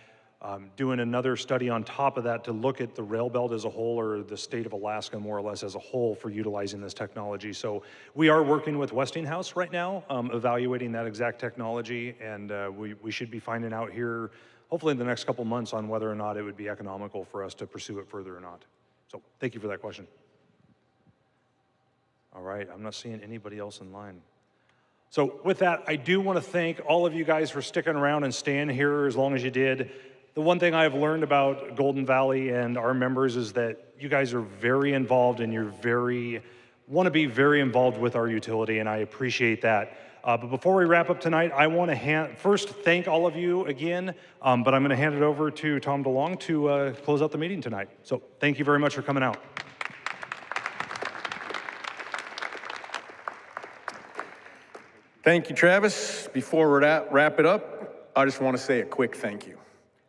doing another study on top of that to look at the rail belt as a whole, or the state of Alaska more or less as a whole, for utilizing this technology. So we are working with Westinghouse right now, evaluating that exact technology, and we should be finding out here, hopefully in the next couple months, on whether or not it would be economical for us to pursue it further or not. So thank you for that question. All right, I'm not seeing anybody else in line. So with that, I do want to thank all of you guys for sticking around and staying here as long as you did. The one thing I've learned about Golden Valley and our members is that you guys are very involved, and want to be very involved with our utility, and I appreciate that. But before we wrap up tonight, I want to first thank all of you again, but I'm going to hand it over to Tom DeLong to close out the meeting tonight. So thank you very much for coming out. Thank you, Travis. Before we wrap it up, I just want to say a quick thank you.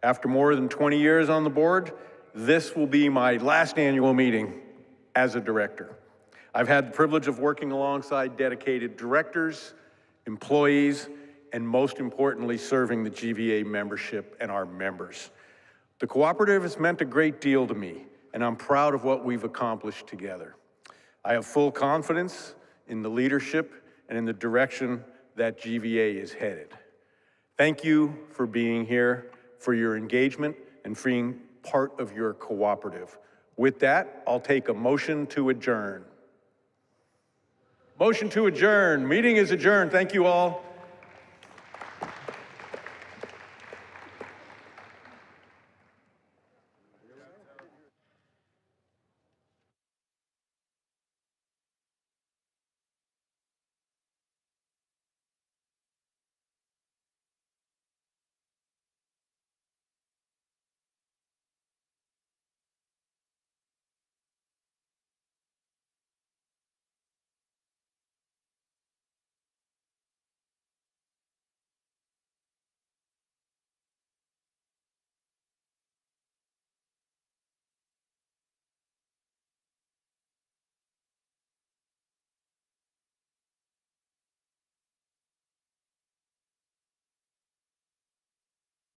After more than 20 years on the board, this will be my last annual meeting as a director. I've had the privilege of working alongside dedicated directors, employees, and most importantly, serving the GVEA membership and our members. The cooperative has meant a great deal to me, and I'm proud of what we've accomplished together. I have full confidence in the leadership and in the direction that GVEA is headed. Thank you for being here, for your engagement, and for being part of your cooperative. With that, I'll take a motion to adjourn. Motion to adjourn. Meeting is adjourned. Thank you all.